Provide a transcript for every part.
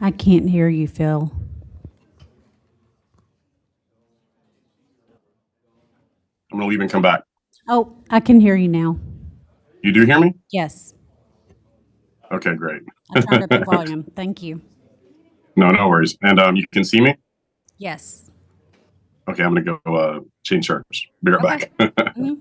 I can't hear you, Phil. I'm gonna leave and come back. Oh, I can hear you now. You do hear me? Yes. Okay, great. I turned up the volume. Thank you. No, no worries. And you can see me? Yes. Okay, I'm gonna go change shirts. Be right Okay. back. Mhm.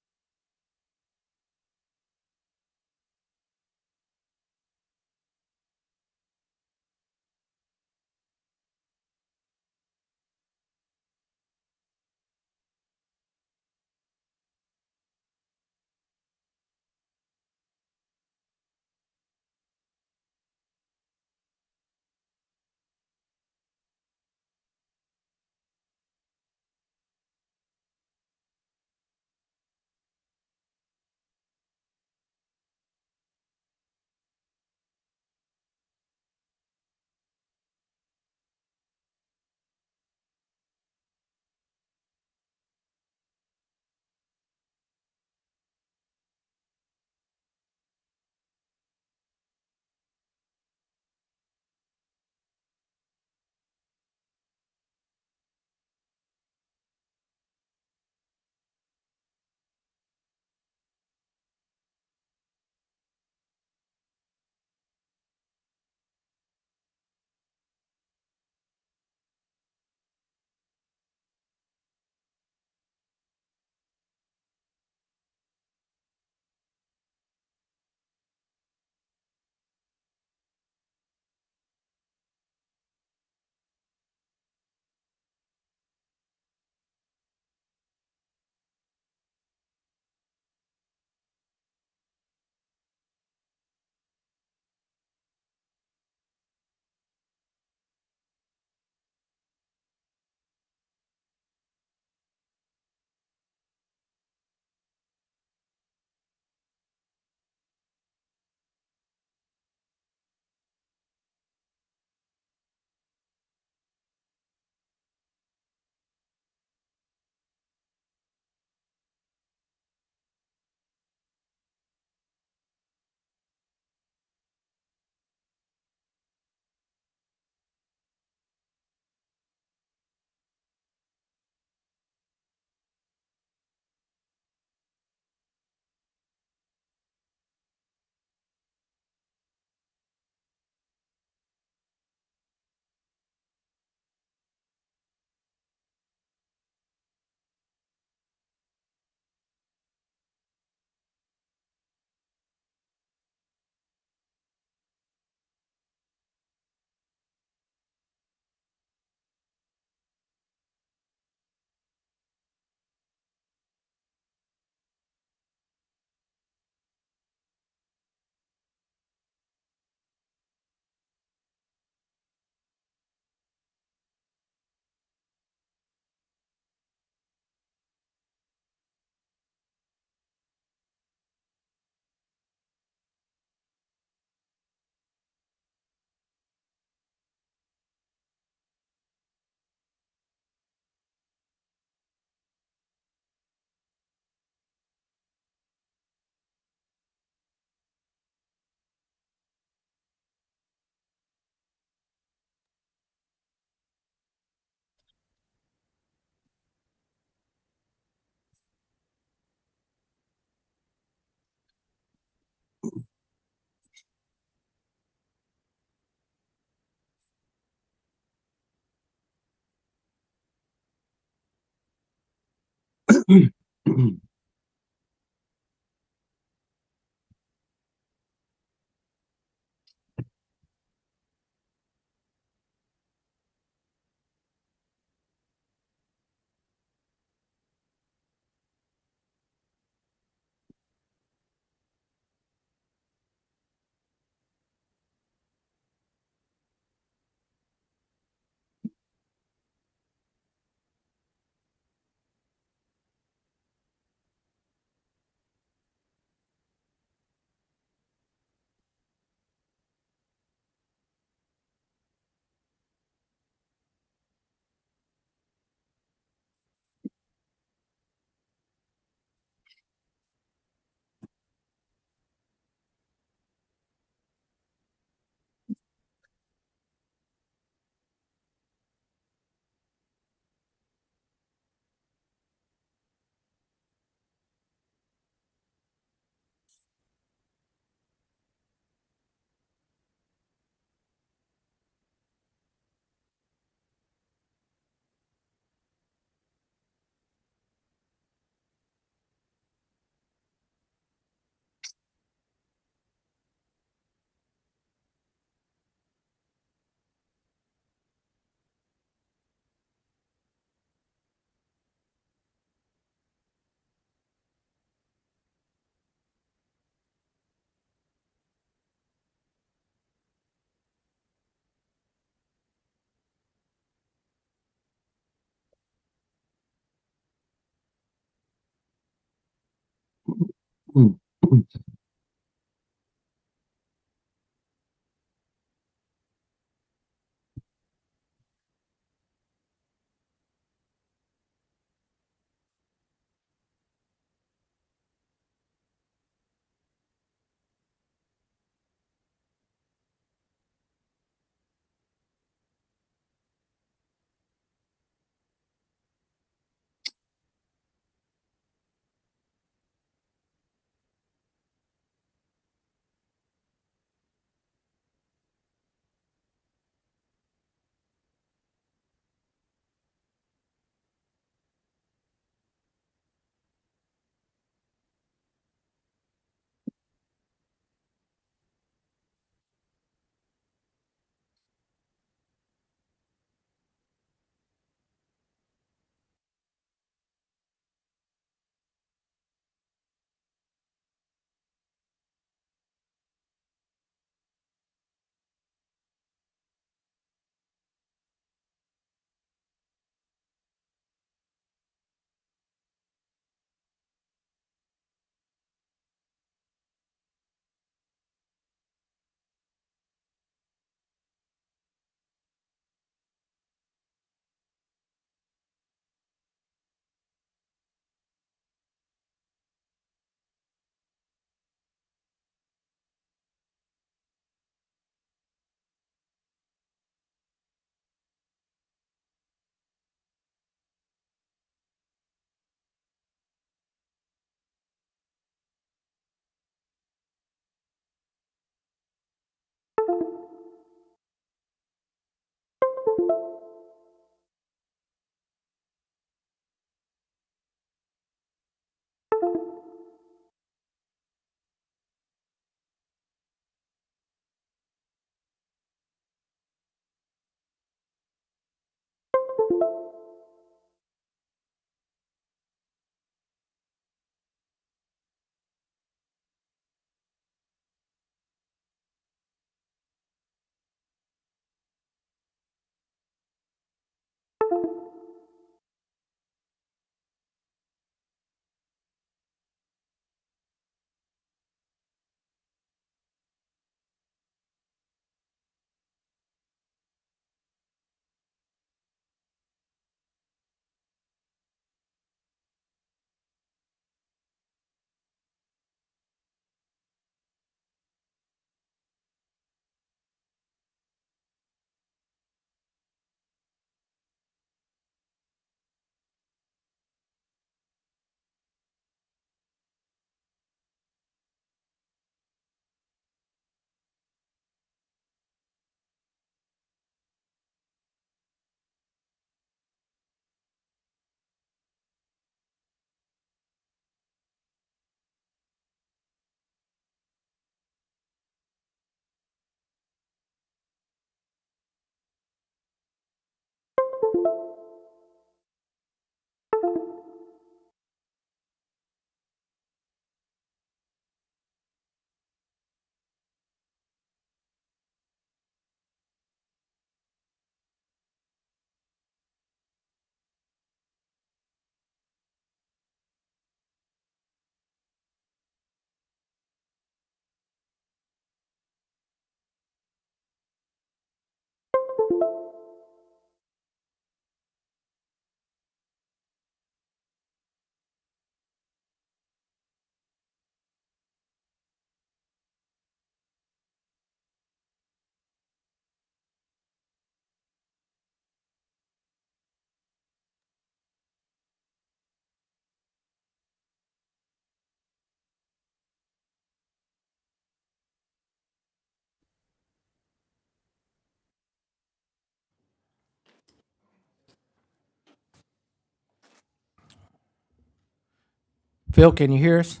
Phil, can you hear us?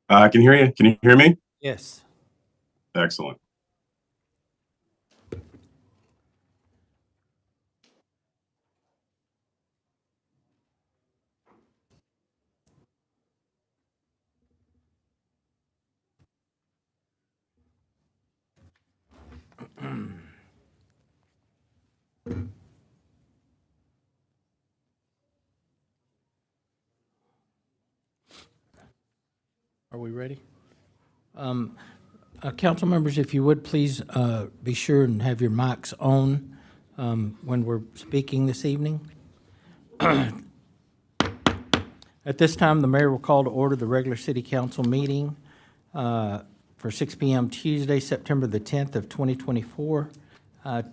I can hear you. Can you hear me? Yes. Excellent. Are we ready? Council members, if you would, please be sure and have your mics on when we're speaking this evening. At this time, the mayor will call to order the regular city council meeting for 6 p.m. Tuesday, September the 10th of 2024.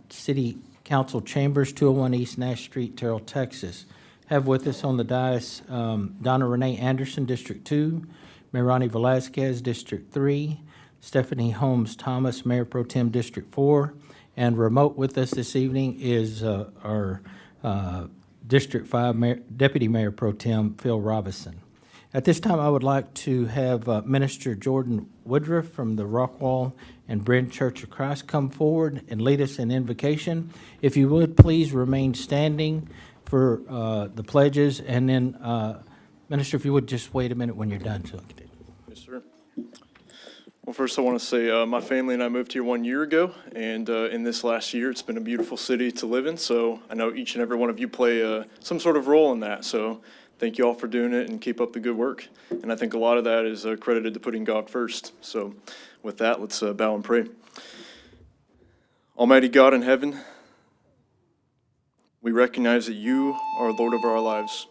City Council Chambers, 201 East Nash Street, Terrell, Texas. Have with us on the dais Donna Renee Anderson, District 2, Mayrani Velazquez, District 3, Stephanie Holmes Thomas, Mayor Pro Tem, District 4, and remote with us this evening is our District 5 Deputy Mayor Pro Tem, Phil Robinson. At this time, I would like to have Minister Jordan Woodruff from the Rockwall and Bryn Church of Christ come forward and lead us in invocation. If you would, please remain standing for the pledges, and then, Minister, if you would just wait a minute when you're done. So Yes, sir. Well, first I want to say my family and I moved here 1 year ago, and in this last year, it's been a beautiful city to live in. So I know each and every one of you play some sort of role in that. So thank you all for doing it and keep up the good work. And I think a lot of that is credited to putting God first. So with that, let's bow and pray. Almighty God in heaven, we recognize that you are Lord of our lives.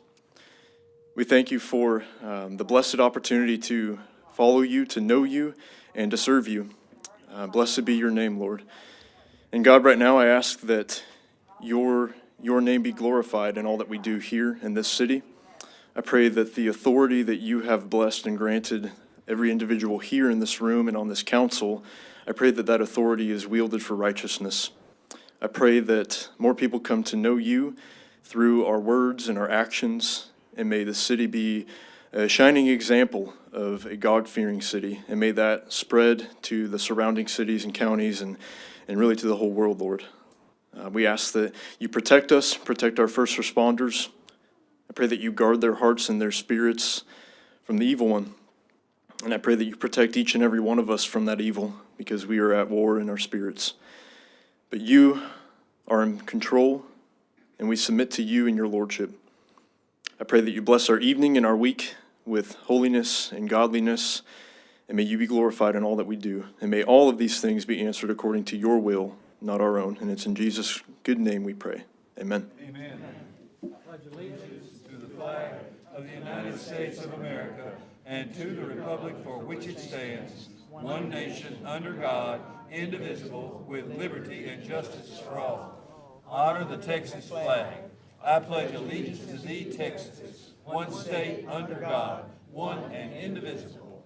We thank you for the blessed opportunity to follow you, to know you, and to serve you. Blessed be your name, Lord. And God, right now I ask that your name be glorified in all that we do here in this city. I pray that the authority that you have blessed and granted every individual here in this room and on this council, I pray that that authority is wielded for righteousness. I pray that more people come to know you through our words and our actions, and may the city be a shining example of a God-fearing city, and may that spread to the surrounding cities and counties and really to the whole world, Lord. We ask that you protect us, protect our first responders. I pray that you guard their hearts and their spirits from the evil one. And I pray that you protect each and every one of us from that evil, because we are at war in our spirits. But you are in control, and we submit to you and your lordship. I pray that you bless our evening and our week with holiness and godliness, and may you be glorified in all that we do. And may all of these things be answered according to your will, not our own. And it's in Jesus' good name we pray. Amen. Amen. Pledge allegiance to the flag of the United States of America and to the republic for which it stands, one nation, under God, indivisible, with liberty and justice for all. Honor the Texas flag. I pledge allegiance to thee, Texas, one state, under God, one and indivisible.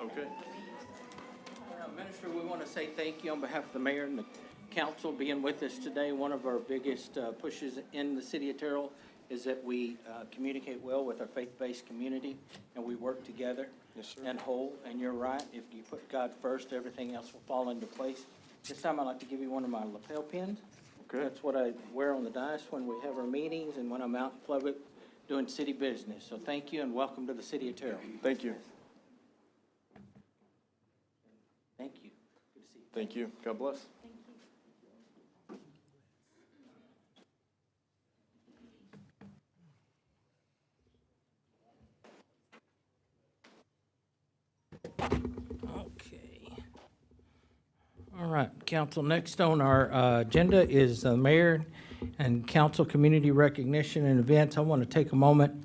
Okay. Minister, we want to say thank you on behalf of the mayor and the council being with us today. One of our biggest pushes in the city of Terrell is that we communicate well with our faith-based community, and we work together and whole. And you're right, if you put God first, everything else will fall into place. This time I'd like to give you one of my lapel pins. Okay. That's what I wear on the dais when we have our meetings and when I'm out in public doing city business. So thank you and welcome to the city of Terrell. Thank you. Thank you. Good to see you. Thank you. God bless. Okay. All right, council, next on our agenda is the mayor and council community recognition and events. I want to take a moment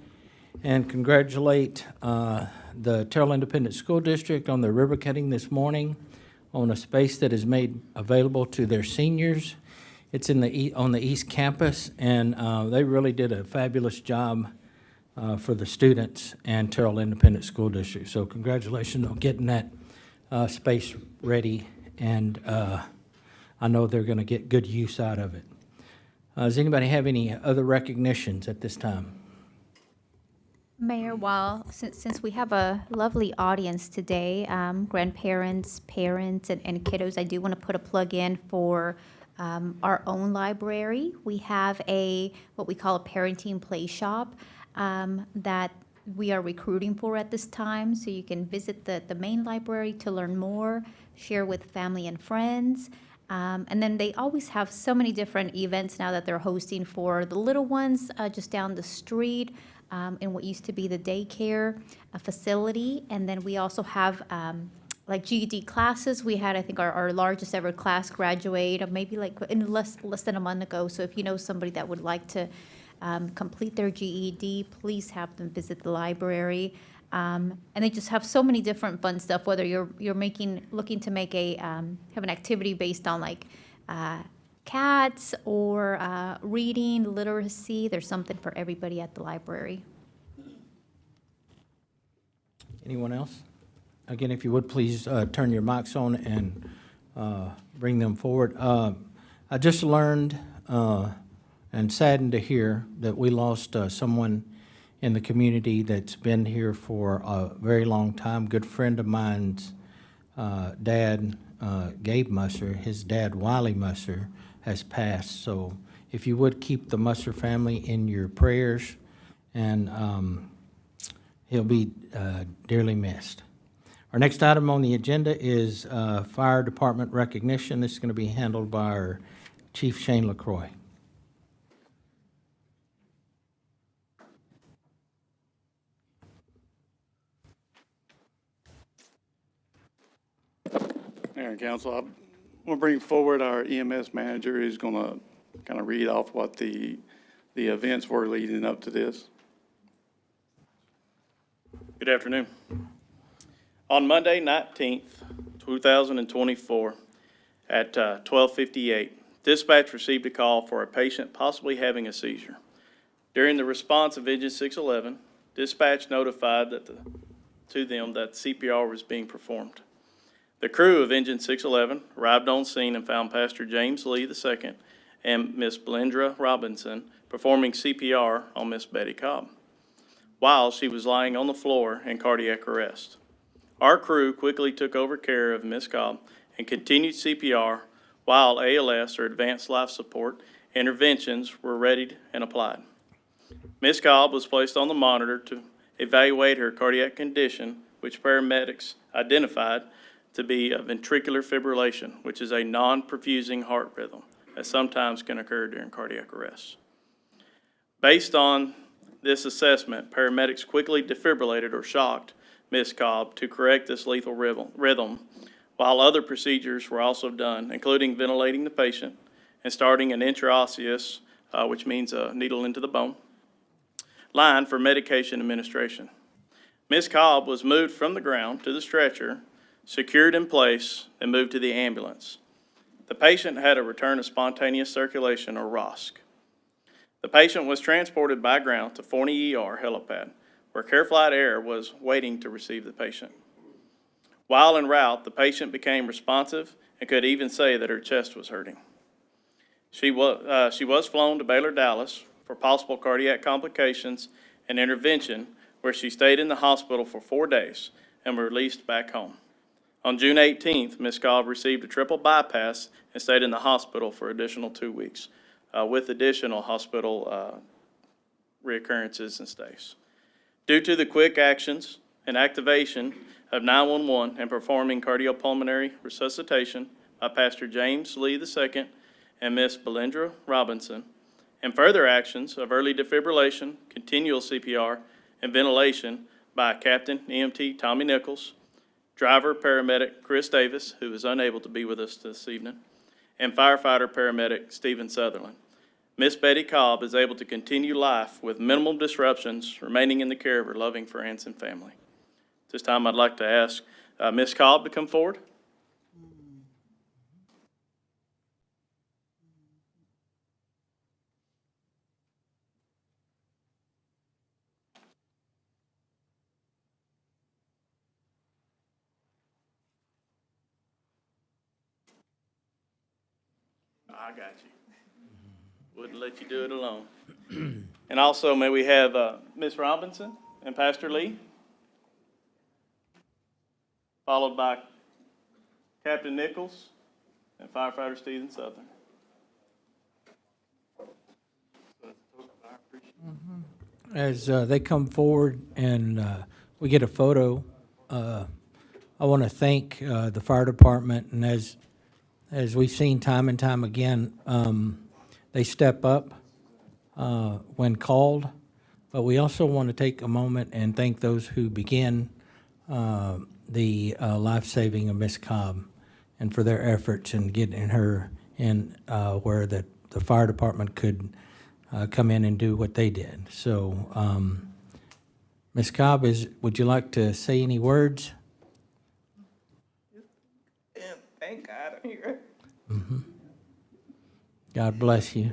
and congratulate the Terrell Independent School District on their ribbon cutting this morning on a space that is made available to their seniors. It's in on the East Campus, and they really did a fabulous job for the students and Terrell Independent School District. So congratulations on getting that space ready, and I know they're going to get good use out of it. Does anybody have any other recognitions at this time? Mayor, since we have a lovely audience today, grandparents, parents, and kiddos, I do want to put a plug in for our own library. We have what we call a parenting play shop that we are recruiting for at this time. So you can visit the main library to learn more, share with family and friends. And then they always have so many different events now that they're hosting for the little ones just down the street in what used to be the daycare facility. And then we also have like GED classes. We had, I think, our largest ever class graduate maybe like in less than a month ago. So if you know somebody that would like to complete their GED, please have them visit the library. And they just have so many different fun stuff, whether you're looking to make have an activity based on like cats or reading, literacy. There's something for everybody at the library. Anyone else? Again, if you would, please turn your mics on and bring them forward. I just learned and saddened to hear that we lost someone in the community that's been here for a very long time. Good friend of mine's dad, Gabe Musser, his dad, Wiley Musser, has passed. So if you would keep the Musser family in your prayers, and he'll be dearly missed. Our next item on the agenda is Fire Department recognition. This is going to be handled by our Chief Shane LaCroix. Mayor and Council, I'm going to bring forward our EMS manager who's going to kind of read off what the events were leading up to this. Good afternoon. On Monday, 19th, 2024, at 12:58, dispatch received a call for a patient possibly having a seizure. During the response of Engine 611, dispatch notified to them that CPR was being performed. The crew of Engine 611 arrived on scene and found Pastor James Lee II and Miss Belindra Robinson performing CPR on Miss Betty Cobb while she was lying on the floor in cardiac arrest. Our crew quickly took over care of Miss Cobb and continued CPR while ALS, or advanced life support, interventions were readied and applied. Miss Cobb was placed on the monitor to evaluate her cardiac condition, which paramedics identified to be a ventricular fibrillation, which is a non-perfusing heart rhythm that sometimes can occur during cardiac arrest. Based on this assessment, paramedics quickly defibrillated or shocked Miss Cobb to correct this lethal rhythm, while other procedures were also done, including ventilating the patient and starting an intraosseous, which means a needle into the bone, line for medication administration. Miss Cobb was moved from the ground to the stretcher, secured in place, and moved to the ambulance. The patient had a return of spontaneous circulation, or ROSC. The patient was transported by ground to Forney ER helipad, where CareFlight Air was waiting to receive the patient. While en route, the patient became responsive and could even say that her chest was hurting. She was flown to Baylor Dallas for possible cardiac complications and intervention, where she stayed in the hospital for 4 days and was released back home. On June 18th, Ms. Cobb received a triple bypass and stayed in the hospital for additional 2 weeks, with additional hospital reoccurrences and stays. Due to the quick actions and activation of 911 and performing cardiopulmonary resuscitation by Pastor James Lee II and Miss Belindra Robinson, and further actions of early defibrillation, continual CPR, and ventilation by Captain EMT Tommy Nichols, driver paramedic Chris Davis, who is unable to be with us this evening, and firefighter paramedic Stephen Sutherland, Miss Betty Cobb is able to continue life with minimal disruptions, remaining in the care of her loving friends and family. At this time, I'd like to ask Miss Cobb to come forward. I got you. Wouldn't let you do it alone. And also, may we have Ms. Robinson and Pastor Lee, followed by Captain Nichols and Firefighter Stephen Southern. As they come forward and we get a photo, I want to thank the fire department, and as we've seen time and time again, they step up when called, but we also want to take a moment and thank those who began the life-saving of Miss Cobb and for their efforts in getting her in where the fire department could come in and do what they did. So, Ms. Cobb, would you like to say any words? Thank God I'm here. God bless you.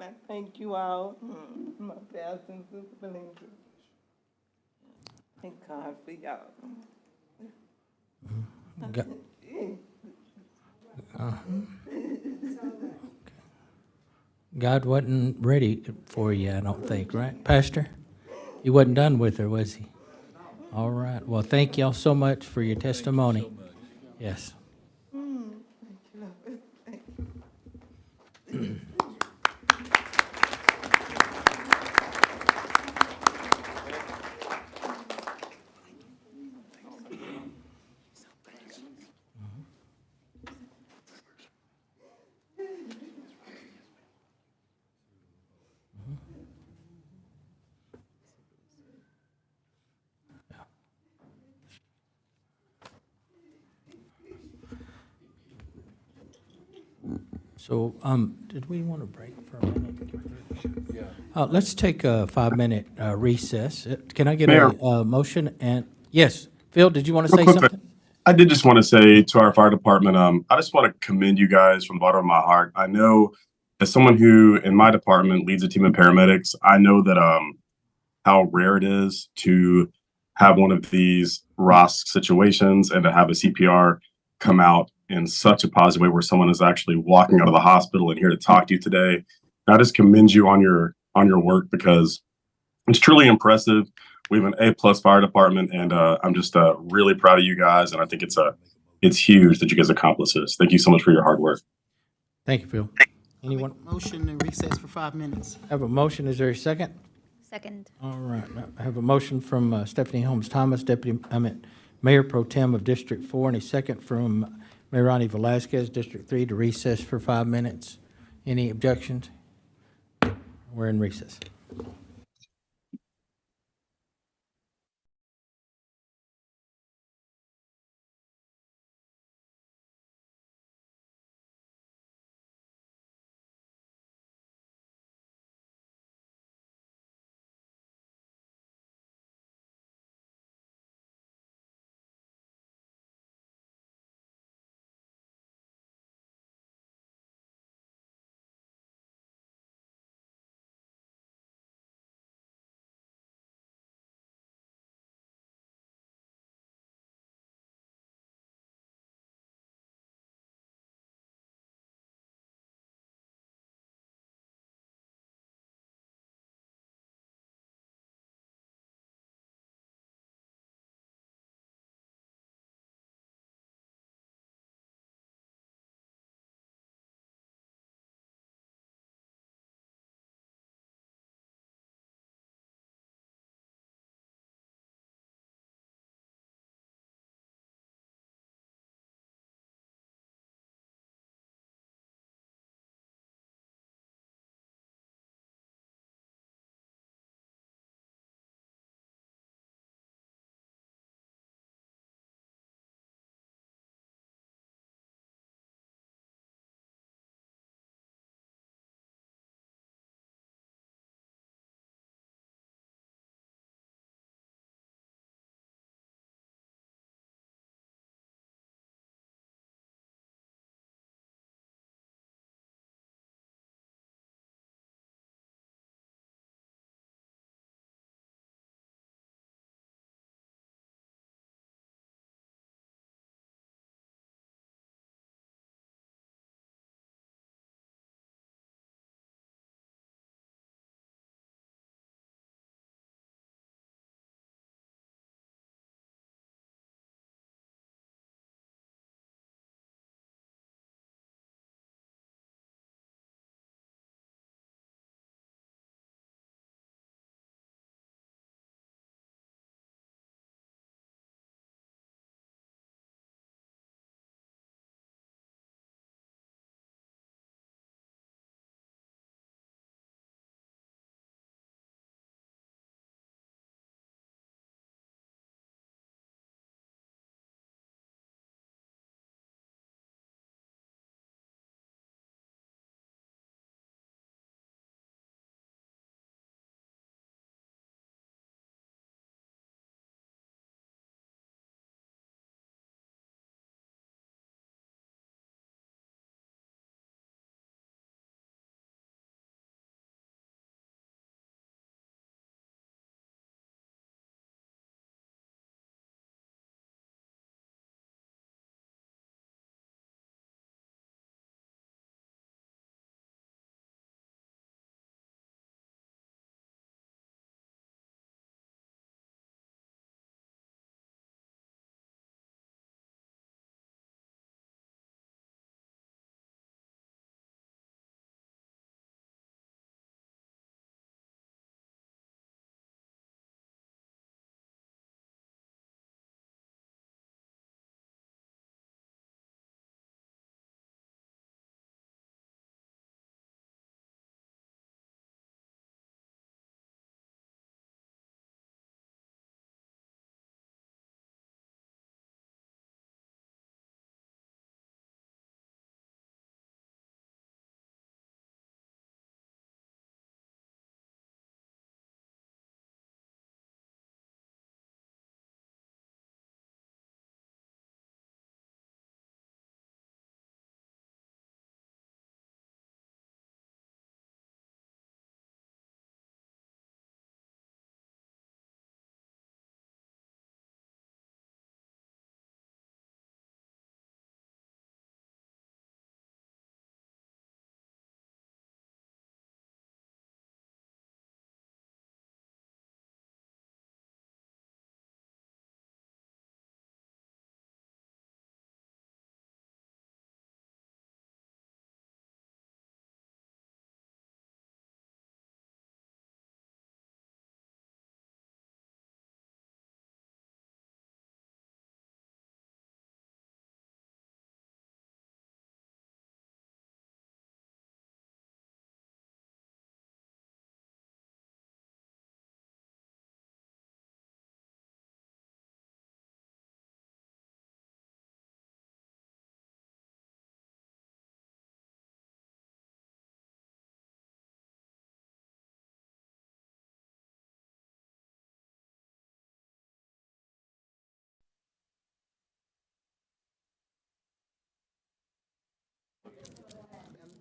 I thank you all, my past and sister Belinda. Thank God for y'all. God- God wasn't ready for you, I don't think, right? Pastor? He wasn't done with her, was he? All right. Well, thank y'all so much for your testimony. Yes. So, did we want to break for a minute? Yeah. Let's take a 5-minute recess. Can I get Mayor. a motion? And, yes, Phil, did you want to say Real quick, something? I did just want to say to our fire department, I just want to commend you guys from the bottom of my heart. I know as someone who in my department leads a team of paramedics, I know that how rare it is to have one of these ROSC situations and to have a CPR come out in such a positive way where someone is actually walking out of the hospital and here to talk to you today. And I just commend you on your work because it's truly impressive. We have an A+ fire department, and I'm just really proud of you guys. And I think it's huge that you guys accomplish this. Thank you so much for your hard work. Thank you, Phil. Anyone Motion and recess for 5 minutes. have a motion? Is there a second? Second. All right. I have a motion from Stephanie Holmes Thomas, Mayor Pro Tem of District 4, and a second from Mayor Ronnie Velazquez, District 3, to recess for 5 minutes. Any objections? We're in recess.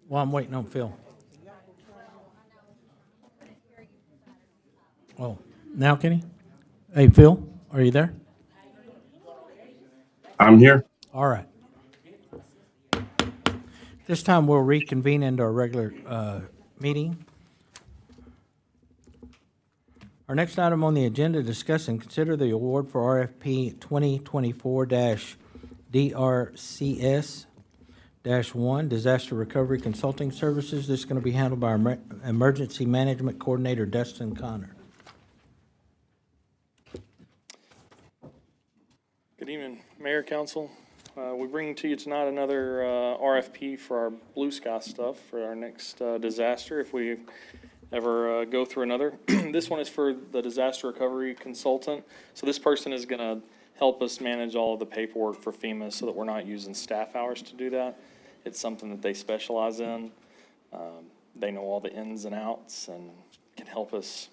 Well, I'm waiting on Phil. Oh, now can he? Hey, Phil, are you there? I'm here. All right. This time we'll reconvene into our regular meeting. Our next item on the agenda, discuss and consider the award for RFP 2024-DRCS-1, Disaster Recovery Consulting Services. This is going to be handled by our Emergency Management Coordinator, Dustin Connor. Good evening, Mayor, Council. We bring to you tonight another RFP for our blue sky stuff for our next disaster, if we ever go through another. This one is for the disaster recovery consultant. So this person is going to help us manage all of the paperwork for FEMA so that we're not using staff hours to do that. It's something that they specialize in. They know all the ins and outs and can help us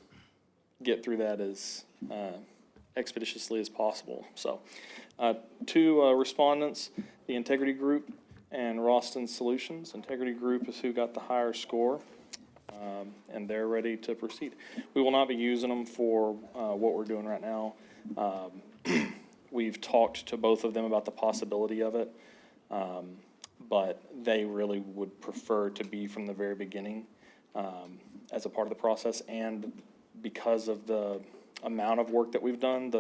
get through that as expeditiously as possible. So two respondents, the Integrity Group and Roston Solutions. Integrity Group is who got the higher score, and they're ready to proceed. We will not be using them for what we're doing right now. We've talked to both of them about the possibility of it, but they really would prefer to be from the very beginning as a part of the process, and because of the amount of work that we've done,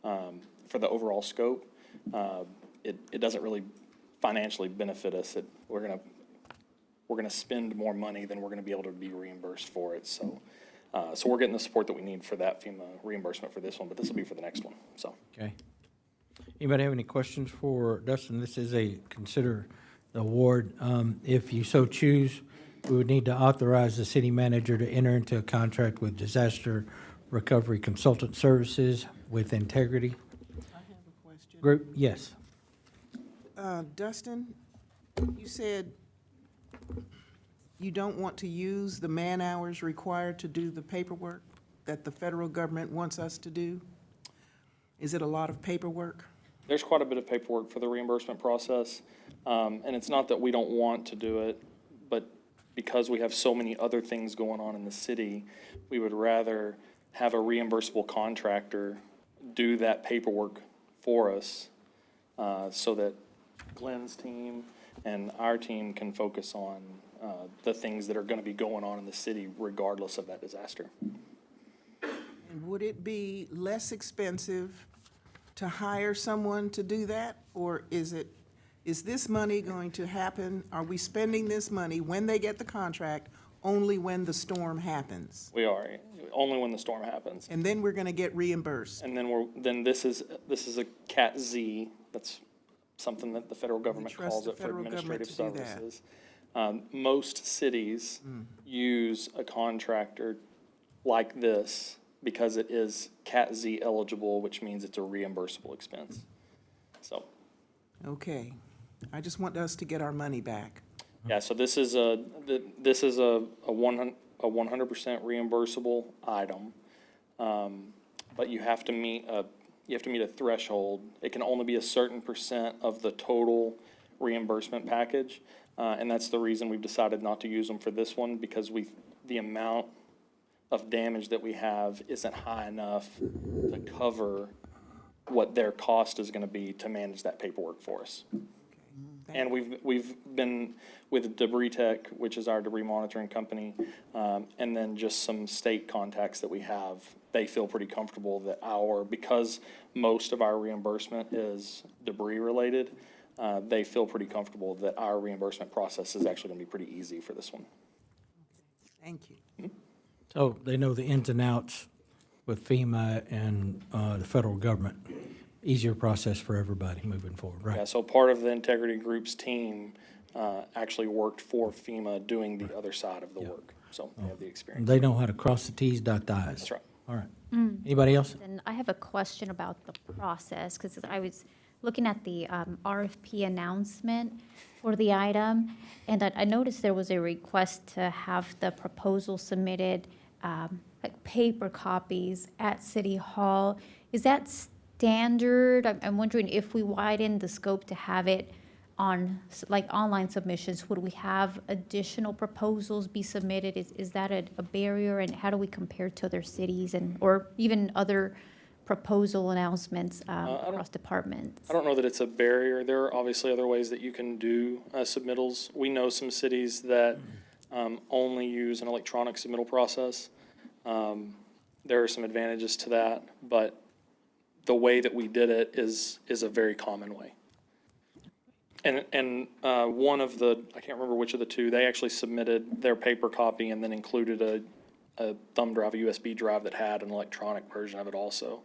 for the overall scope, it doesn't really financially benefit us. We're gonna spend more money than we're gonna be able to be reimbursed for it. So we're getting the support that we need for that FEMA reimbursement for this one, but this will be for the next one. So. Okay. Anybody have any questions for Dustin? This is a consider the award. If you so choose, we would need to authorize the city manager to enter into a contract with Disaster Recovery Consultant Services with Integrity I have a question. Group. Yes. Dustin, you said you don't want to use the man-hours required to do the paperwork that the federal government wants us to do? Is it a lot of paperwork? There's quite a bit of paperwork for the reimbursement process, and it's not that we don't want to do it, but because we have so many other things going on in the city, we would rather have a reimbursable contractor do that paperwork for us, so that Glenn's team and our team can focus on the things that are going to be going on in the city regardless of that disaster. And would it be less expensive to hire someone to do that? Or is this money going to happen, are we spending this money when they get the contract, only when the storm happens? We are, only when the storm happens. And then we're gonna get reimbursed? And then this is a Cat Z, that's something that the federal government trust calls the it for federal government administrative to do that. services. Most cities use a contractor like this because it is Cat Z eligible, which means it's a reimbursable expense. So, Okay, I just want us to get our money back. yeah, so this is a 100% reimbursable item. But you have to meet a threshold. It can only be a certain percent of the total reimbursement package. And that's the reason we've decided not to use them for this one, because the amount of damage that we have isn't high enough to cover what their cost is gonna be to manage that paperwork for us. And we've been with Debris Tech, which is our debris monitoring company, and then just some state contacts that we have. They feel pretty comfortable that because most of our reimbursement is debris related, they feel pretty comfortable that our reimbursement process is actually gonna be pretty easy for this one. Thank you. So they know the ins and outs with FEMA and the federal government. Easier process for everybody moving forward, Yeah, right? so part of the Integrity Group's team actually worked for FEMA doing the other side of the work. So they have the experience. They know how to cross the Ts, dot the Is. That's right. All right. Anybody else? And I have a question about the process, because I was looking at the RFP announcement for the item, and I noticed there was a request to have the proposal submitted, like paper copies at City Hall. Is that standard? I'm wondering if we widen the scope to have it like online submissions, would we have additional proposals be submitted? Is that a barrier, and how do we compare to other cities or even other proposal announcements across departments? I don't know that it's a barrier. There are obviously other ways that you can do submittals. We know some cities that only use an electronic submittal process. There are some advantages to that, but the way that we did it is a very common way. And one of the, I can't remember which of the two, they actually submitted their paper copy and then included a thumb drive, a USB drive that had an electronic version of it also.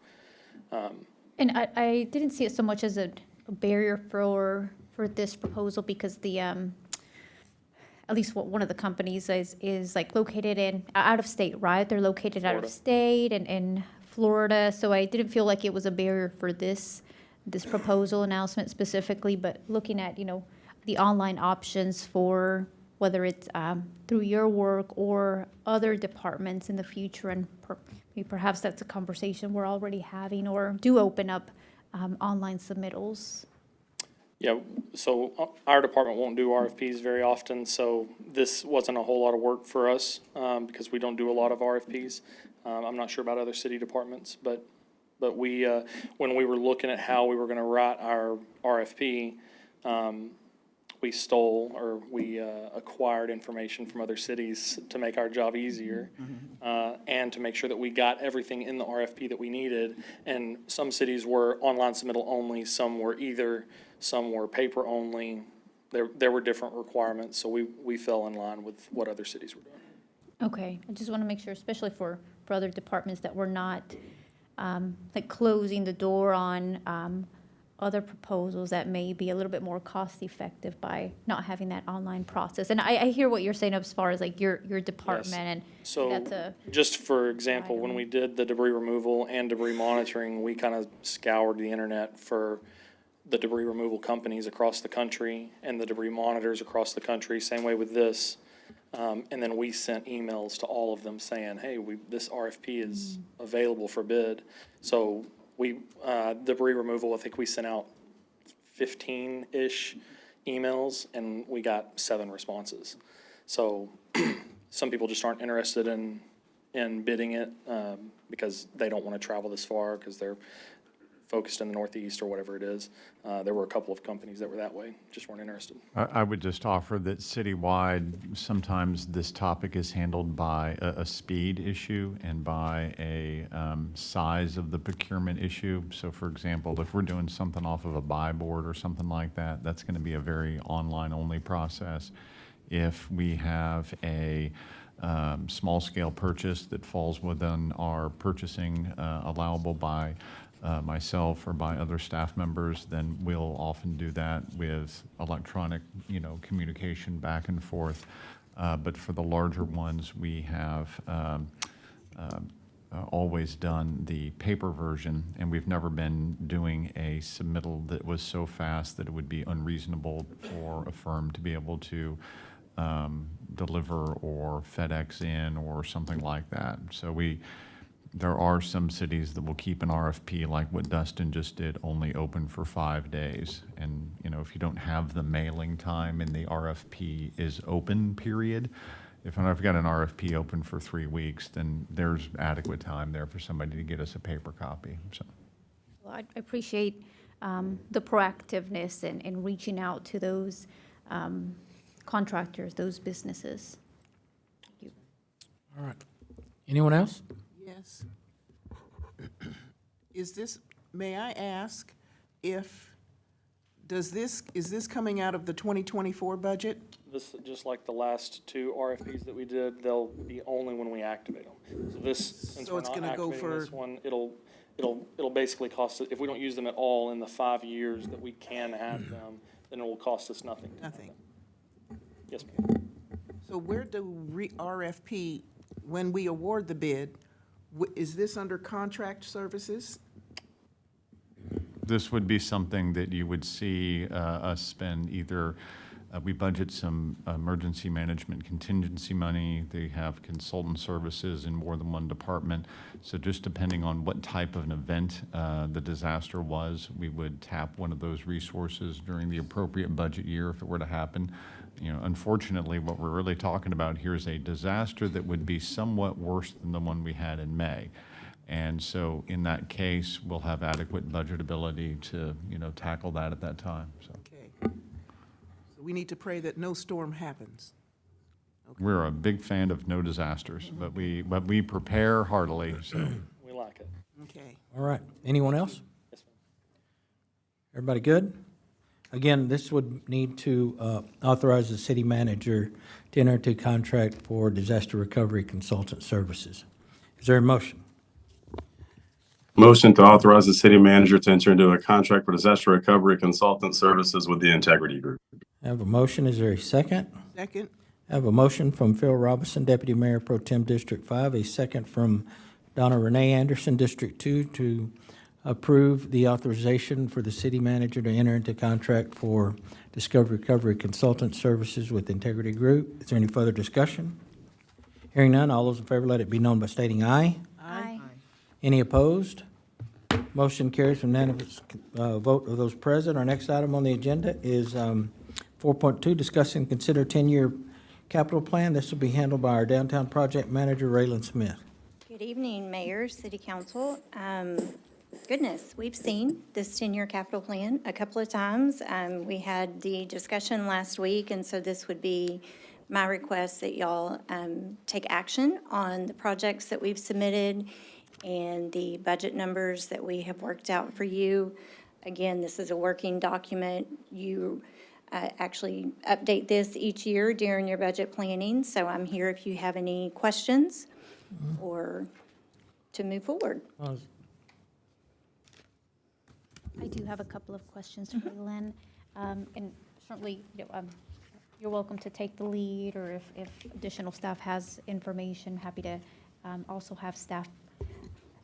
And I didn't see it so much as a barrier for this proposal because the, at least what one of the companies is like located out of state, right? They're located out of Florida. state and in Florida. So I didn't feel like it was a barrier for this proposal announcement specifically, but looking at, the online options for whether it's through your work or other departments in the future, and perhaps that's a conversation we're already having, or do open up online submittals. Yeah, so our department won't do RFPs very often, so this wasn't a whole lot of work for us because we don't do a lot of RFPs. I'm not sure about other city departments, but we, when we were looking at how we were going to write our RFP, we stole or we acquired information from other cities to make our job easier and to make sure that we got everything in the RFP that we needed. And some cities were online submittal only, some were paper only. There were different requirements, so we fell in line with what other cities were doing. Okay, I just want to make sure, especially for other departments, that we're not like closing the door on other proposals that may be a little bit more cost effective by not having that online process. And I hear what you're saying as far as like your department, and So that's a, just for example, when we did the debris removal and debris monitoring, we kind of scoured the internet for the debris removal companies across the country and the debris monitors across the country, same way with this. And then we sent emails to all of them saying, hey, this RFP is available for bid. So debris removal, I think we sent out 15-ish emails and we got 7 responses. So some people just aren't interested in bidding it because they don't want to travel this far because they're focused in the Northeast or whatever it is. There were a couple of companies that were that way, just weren't interested. I would just offer that citywide, sometimes this topic is handled by a speed issue and by a size of the procurement issue. So for example, if we're doing something off of a buy board or something like that, that's going to be a very online-only process. If we have a small-scale purchase that falls within our purchasing allowable by myself or by other staff members, then we'll often do that with electronic, communication back and forth. But for the larger ones, we have always done the paper version, and we've never been doing a submittal that was so fast that it would be unreasonable for a firm to be able to deliver or FedEx in or something like that. So there are some cities that will keep an RFP like what Dustin just did, only open for 5 days. And, if you don't have the mailing time and the RFP is open, period, if I've got an RFP open for 3 weeks, then there's adequate time there for somebody to get us a paper copy, so. well, I appreciate the proactiveness and reaching out to those contractors, those businesses. All right. Anyone else? Yes. May I ask is this coming out of the 2024 budget? This, just like the last 2 RFPs that we did, they'll be only when we activate them. So since So we're it's not gonna go activating this for- one, it'll basically cost us, if we don't use them at all in the 5 years that we can have them, then it will cost us nothing. Nothing. Yes, ma'am. So where do RFP, when we award the bid, is this under contract services? This would be something that you would see us spend either We budget some emergency management contingency money. They have consultant services in more than one department. So just depending on what type of an event the disaster was, we would tap one of those resources during the appropriate budget year if it were to happen. You know, unfortunately, what we're really talking about here is a disaster that would be somewhat worse than the one we had in May. And so in that case, we'll have adequate budgetability to, you know, tackle that at that time. So Okay. So we need to pray that no storm happens. we're a big fan of no disasters, but we prepare heartily, so. We like it. Okay. All right. Anyone else? Yes, ma'am. Everybody good? Again, this would need to authorize the city manager to enter into contract for disaster recovery consultant services. Is there a motion? Motion to authorize the city manager to enter into a contract for disaster recovery consultant services with the Integrity Group. I have a motion. Is there a second? Second? I have a motion from Phil Robinson, Deputy Mayor Pro Tem District 5, a second from Donna Renee Anderson, District 2, to approve the authorization for the city manager to enter into contract for discovery recovery consultant services with Integrity Group. Is there any further discussion? Hearing none, all those in favor let it be known by stating aye. Aye. Any opposed? Motion carries unanimous vote of those present. Our next item on the agenda is 4.2, discuss and consider 10-year capital plan. This will be handled by our downtown project manager, Raylan Smith. Good evening, Mayor, City Council. Goodness, we've seen this 10-year capital plan a couple of times. We had the discussion last week, and so this would be my request that y'all take action on the projects that we've submitted and the budget numbers that we have worked out for you. Again, this is a working document. You actually update this each year during your budget planning, so I'm here if you have any questions or to move forward. I do have a couple of questions for Lynn. And certainly, you're welcome to take the lead, or if additional staff has information, happy to also have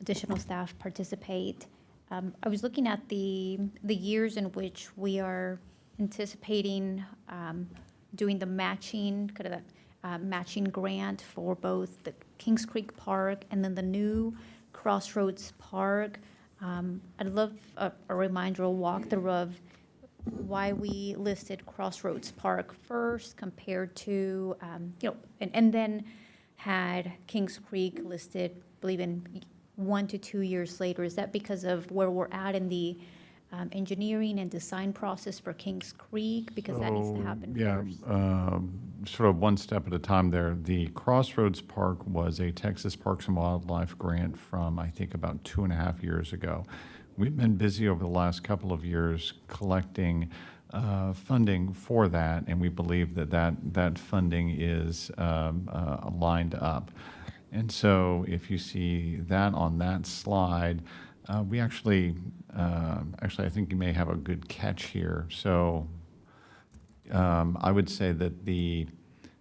additional staff participate. I was looking at the years in which we are anticipating doing the matching, matching grant for both the Kings Creek Park and then the new Crossroads Park. I'd love a reminder, a walkthrough of why we listed Crossroads Park first compared to, and then had Kings Creek listed, I believe in 1 to 2 years later. Is that because of where we're at in the engineering and design process for Kings Creek? Because that needs to happen first. Sort of one step at a time there. The Crossroads Park was a Texas Parks and Wildlife grant from, I think, about 2.5 years ago. We've been busy over the last couple of years collecting funding for that, and we believe that funding is lined up. And so if you see that on that slide, we actually, I think you may have a good catch here. So I would say that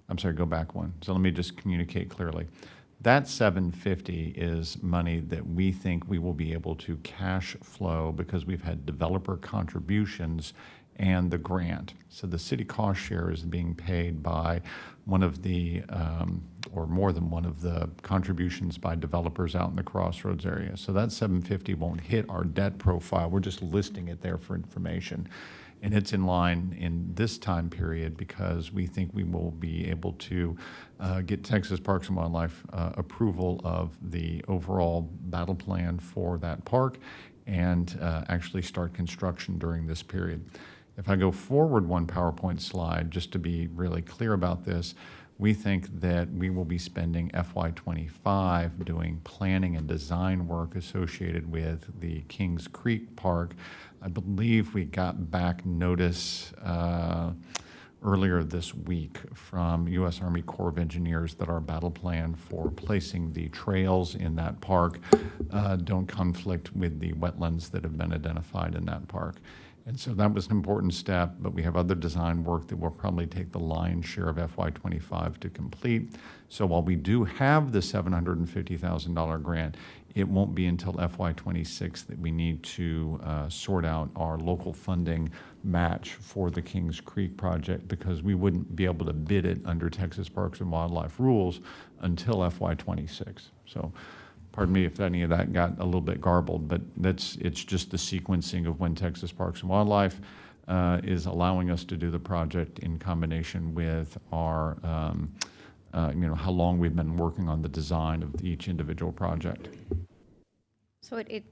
I'm sorry, go back one. So let me just communicate clearly. That $750 is money that we think we will be able to cash flow because we've had developer contributions and the grant. So the city cost share is being paid by one of the, or more than one of the contributions by developers out in the Crossroads area. So that $750 won't hit our debt profile. We're just listing it there for information. And it's in line in this time period because we think we will be able to get Texas Parks and Wildlife approval of the overall battle plan for that park and actually start construction during this period. If I go forward one PowerPoint slide, just to be really clear about this, we think that we will be spending FY25 doing planning and design work associated with the Kings Creek Park. I believe we got back notice earlier this week from U.S. Army Corps of Engineers that our battle plan for placing the trails in that park don't conflict with the wetlands that have been identified in that park. And so that was an important step, but we have other design work that will probably take the lion's share of FY25 to complete. So while we do have the $750,000 grant, it won't be until FY26 that we need to sort out our local funding match for the Kings Creek project, because we wouldn't be able to bid it under Texas Parks and Wildlife rules until FY26. So pardon me if any of that got a little bit garbled, but it's just the sequencing of when Texas Parks and Wildlife is allowing us to do the project in combination with our, how long we've been working on the design of each individual project. So it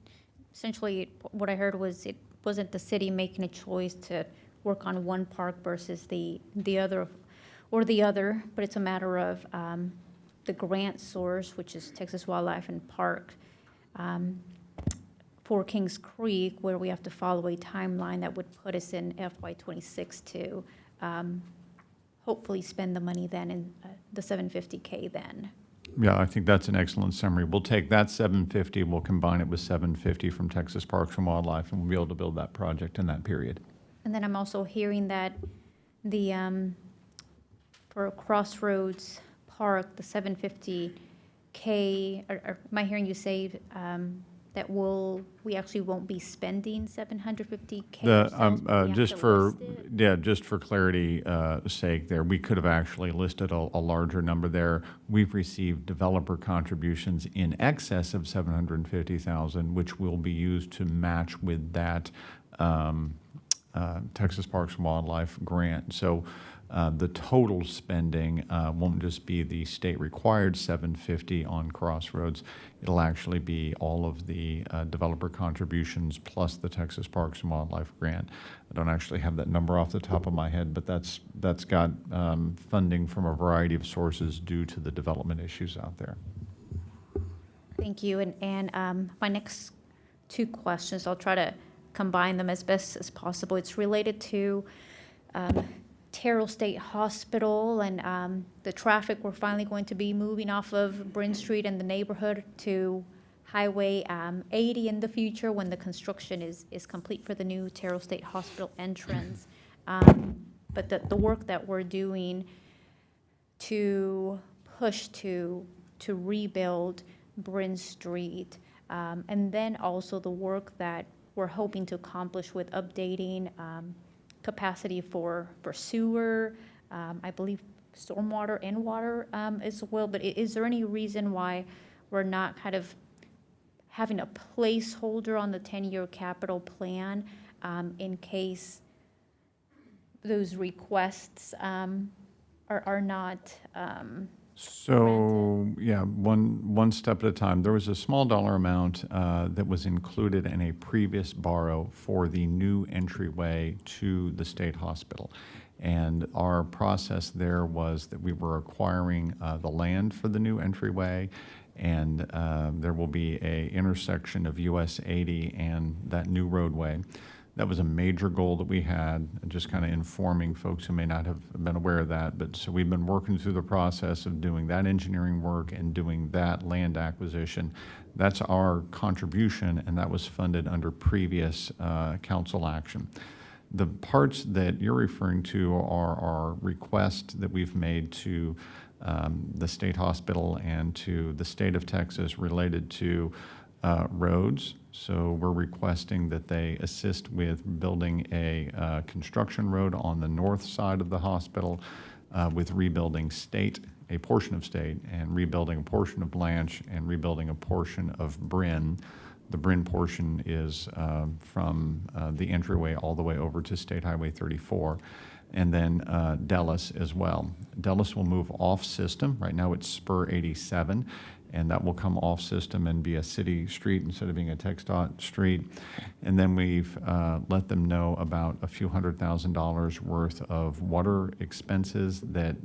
essentially, what I heard was it wasn't the city making a choice to work on one park versus the other, but it's a matter of the grant source, which is Texas Wildlife and Park, for Kings Creek, where we have to follow a timeline that would put us in FY26 to hopefully spend the money then in the $750K then. Yeah, I think that's an excellent summary. We'll take that 750, we'll combine it with 750 from Texas Parks and Wildlife, and we'll be able to build that project in that period. And then I'm also hearing that the, for Crossroads Park, the $750K, or am I hearing you say that we actually won't be spending $750K ourselves, but we have Just to for, list it? yeah, just for clarity sake there, we could have actually listed a larger number there. We've received developer contributions in excess of $750,000, which will be used to match with that Texas Parks and Wildlife grant. So the total spending won't just be the state-required $750 on Crossroads. It'll actually be all of the developer contributions plus the Texas Parks and Wildlife grant. I don't actually have that number off the top of my head, but that's got funding from a variety of sources due to the development issues out there. Thank you. And my next two questions, I'll try to combine them as best as possible. It's related to Terrell State Hospital and the traffic. We're finally going to be moving off of Bryn Street and the neighborhood to Highway 80 in the future when the construction is complete for the new Terrell State Hospital entrance. But the work that we're doing to push to rebuild Bryn Street, and then also the work that we're hoping to accomplish with updating capacity for sewer, I believe stormwater and water as well. But is there any reason why we're not kind of having a placeholder on the 10-year capital plan in case those requests are not So, yeah, one step at a time. There was a small dollar amount that was included in a previous borrow for the new entryway to the state hospital. And our process there was that we were acquiring the land for the new entryway, and there will be a intersection of US 80 and that new roadway. That was a major goal that we had, just kind of informing folks who may not have been aware of that. But so we've been working through the process of doing that engineering work and doing that land acquisition. That's our contribution, and that was funded under previous council action. The parts that you're referring to are our request that we've made to the state hospital and to the state of Texas related to roads. So we're requesting that they assist with building a construction road on the north side of the hospital, with rebuilding a portion of State, and rebuilding a portion of Blanche, and rebuilding a portion of Bryn. The Bryn portion is from the entryway all the way over to State Highway 34. And then Dulles as well. Dulles will move off system. Right now it's Spur 87, and that will come off system and be a city street instead of being a TxDOT street. And then we've let them know about a few $100,000 worth of water expenses that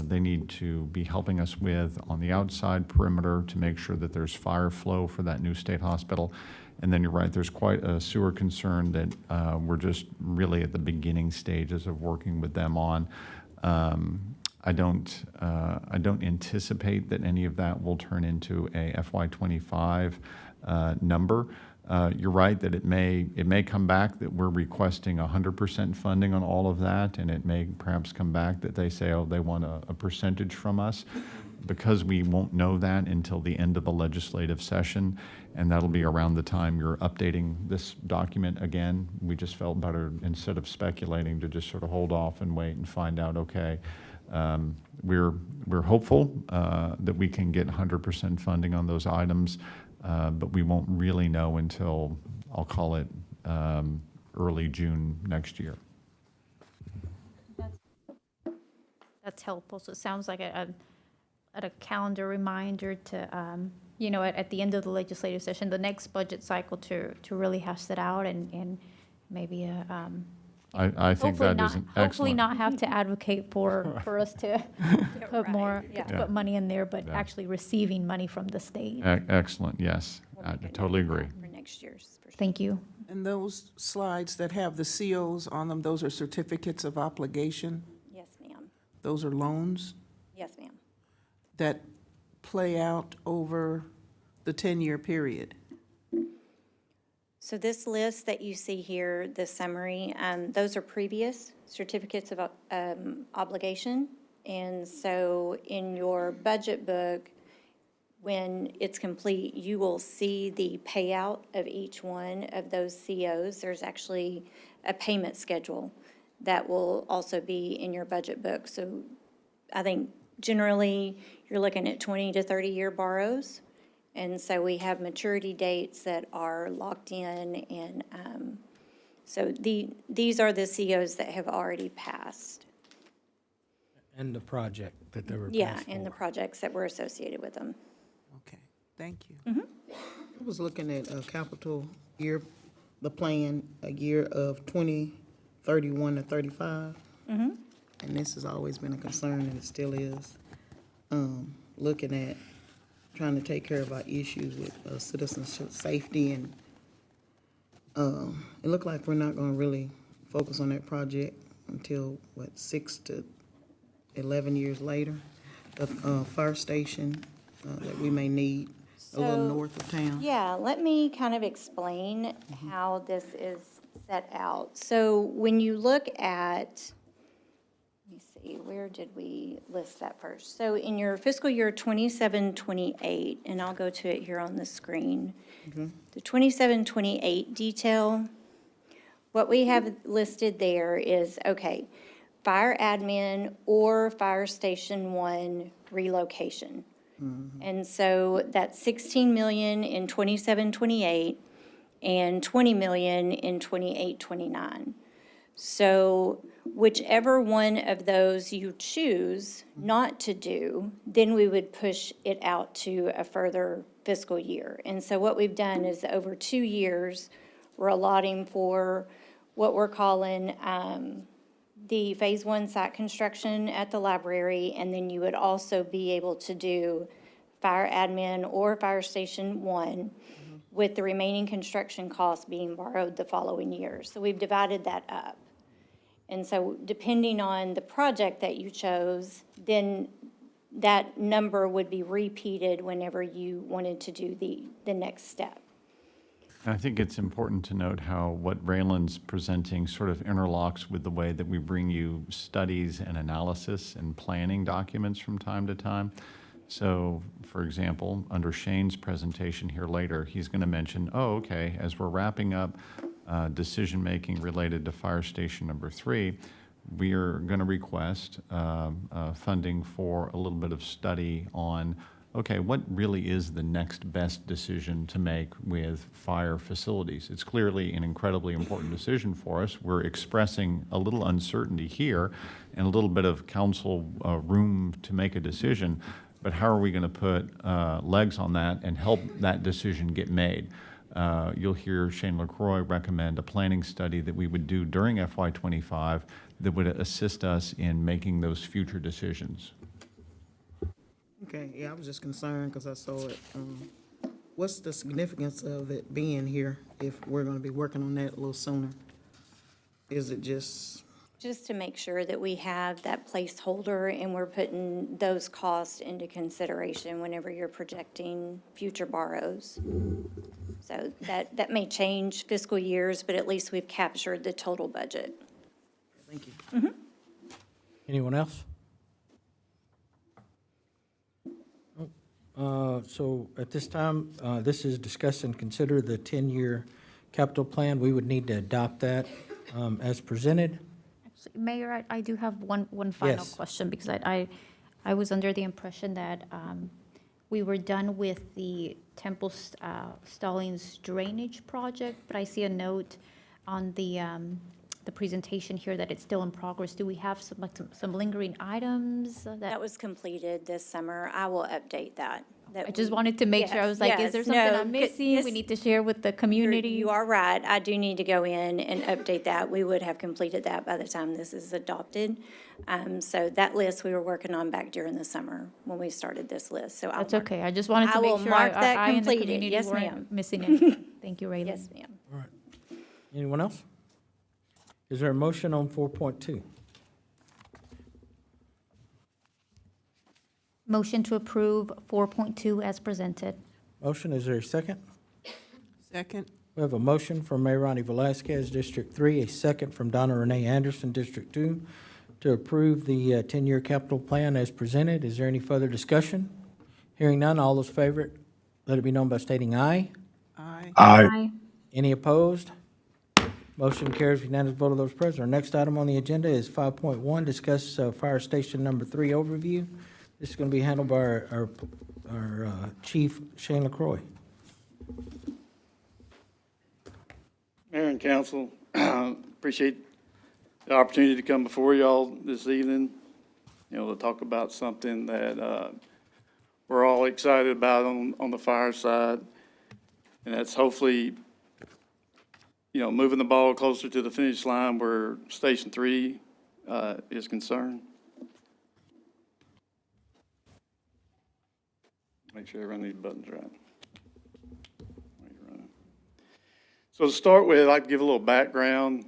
they need to be helping us with on the outside perimeter to make sure that there's fire flow for that new state hospital. And then you're right, there's quite a sewer concern that we're just really at the beginning stages of working with them on. I don't anticipate that any of that will turn into a FY25 number. You're right that it may come back that we're requesting 100% funding on all of that, and it may perhaps come back that they say, oh, they want a percentage from us. Because we won't know that until the end of the legislative session, and that'll be around the time you're updating this document again, we just felt better, instead of speculating, to just sort of hold off and wait and find out, okay, we're hopeful that we can get 100% funding on those items, but we won't really know until, I'll call it, early June next year. That's helpful. So it sounds like a calendar reminder to, at the end of the legislative session, the next budget cycle, to really hash that out and maybe I think hopefully that not, is an hopefully excellent. not have to advocate for us to put more, to Yeah. put money in there, but Yeah. actually receiving money from the state. Excellent, yes, I totally agree. For next year's. Thank you. And those slides that have the COs on them, those are certificates of obligation? Yes, ma'am. Those are loans Yes, ma'am. that play out over the 10-year period? So this list that you see here, this summary, those are previous certificates of obligation. And so in your budget book, when it's complete, you will see the payout of each one of those COs. There's actually a payment schedule that will also be in your budget book. So I think generally you're looking at 20 to 30-year borrows. And so we have maturity dates that are locked in, and so these are the COs that have already passed. And the project that they were Yeah, passed and the for. projects that were associated with them. Okay, thank you. I was looking at a capital year, the plan, a year of 2031 to 35. And this has always been a concern, and it still is. Looking at trying to take care of our issues with citizenship safety, and it looked like we're not going to really focus on that project until, 6 to 11 years later. The fire station that we may need a little So, north of town. Yeah, let me kind of explain how this is set out. So when you look at, let me see, where did we list that first? So in your fiscal year 27-28, and I'll go to it here on the screen. The 27-28 detail, what we have listed there is, okay, fire admin or fire station 1 relocation. And so that's 16 million in 27-28 and 20 million in 28-29. So whichever one of those you choose not to do, then we would push it out to a further fiscal year. And so what we've done is over 2 years, we're allotting for what we're calling the Phase 1 site construction at the library, and then you would also be able to do fire admin or fire station 1 with the remaining construction costs being borrowed the following year. So we've divided that up. And so depending on the project that you chose, then that number would be repeated whenever you wanted to do the next step. I think it's important to note how what Raylan's presenting sort of interlocks with the way that we bring you studies and analysis and planning documents from time to time. So, for example, under Shane's presentation here later, he's going to mention, oh, okay, as we're wrapping up decision-making related to Fire Station number 3, we are going to request funding for a little bit of study on, okay, what really is the next best decision to make with fire facilities? It's clearly an incredibly important decision for us. We're expressing a little uncertainty here and a little bit of council room to make a decision, but how are we going to put legs on that and help that decision get made? You'll hear Shane LaCroix recommend a planning study that we would do during FY25 that would assist us in making those future decisions. Okay, yeah, I was just concerned because I saw it. What's the significance of it being here if we're going to be working on that a little sooner? Is it just? Just to make sure that we have that placeholder and we're putting those costs into consideration whenever you're projecting future borrows. So that may change fiscal years, but at least we've captured the total budget. Thank you. Anyone else? So at this time, this is discuss and consider the 10-year capital plan. We would need to adopt that as presented. Mayor, I do have one final Yes. question, because I was under the impression that we were done with the Temple Stallings drainage project, but I see a note on the presentation here that it's still in progress. Do we have some lingering items That was completed this summer. I will update that. I just wanted to make sure. I was like, is there something I'm missing? We need to share with the community? You are right. I do need to go in and update that. We would have completed that by the time this is adopted. So that list we were working on back during the summer when we started this list. So That's okay. I just wanted I to will make sure mark that I and the completed. community Yes, weren't ma'am. missing anything. Thank you, Raylan. Yes, ma'am. All right. Anyone else? Is there a motion on 4.2? Motion to approve 4.2 as presented. Motion, is there a second? Second. We have a motion from Mayor Ronnie Velazquez, District 3, a second from Donna Renee Anderson, District 2, to approve the 10-year capital plan as presented. Is there any further discussion? Hearing none, all those in favor, let it be known by stating aye. Aye. Aye. Any opposed? Motion carries with unanimous vote of those present. Our next item on the agenda is 5.1, discuss Fire Station Number 3 overview. This is going to be handled by our Chief, Shane LaCroix. Mayor and council, appreciate the opportunity to come before y'all this evening, to talk about something that we're all excited about on the fire side. And that's hopefully, moving the ball closer to the finish line where Station 3 is concerned. Make sure I run these buttons right. So to start with, I'd like to give a little background.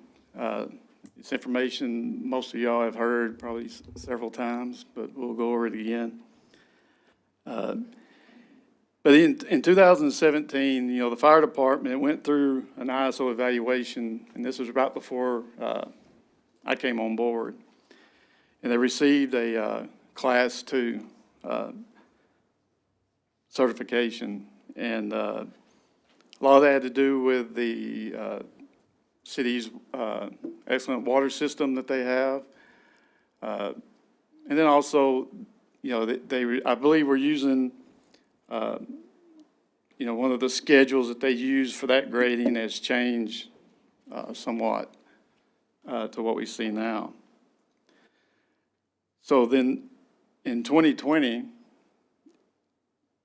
It's information most of y'all have heard probably several times, but we'll go over it again. But in 2017, the fire department went through an ISO evaluation, and this was right before I came on board. And they received a Class 2 certification, and a lot of that had to do with the city's excellent water system that they have. And then also, I believe we're using, one of the schedules that they use for that grading has changed somewhat to what we see now. So then in 2020,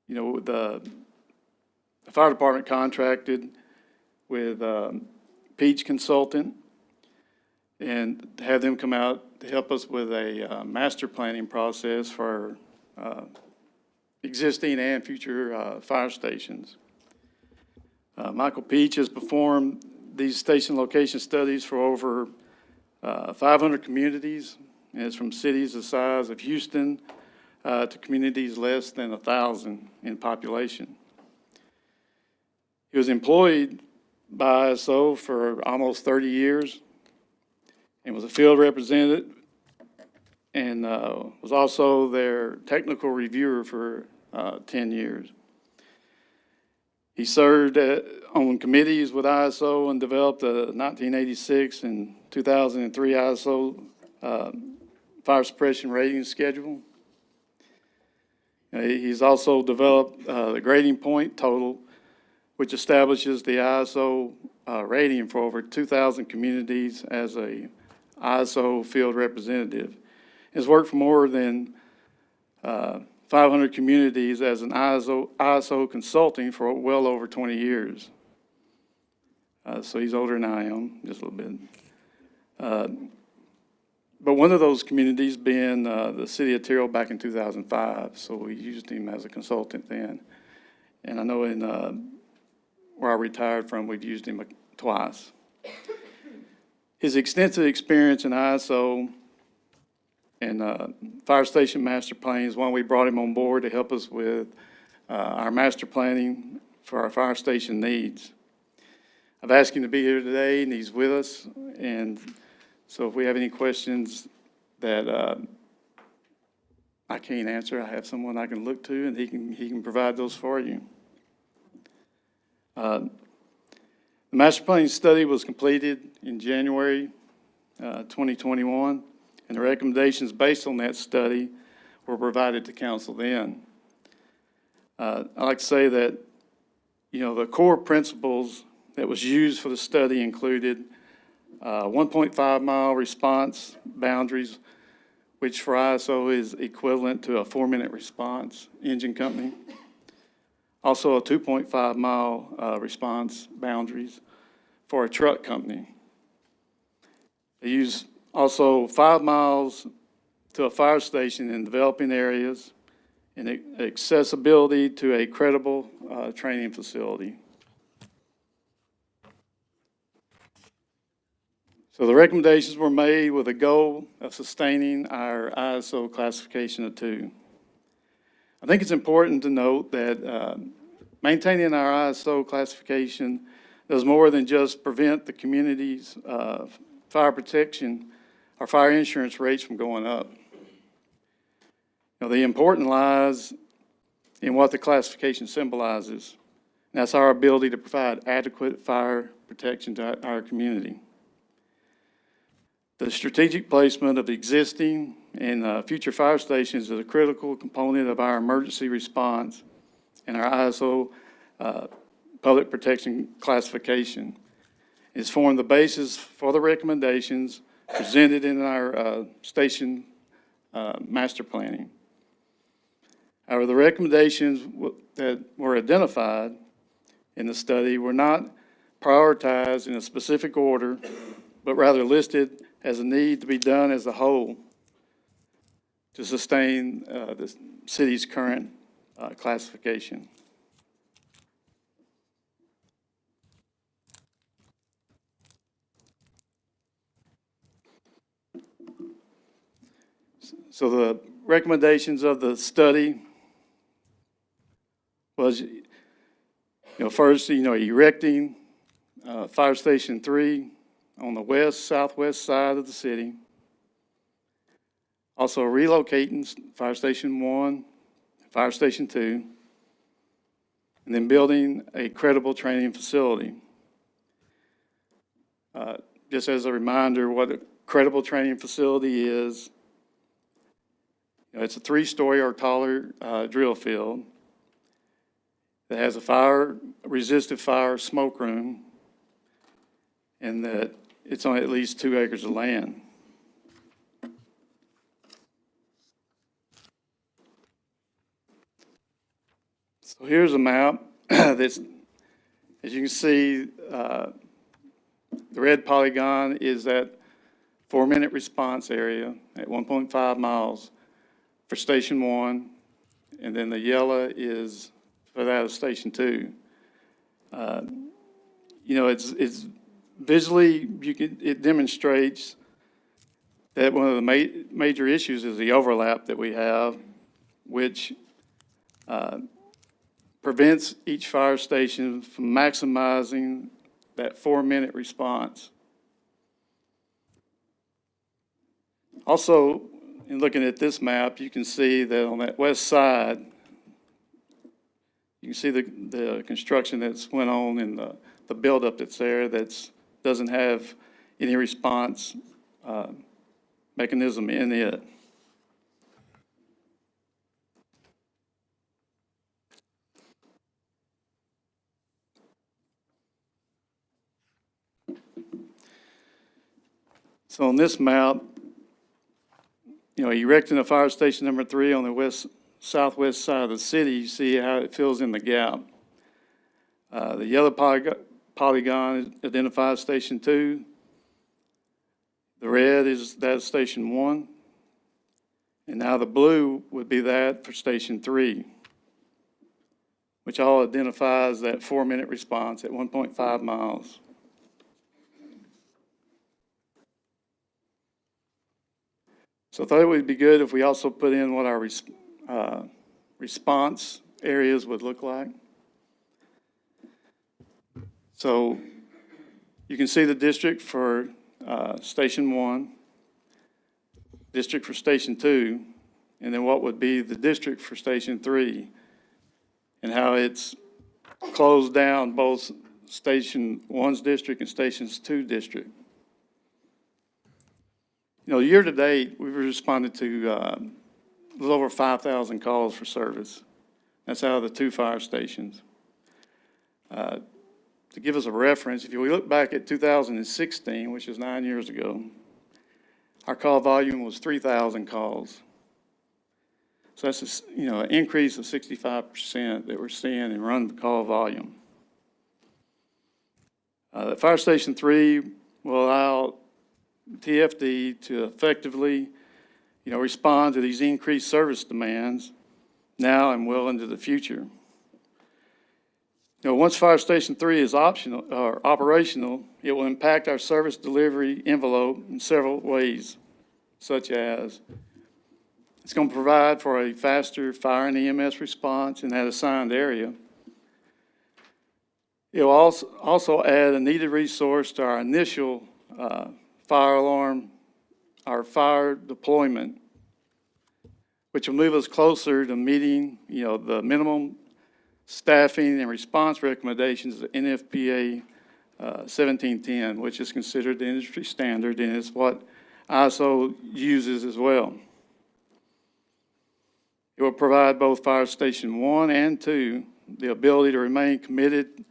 the fire department contracted with Peach Consultant and have them come out to help us with a master planning process for existing and future fire stations. Michael Peach has performed these station location studies for over 500 communities, and it's from cities the size of Houston to communities less than 1,000 in population. He was employed by ISO for almost 30 years and was a field representative and was also their technical reviewer for 10 years. He served on committees with ISO and developed a 1986 and 2003 ISO fire suppression rating schedule. He's also developed the grading point total, which establishes the ISO rating for over 2,000 communities as a ISO field representative. Has worked for more than 500 communities as an ISO consulting for well over 20 years. So he's older than I am, just a little bit. But one of those communities being the city of Terrell back in 2005, so we used him as a consultant then. And I know in where I retired from, we've used him twice. His extensive experience in ISO and fire station master planning is one we brought him on board to help us with our master planning for our fire station needs. I've asked him to be here today, and he's with us. And so if we have any questions that I can't answer, I have someone I can look to, and he can provide those for you. The master planning study was completed in January 2021, and the recommendations based on that study were provided to council then. I'd like to say that, the core principles that was used for the study included 1.5 mile response boundaries, which for ISO is equivalent to a 4-minute response engine company. Also a 2.5 mile response boundaries for a truck company. They use also 5 miles to a fire station in developing areas and accessibility to a credible training facility. So the recommendations were made with a goal of sustaining our ISO classification of 2. I think it's important to note that maintaining our ISO classification does more than just prevent the community's fire protection or fire insurance rates from going up. The important lies in what the classification symbolizes. And that's our ability to provide adequate fire protection to our community. The strategic placement of existing and future fire stations is a critical component of our emergency response and our ISO public protection classification. It's formed the basis for the recommendations presented in our station master planning. However, the recommendations that were identified in the study were not prioritized in a specific order, but rather listed as a need to be done as a whole to sustain the city's current classification. So the recommendations of the study was, first, erecting Fire Station 3 on the southwest side of the city. Also relocating Fire Station 1, Fire Station 2, and then building a credible training facility. Just as a reminder, what a credible training facility is, it's a 3-story or taller drill field that has a resistive fire smoke room, and that it's on at least 2 acres of land. So here's a map that's, as you can see, the red polygon is that 4-minute response area at 1.5 miles for Station 1, and then the yellow is for that of Station 2. It's visually, it demonstrates that one of the major issues is the overlap that we have, which prevents each fire station from maximizing that 4-minute response. Also, in looking at this map, you can see that on that west side, you can see the construction that's went on and the buildup that's there that doesn't have any response mechanism in it. So on this map, erecting a fire station number 3 on the southwest side of the city, you see how it fills in the gap. The yellow polygon identifies Station 2. The red is that of Station 1. And now the blue would be that for Station 3, which all identifies that 4-minute response at 1.5 miles. So I thought it would be good if we also put in what our response areas would look like. So you can see the district for Station 1, district for Station 2, and then what would be the district for Station 3, and how it's closed down both Station 1's district and Station 2's district. You know, year to date, we've responded to a little over 5,000 calls for service. That's out of the 2 fire stations. To give us a reference, if you look back at 2016, which is 9 years ago, our call volume was 3,000 calls. So that's an increase of 65% that we're seeing in run call volume. Fire Station 3 will allow TFD to effectively, respond to these increased service demands now and well into the future. Once Fire Station 3 is operational, it will impact our service delivery envelope in several ways, such as it's going to provide for a faster fire and EMS response in that assigned area. It will also add a needed resource to our initial fire alarm, our fire deployment, which will move us closer to meeting, the minimum staffing and response recommendations of NFPA 1710, which is considered the industry standard and is what ISO uses as well. It will provide both Fire Station 1 and 2 the ability to remain committed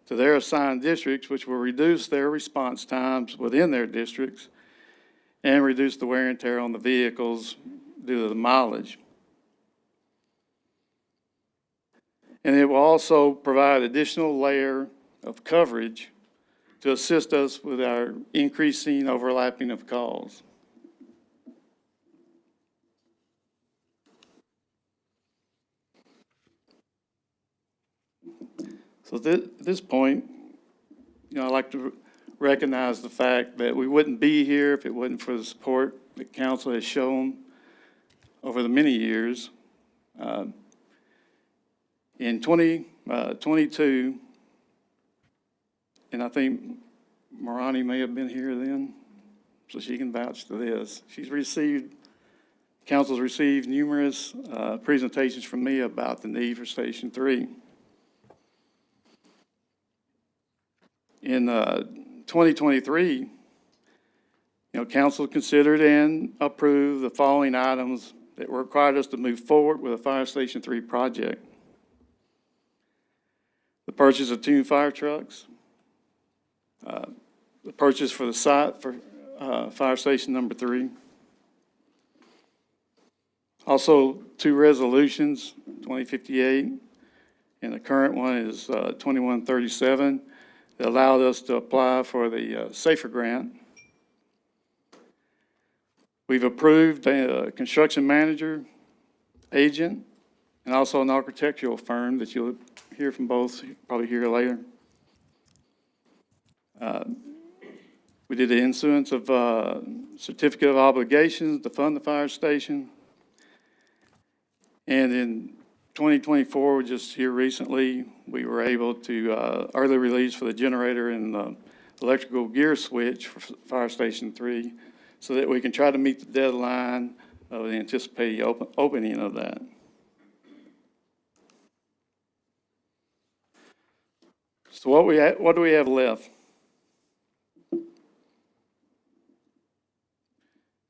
to their assigned districts, which will reduce their response times within their districts and reduce the wear and tear on the vehicles due to the mileage. And it will also provide additional layer of coverage to assist us with our increasing overlapping of calls. So at this point, I'd like to recognize the fact that we wouldn't be here if it wasn't for the support that council has shown over the many years. In 2022, and I think Marani may have been here then, so she can vouch to this. Council's received numerous presentations from me about the need for Station 3. In 2023, council considered and approved the following items that required us to move forward with a Fire Station 3 project. The purchase of 2 fire trucks, the purchase for the site for Fire Station number 3. Also, 2 resolutions, 2058, and the current one is 2137, that allowed us to apply for the SAFER grant. We've approved a construction manager, agent, and also an architectural firm that you'll hear from both, probably hear later. We did the issuance of certificate of obligations to fund the fire station. And in 2024, just here recently, we were able to early release for the generator and the electrical gear switch for Fire Station 3 so that we can try to meet the deadline of the anticipated opening of that. So what do we have left?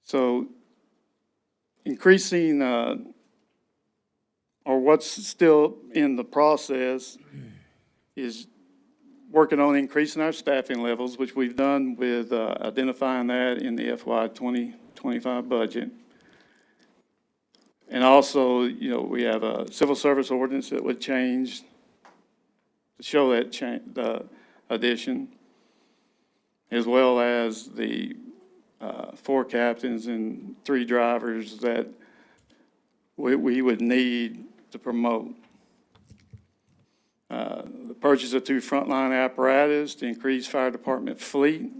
So increasing, or what's still in the process is working on increasing our staffing levels, which we've done with identifying that in the FY 2025 budget. And also, we have a civil service ordinance that would change to show that the addition, as well as the 4 captains and 3 drivers that we would need to promote. The purchase of 2 frontline apparatus to increase fire department fleet,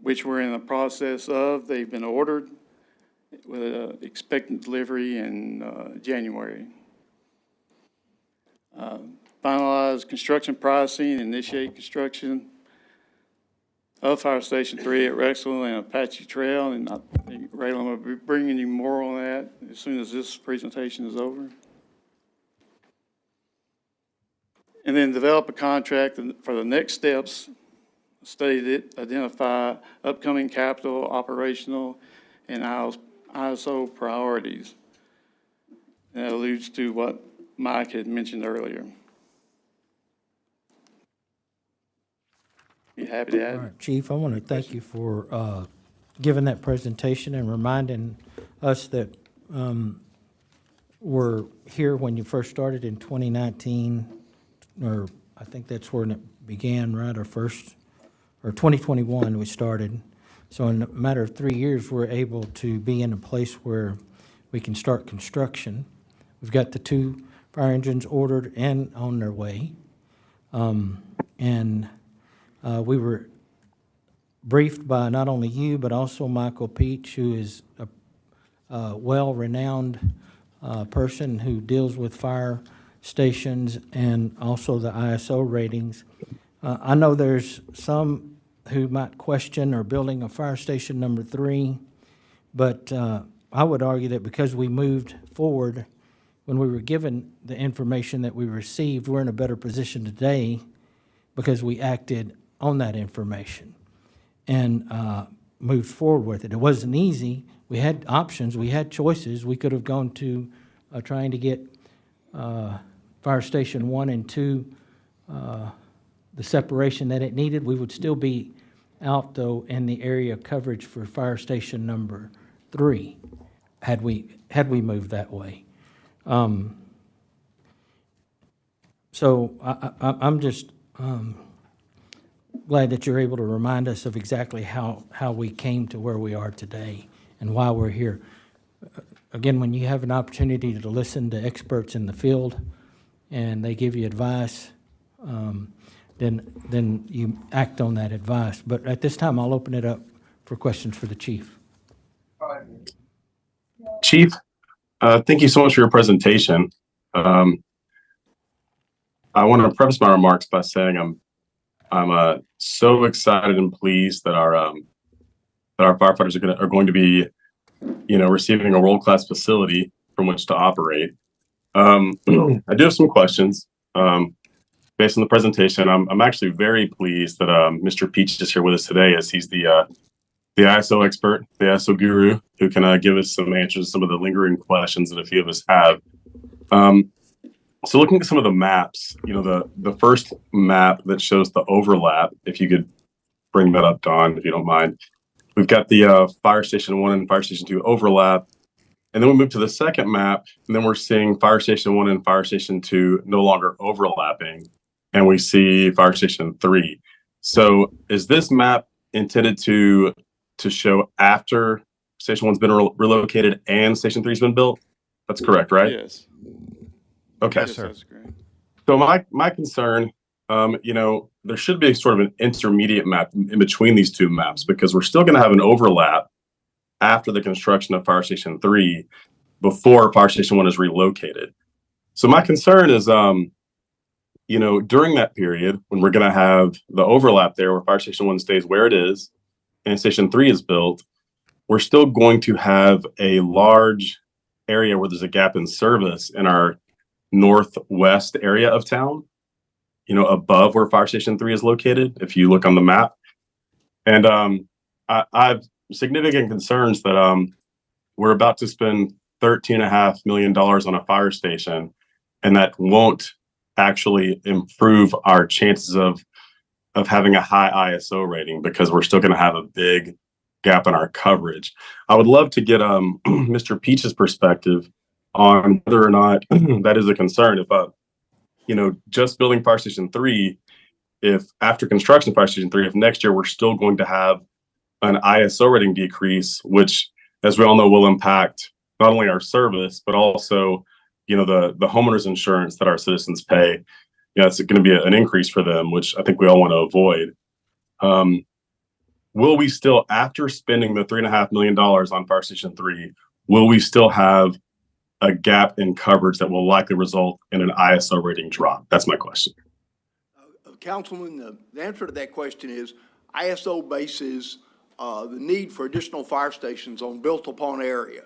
which we're in the process of. They've been ordered with expected delivery in January. finalize construction pricing, initiate construction of Fire Station 3 at Rexville and Apache Trail. And I think, Raylan, I'm going to be bringing you more on that as soon as this presentation is over. And then develop a contract for the next steps, stated, identify upcoming capital, operational, and ISO priorities. And that alludes to what Mike had mentioned earlier. Be happy to add. All right, Chief, I want to thank you for giving that presentation and reminding us that we're here when you first started in 2019, or I think that's when it began, right? Or 2021 we started. So in a matter of 3 years, we're able to be in a place where we can start construction. We've got the 2 fire engines ordered and on their way. We were briefed by not only you, but also Michael Peach, who is a well-renowned person who deals with fire stations and also the ISO ratings. I know there's some who might question or building a fire station number 3, but I would argue that because we moved forward when we were given the information that we received, we're in a better position today because we acted on that information and moved forward with it. It wasn't easy. We had options. We had choices. We could have gone to trying to get Fire Station 1 and 2 the separation that it needed. We would still be out, though, in the area coverage for Fire Station number 3 had we moved that way. So I'm just glad that you're able to remind us of exactly how we came to where we are today and why we're here. Again, when you have an opportunity to listen to experts in the field and they give you advice, then you act on that advice. But at this time, I'll open it up for questions for the chief. Chief, thank you so much for your presentation. I want to preface my remarks by saying I'm so excited and pleased that our firefighters are going to be, receiving a world-class facility from which to operate. I do have some questions. Based on the presentation, I'm actually very pleased that Mr. Peach is here with us today, as he's the ISO expert, the ISO guru, who can give us some answers to some of the lingering questions that a few of us have. So looking at some of the maps, the first map that shows the overlap, if you could bring that up, Don, if you don't mind. We've got the Fire Station 1 and Fire Station 2 overlap. And then we move to the second map, and then we're seeing Fire Station 1 and Fire Station 2 no longer overlapping. And we see Fire Station 3. So is this map intended to show after Station 1's been relocated and Station 3's been built? That's correct, right? Yes. Okay. Yes, that's correct. So my concern, there should be sort of an intermediate map in between these two maps, because we're still going to have an overlap after the construction of Fire Station 3 before Fire Station 1 is relocated. So my concern is, during that period when we're going to have the overlap there where Fire Station 1 stays where it is and Station 3 is built, we're still going to have a large area where there's a gap in service in our northwest area of town, above where Fire Station 3 is located, if you look on the map. And I have significant concerns that we're about to spend $13.5 million on a fire station, and that won't actually improve our chances of having a high ISO rating, because we're still going to have a big gap in our coverage. I would love to get Mr. Peach's perspective on whether or not that is a concern. If just building Fire Station 3, if after construction of Fire Station 3, if next year we're still going to have an ISO rating decrease, which, as we all know, will impact not only our service, but also, the homeowners insurance that our citizens pay. It's going to be an increase for them, which I think we all want to avoid. Will we still, after spending the $3.5 million on Fire Station 3, will we still have a gap in coverage that will likely result in an ISO rating drop? That's my question. Councilman, the answer to that question is ISO bases the need for additional fire stations on built-upon area.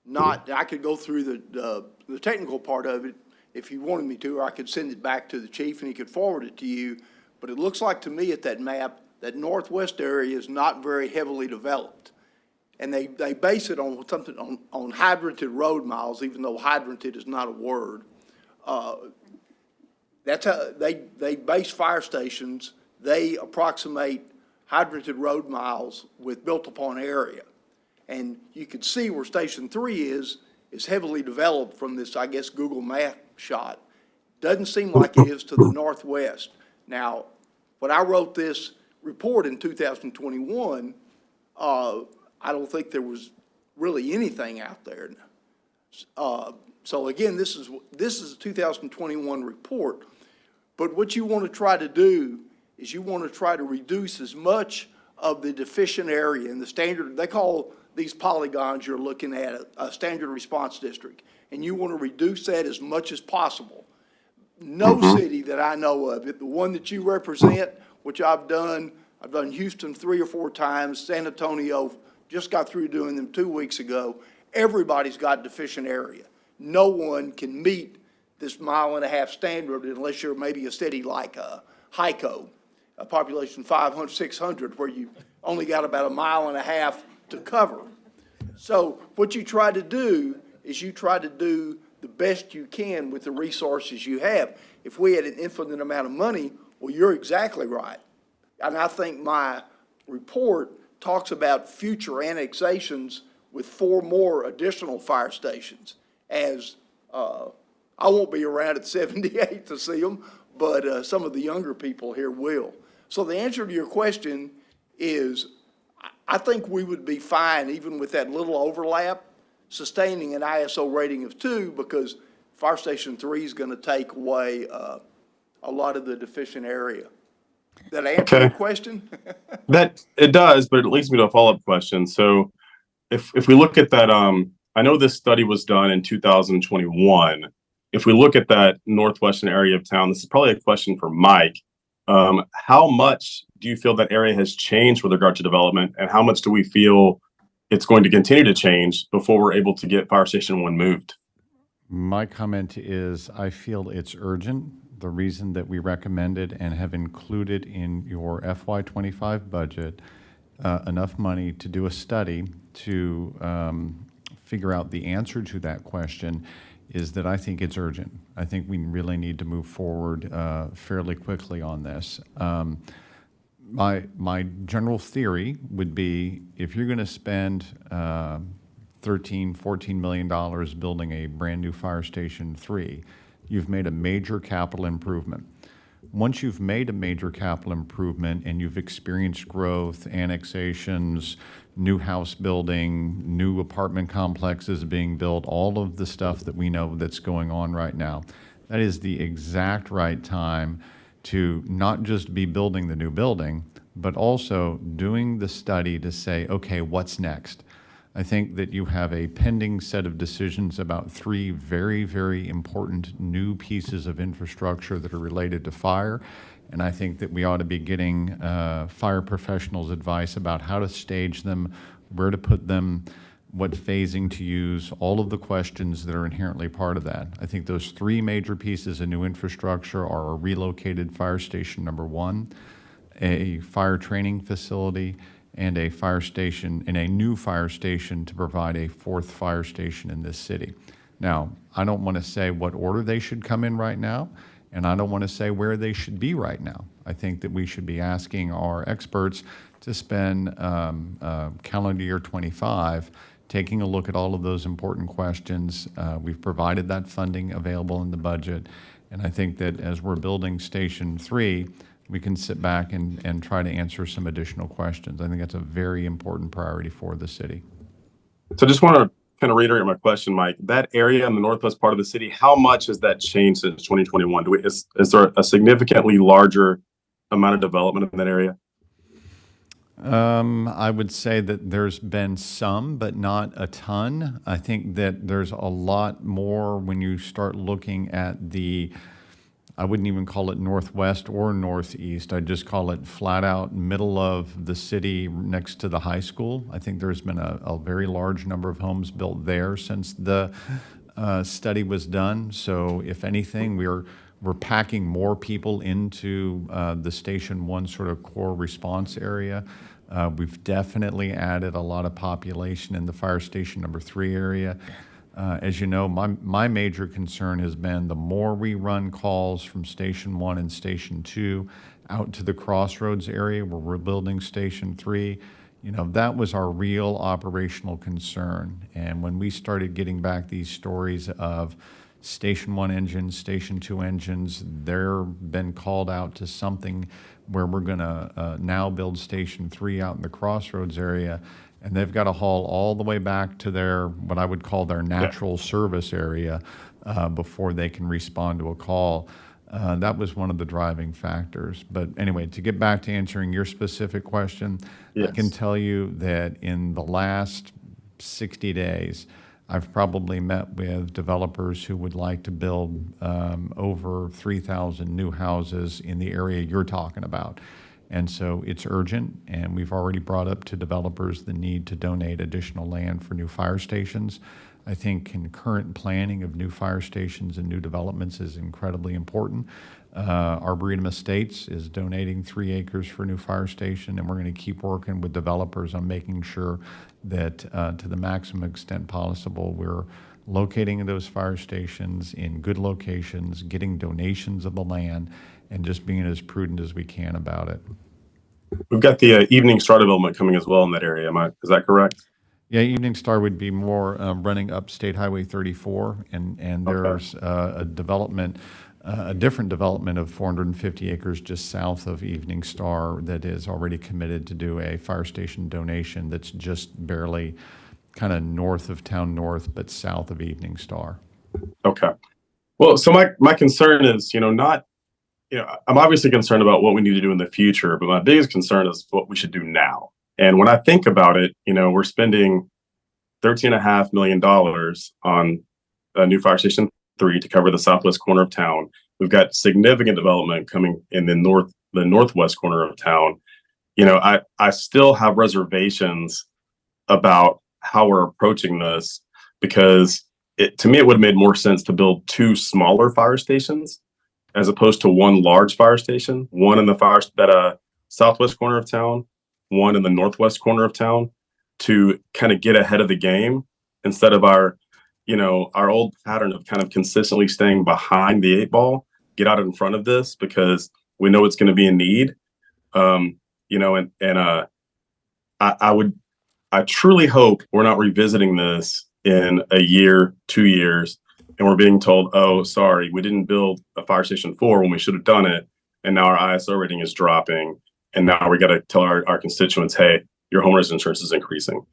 Not, I could go through the technical part of it if you wanted me to, or I could send it back to the chief and he could forward it to you. But it looks like to me at that map, that northwest area is not very heavily developed. And they base it on something, on hydranted road miles, even though hydranted is not a word. That's how they base fire stations. They approximate hydranted road miles with built-upon area. And you can see where Station 3 is heavily developed from this, I guess, Google Map shot. Doesn't seem like it is to the northwest. Now, when I wrote this report in 2021, I don't think there was really anything out there. So again, this is a 2021 report. But what you want to try to do is you want to try to reduce as much of the deficient area in the standard, they call these polygons you're looking at a standard response district, and you want to reduce that as much as possible. No city that I know of, the one that you represent, which I've done Houston 3 or 4 times, San Antonio, just got through doing them 2 weeks ago. Everybody's got deficient area. No one can meet this 1.5 mile standard unless you're maybe a city like Hyco, a population 500, 600, where you only got about 1.5 miles to cover. So what you try to do is you try to do the best you can with the resources you have. If we had an infinite amount of money, well, you're exactly right. And I think my report talks about future annexations with 4 more additional fire stations. As I won't be around at 78 to see them, but some of the younger people here will. So the answer to your question is, I think we would be fine, even with that little overlap, sustaining an ISO rating of 2, because Fire Station 3 is going to take away a lot of the deficient area. Did that answer your question? That it does, but it leads me to a follow-up question. So if we look at that, I know this study was done in 2021. If we look at that northwestern area of town, this is probably a question for Mike. How much do you feel that area has changed with regard to development, and how much do we feel it's going to continue to change before we're able to get Fire Station 1 moved? My comment is I feel it's urgent. The reason that we recommended and have included in your FY25 budget enough money to do a study to figure out the answer to that question is that I think it's urgent. I think we really need to move forward fairly quickly on this. My general theory would be if you're going to spend $13, $14 million building a brand new Fire Station 3, you've made a major capital improvement. Once you've made a major capital improvement and you've experienced growth, annexations, new house building, new apartment complexes being built, all of the stuff that we know that's going on right now, that is the exact right time to not just be building the new building, but also doing the study to say, okay, what's next? I think that you have a pending set of decisions about 3 very, very important new pieces of infrastructure that are related to fire. And I think that we ought to be getting fire professionals' advice about how to stage them, where to put them, what phasing to use, all of the questions that are inherently part of that. I think those 3 major pieces of new infrastructure are a relocated Fire Station number 1, a fire training facility, and a fire station, and a new fire station to provide a 4th fire station in this city. Now, I don't want to say what order they should come in right now, and I don't want to say where they should be right now. I think that we should be asking our experts to spend calendar year 25 taking a look at all of those important questions. We've provided that funding available in the budget, and I think that as we're building Station 3, we can sit back and try to answer some additional questions. I think that's a very important priority for the city. So just want to kind of reiterate my question, Mike. That area in the northwest part of the city, how much has that changed since 2021? Is there a significantly larger amount of development in that area? I would say that there's been some, but not a ton. I think that there's a lot more when you start looking at I wouldn't even call it northwest or northeast. I'd just call it flat out middle of the city next to the high school. I think there's been a very large number of homes built there since the study was done. So if anything, we're packing more people into the Station 1 sort of core response area. We've definitely added a lot of population in the Fire Station number 3 area. As you know, my major concern has been the more we run calls from Station 1 and Station 2 out to the Crossroads area where we're building Station 3, that was our real operational concern. And when we started getting back these stories of Station 1 engines, Station 2 engines, they're been called out to something where we're going to now build Station 3 out in the Crossroads area, and they've got to haul all the way back to their, what I would call their natural service area before they can respond to a call. That was one of the driving factors. But anyway, to get back to answering your specific question, Yes. I can tell you that in the last 60 days, I've probably met with developers who would like to build over 3,000 new houses in the area you're talking about. And so it's urgent, and we've already brought up to developers the need to donate additional land for new fire stations. I think concurrent planning of new fire stations and new developments is incredibly important. Arboretum Estates is donating 3 acres for a new fire station, and we're going to keep working with developers on making sure that to the maximum extent possible, we're locating those fire stations in good locations, getting donations of the land, and just being as prudent as we can about it. We've got the Evening Star development coming as well in that area. Is that correct? Yeah, Evening Star would be more running up State Highway 34, and there's a development, a different development of 450 acres just south of Evening Star that is already committed to do a fire station donation that's just barely kind of north of Town North, but south of Evening Star. Okay. Well, so my concern is, I'm obviously concerned about what we need to do in the future, but my biggest concern is what we should do now. And when I think about it, we're spending $13.5 million on a new Fire Station 3 to cover the southwest corner of town. We've got significant development coming in the northwest corner of town. I still have reservations about how we're approaching this, because to me, it would have made more sense to build 2 smaller fire stations as opposed to 1 large fire station, one in the southwest corner of town, one in the northwest corner of town, to kind of get ahead of the game instead of our old pattern of kind of consistently staying behind the 8 ball, get out in front of this because we know it's going to be in need. I truly hope we're not revisiting this in a year, 2 years, and we're being told, oh, sorry, we didn't build a Fire Station 4 when we should have done it, and now our ISO rating is dropping, and now we got to tell our constituents, hey, your homeowners insurance is increasing.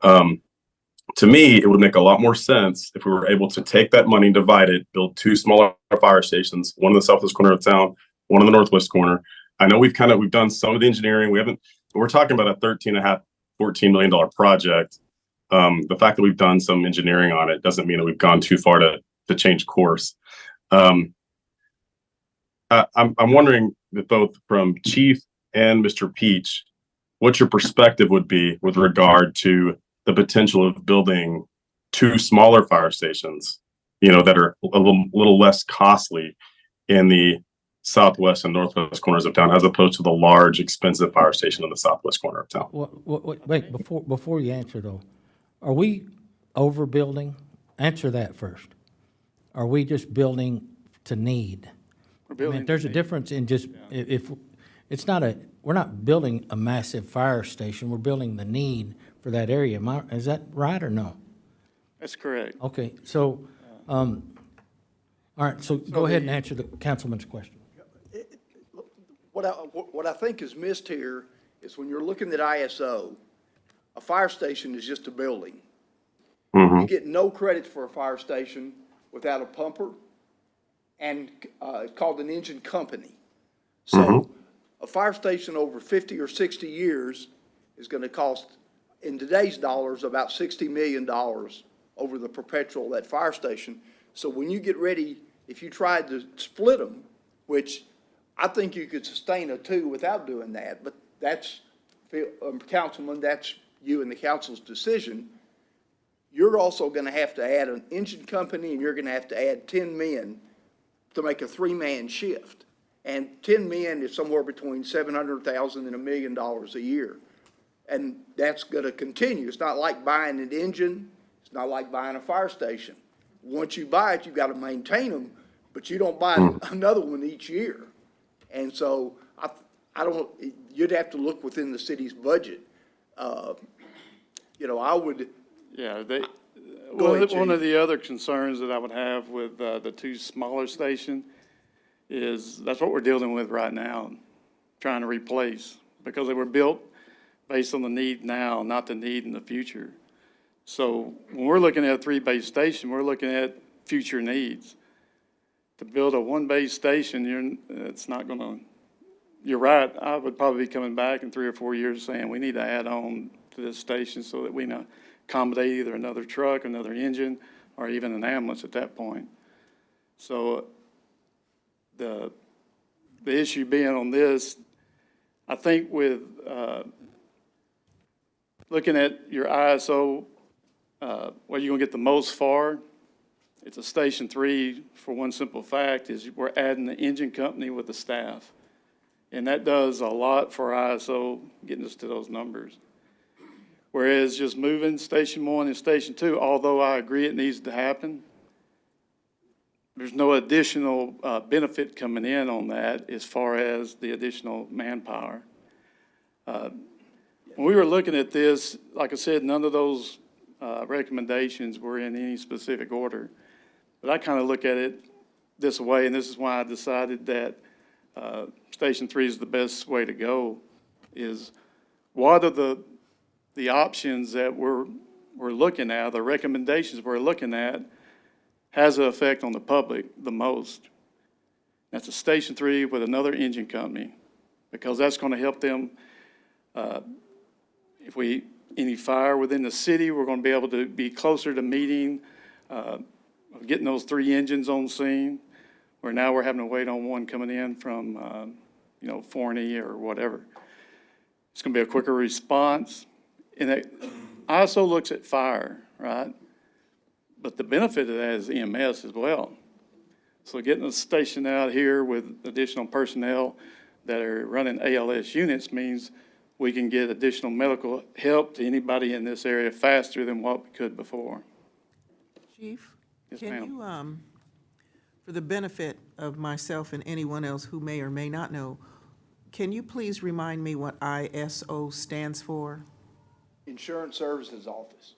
To me, it would make a lot more sense if we were able to take that money, divide it, build 2 smaller fire stations, one in the southwest corner of town, one in the northwest corner. I know we've done some of the engineering. We're talking about a $13.5–14 million project. The fact that we've done some engineering on it doesn't mean that we've gone too far to change course. I'm wondering that both from Chief and Mr. Peach, what your perspective would be with regard to the potential of building 2 smaller fire stations, that are a little less costly in the southwest and northwest corners of town, as opposed to the large, expensive fire station in the southwest corner of town. Wait, before you answer though, are we overbuilding? Answer that first. Are we just building to need? We're building There's to a need. difference in just, if, it's not we're not building a massive fire station, we're building the need for that area. Is that right or no? That's correct. Okay, so, all right, so go ahead and answer the councilman's question. What I think is missed here is when you're looking at ISO, a fire station is just a building. Mm-hmm. You get no credit for a fire station without a pumper, and it's called an engine company. So a fire station over 50 or 60 years is going to cost, in today's dollars, about $60 million over the perpetual of that fire station. So when you get ready, if you tried to split them, which I think you could sustain a two without doing that, but that's, Councilman, that's you and the council's decision. You're also going to have to add an engine company, and you're going to have to add 10 men to make a three-man shift. And 10 men is somewhere between $700,000 and $1 million a year. And that's going to continue. It's not like buying an engine. It's not like buying a fire station. Once you buy it, you've got to maintain them, but you don't buy another one each year. And so I don't, you'd have to look within the city's budget. You know, I would. Yeah, Go ahead, one of Chief. the other concerns that I would have with the two smaller stations is that's what we're dealing with right now, trying to replace, because they were built based on the need now, not the need in the future. So when we're looking at a three-base station, we're looking at future needs. To build a one-base station, it's not going to, you're right, I would probably be coming back in 3 or 4 years saying we need to add on to this station so that we can accommodate either another truck, another engine, or even an ambulance at that point. So the issue being on this, I think with looking at your ISO, where you're going to get the most far, it's a Station 3 for one simple fact, is we're adding the engine company with the staff. And that does a lot for ISO, getting us to those numbers. Whereas just moving Station 1 and Station 2, although I agree it needs to happen, there's no additional benefit coming in on that as far as the additional manpower. When we were looking at this, like I said, none of those recommendations were in any specific order. But I kind of look at it this way, and this is why I decided that Station 3 is the best way to go, is what are the options that we're looking at, the recommendations we're looking at, has an effect on the public the most. That's a Station 3 with another engine company, because that's going to help them. If any fire within the city, we're going to be able to be closer to meeting, getting those 3 engines on scene, where now we're having to wait on one coming in from, Forney or whatever. It's going to be a quicker response. And that ISO looks at fire, right? But the benefit of that is EMS as well. So getting a station out here with additional personnel that are running ALS units means we can get additional medical help to anybody in this area faster than what we could before. Chief, Yes, can ma'am. you, for the benefit of myself and anyone else who may or may not know, can you please remind me what ISO stands for? Insurance Services Office.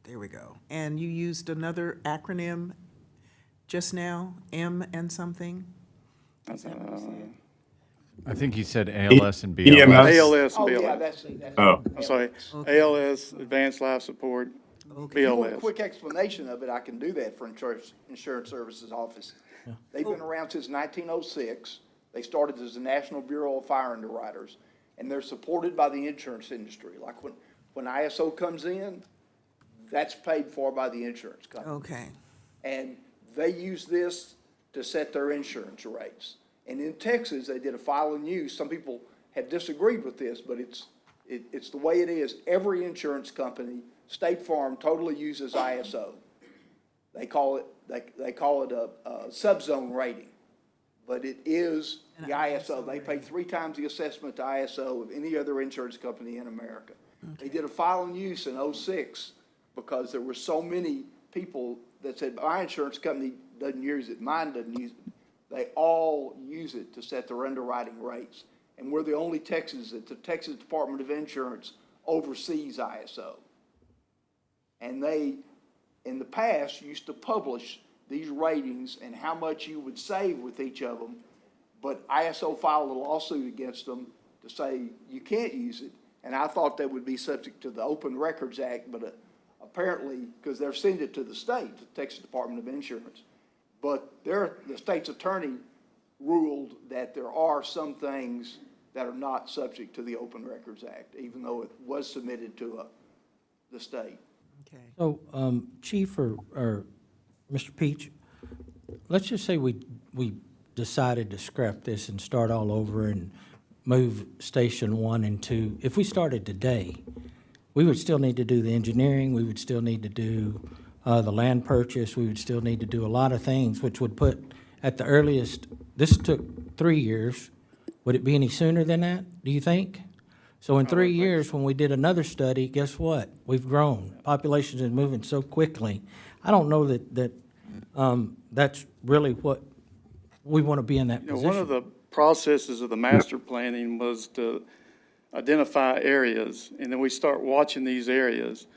There we go. And you used another acronym just now, M and something? I think he said ALS and BLS. EMS. ALS and Oh, yeah, BLS. that's. Oh. I'm sorry, Okay. ALS, Advanced Life Support, Okay. If you want a BLS. quick explanation of it, I can do that for Insurance Services Office. They've been around since 1906. They started as the National Bureau of Fire Underwriters, and they're supported by the insurance industry. Like when ISO comes in, that's paid for by the insurance company. Okay. And they use this to set their insurance rates. And in Texas, they did a file and use. Some people have disagreed with this, but it's the way it is. Every insurance company, State Farm totally uses ISO. They call it a subzone rating, but it is the ISO. They pay 3 times the assessment to ISO of any other insurance company in America. They did a file and use in '06 because there were so many people that said, my insurance company doesn't use it, mine doesn't use it. They all use it to set their underwriting rates. And we're the only Texas that the Texas Department of Insurance oversees ISO. And they, in the past, used to publish these ratings and how much you would save with each of them. But ISO filed a lawsuit against them to say you can't use it. And I thought that would be subject to the Open Records Act, but apparently, because they're sending it to the state, the Texas Department of Insurance. But the state's attorney ruled that there are some things that are not subject to the Open Records Act, even though it was submitted to the state. Okay. So, Chief or Mr. Peach, let's just say we decided to scrap this and start all over and move Station 1 and 2. If we started today, we would still need to do the engineering, we would still need to do the land purchase, we would still need to do a lot of things, which would put, at the earliest, this took 3 years. Would it be any sooner than that, do you think? So in 3 years, when we did another study, guess what? We've grown. Populations is moving so quickly. I don't know that that's really what we want to be in that You know, position. one of the processes of the master planning was to identify areas, and then we start watching these areas.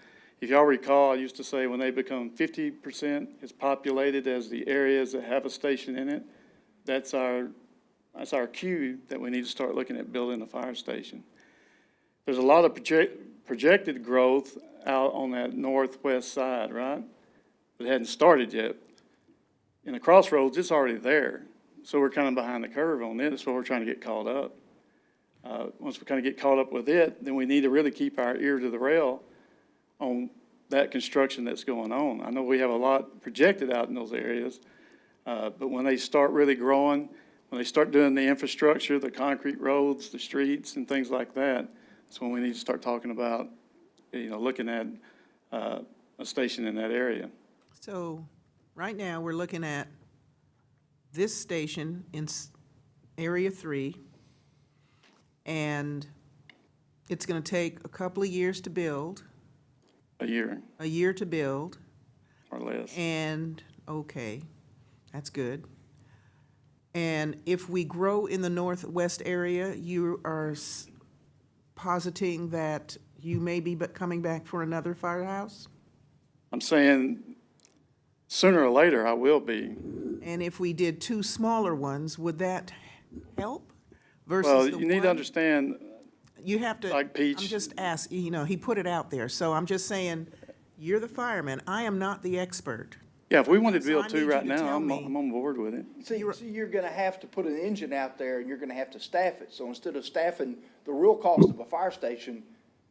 If y'all recall, I used to say when they become 50% as populated as the areas that have a station in it, that's our cue that we need to start looking at building a fire station. There's a lot of projected growth out on that northwest side, right? But it hadn't started yet. In the crossroads, it's already there. So we're kind of behind the curve on this, so we're trying to get caught up. Once we kind of get caught up with it, then we need to really keep our ear to the rail on that construction that's going on. I know we have a lot projected out in those areas, but when they start really growing, when they start doing the infrastructure, the concrete roads, the streets, and things like that, that's when we need to start talking about, looking at a station in that area. So right now, we're looking at this station in Area 3, and it's going to take a couple of years to build. A year To build. or less. And, okay, that's good. And if we grow in the northwest area, you are positing that you may be coming back for another firehouse? I'm saying sooner or later, I will be. And if we did 2 smaller ones, would that help versus Well, the you need to one? understand, You have to, like Peach. I'm just asking, he put it out there, so I'm just saying, you're the fireman, I am not the expert. yeah, if we wanted to So I build need 2 you right to now, tell I'm me- on board with it. See, you're gonna have to put an engine out there, and you're gonna have to staff it. So instead of staffing, the real cost of a fire station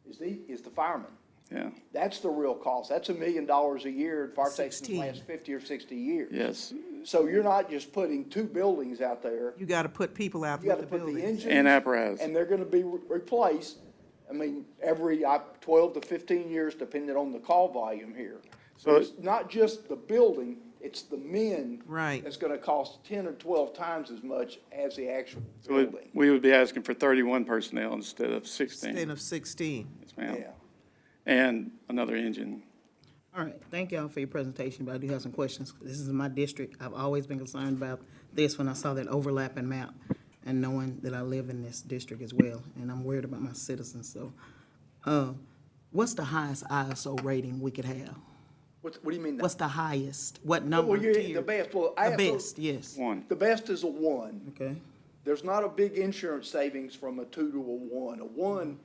is the fireman. Yeah, That's the real cost. That's $1 million a year, and fire stations 16. last 50 or 60 years. yes. So you're not just putting 2 buildings out there. You gotta put people out You with gotta the put the buildings. engines. And apparatus. And they're gonna be replaced, I mean, every 12 to 15 years, depending on the call volume here. So So- it's not just the building, it's the men. Right. That's gonna cost 10 or 12 times as much as the actual So building. we would be asking for 31 personnel instead of 16. Instead of 16. Yes, ma'am. Yeah. And another engine. All right, thank y'all for your presentation, but I do have some questions. This is my district. I've always been concerned about this when I saw that overlapping map and knowing that I live in this district as well, and I'm worried about my citizens, so. What's the highest ISO rating we could have? What do you mean? What's the highest? What number? Well, you're tier? the best. Well, The best, yes. 1. The best is a 1. Okay, There's not a big insurance savings from a 2 to a 1. A 1,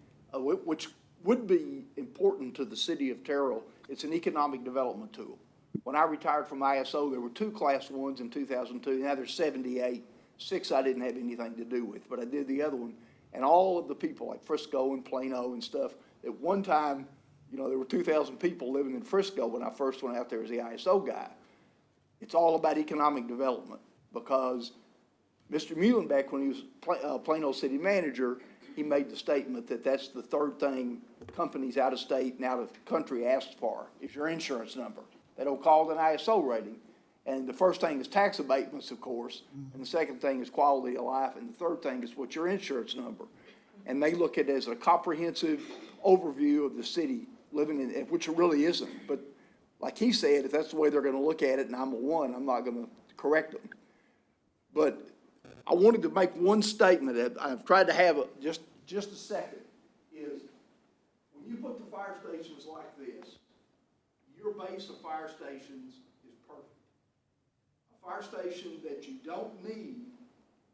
which would be important to the city of Terrell, it's an economic development tool. When I retired from ISO, there were 2 Class 1s in 2002. Now there's 78. 6 I didn't have anything to do with, but I did the other one. And all of the people like Frisco and Plano and stuff, at one time, there were 2,000 people living in Frisco when I first went out there as the ISO guy. It's all about economic development because Mr. Muhlenbeck, when he was Plano city manager, he made the statement that that's the 3rd thing companies out of state and out of country ask for, is your insurance number. They don't call it an ISO rating. And the first thing is tax abatements, of course, and the second thing is quality of life, and the third thing is what's your insurance number. And they look at it as a comprehensive overview of the city living in, which it really isn't. But like he said, if that's the way they're gonna look at it and I'm a 1, I'm not gonna correct them. But I wanted to make one statement that I've tried to have just a second, is when you put the fire stations like this, your base of fire stations is perfect. A fire station that you don't need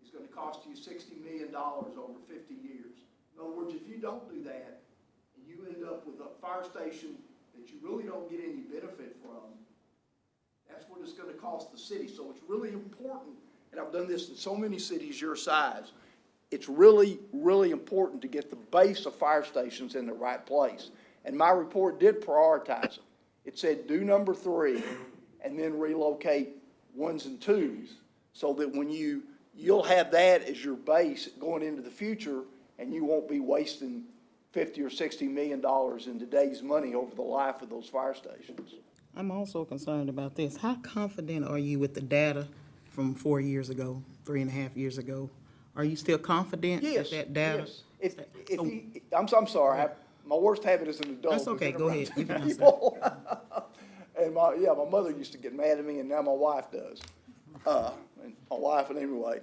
is gonna cost you $60 million over 50 years. In other words, if you don't do that, and you end up with a fire station that you really don't get any benefit from, that's what it's gonna cost the city. So it's really important, and I've done this in so many cities your size, it's really, really important to get the base of fire stations in the right place. And my report did prioritize them. It said do number 3 and then relocate 1s and 2s so that when you'll have that as your base going into the future and you won't be wasting $50 or $60 million in today's money over the life of those fire stations. I'm also concerned about this. How confident are you with the data from 4 years ago, 3.5 years ago? Are you still confident that Yes, that data? yes. I'm sorry, my worst habit as an adult. That's okay, is go interrupting ahead. You can answer. people. And my mother used to get mad at me, and now my wife does. And my wife, and anyway.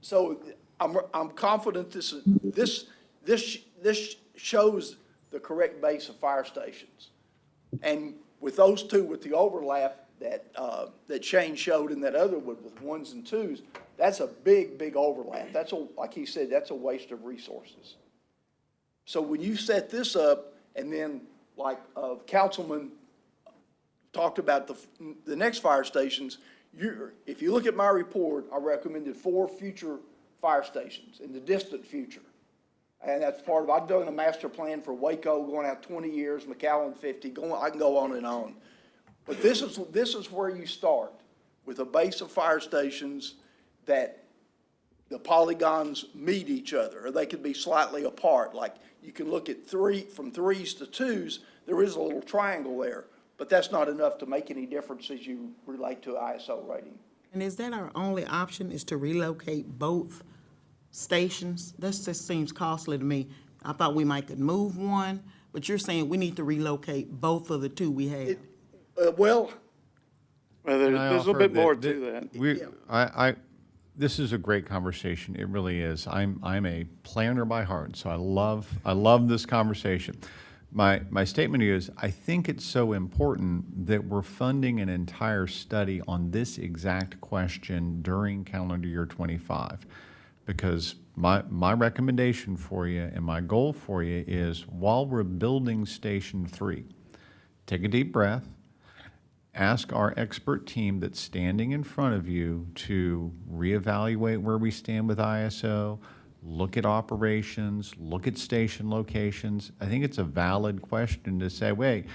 So I'm confident this shows the correct base of fire stations. And with those two, with the overlap that Shane showed in that other one with 1s and 2s, that's a big, big overlap. Like he said, that's a waste of resources. So when you set this up, and then like Councilman talked about the next fire stations, if you look at my report, I recommended 4 future fire stations in the distant future. And that's part of, I've done a master plan for Waco going out 20 years, McAllen 50, I can go on and on. But this is where you start, with a base of fire stations that the polygons meet each other, or they could be slightly apart. Like you can look at from 3s to 2s, there is a little triangle there, but that's not enough to make any difference as you relate to ISO rating. And is that our only option, is to relocate both stations? That just seems costly to me. I thought we might could move one, but you're saying we need to relocate both of the 2 we have. Well, There's a little bit more to that. This is a great conversation. It really is. I'm a planner by heart, so I love this conversation. My statement is, I think it's so important that we're funding an entire study on this exact question during calendar year 25. Because my recommendation for you and my goal for you is, while we're building Station 3, take a deep breath, ask our expert team that's standing in front of you to reevaluate where we stand with ISO, look at operations, look at station locations. I think it's a valid question to say, wait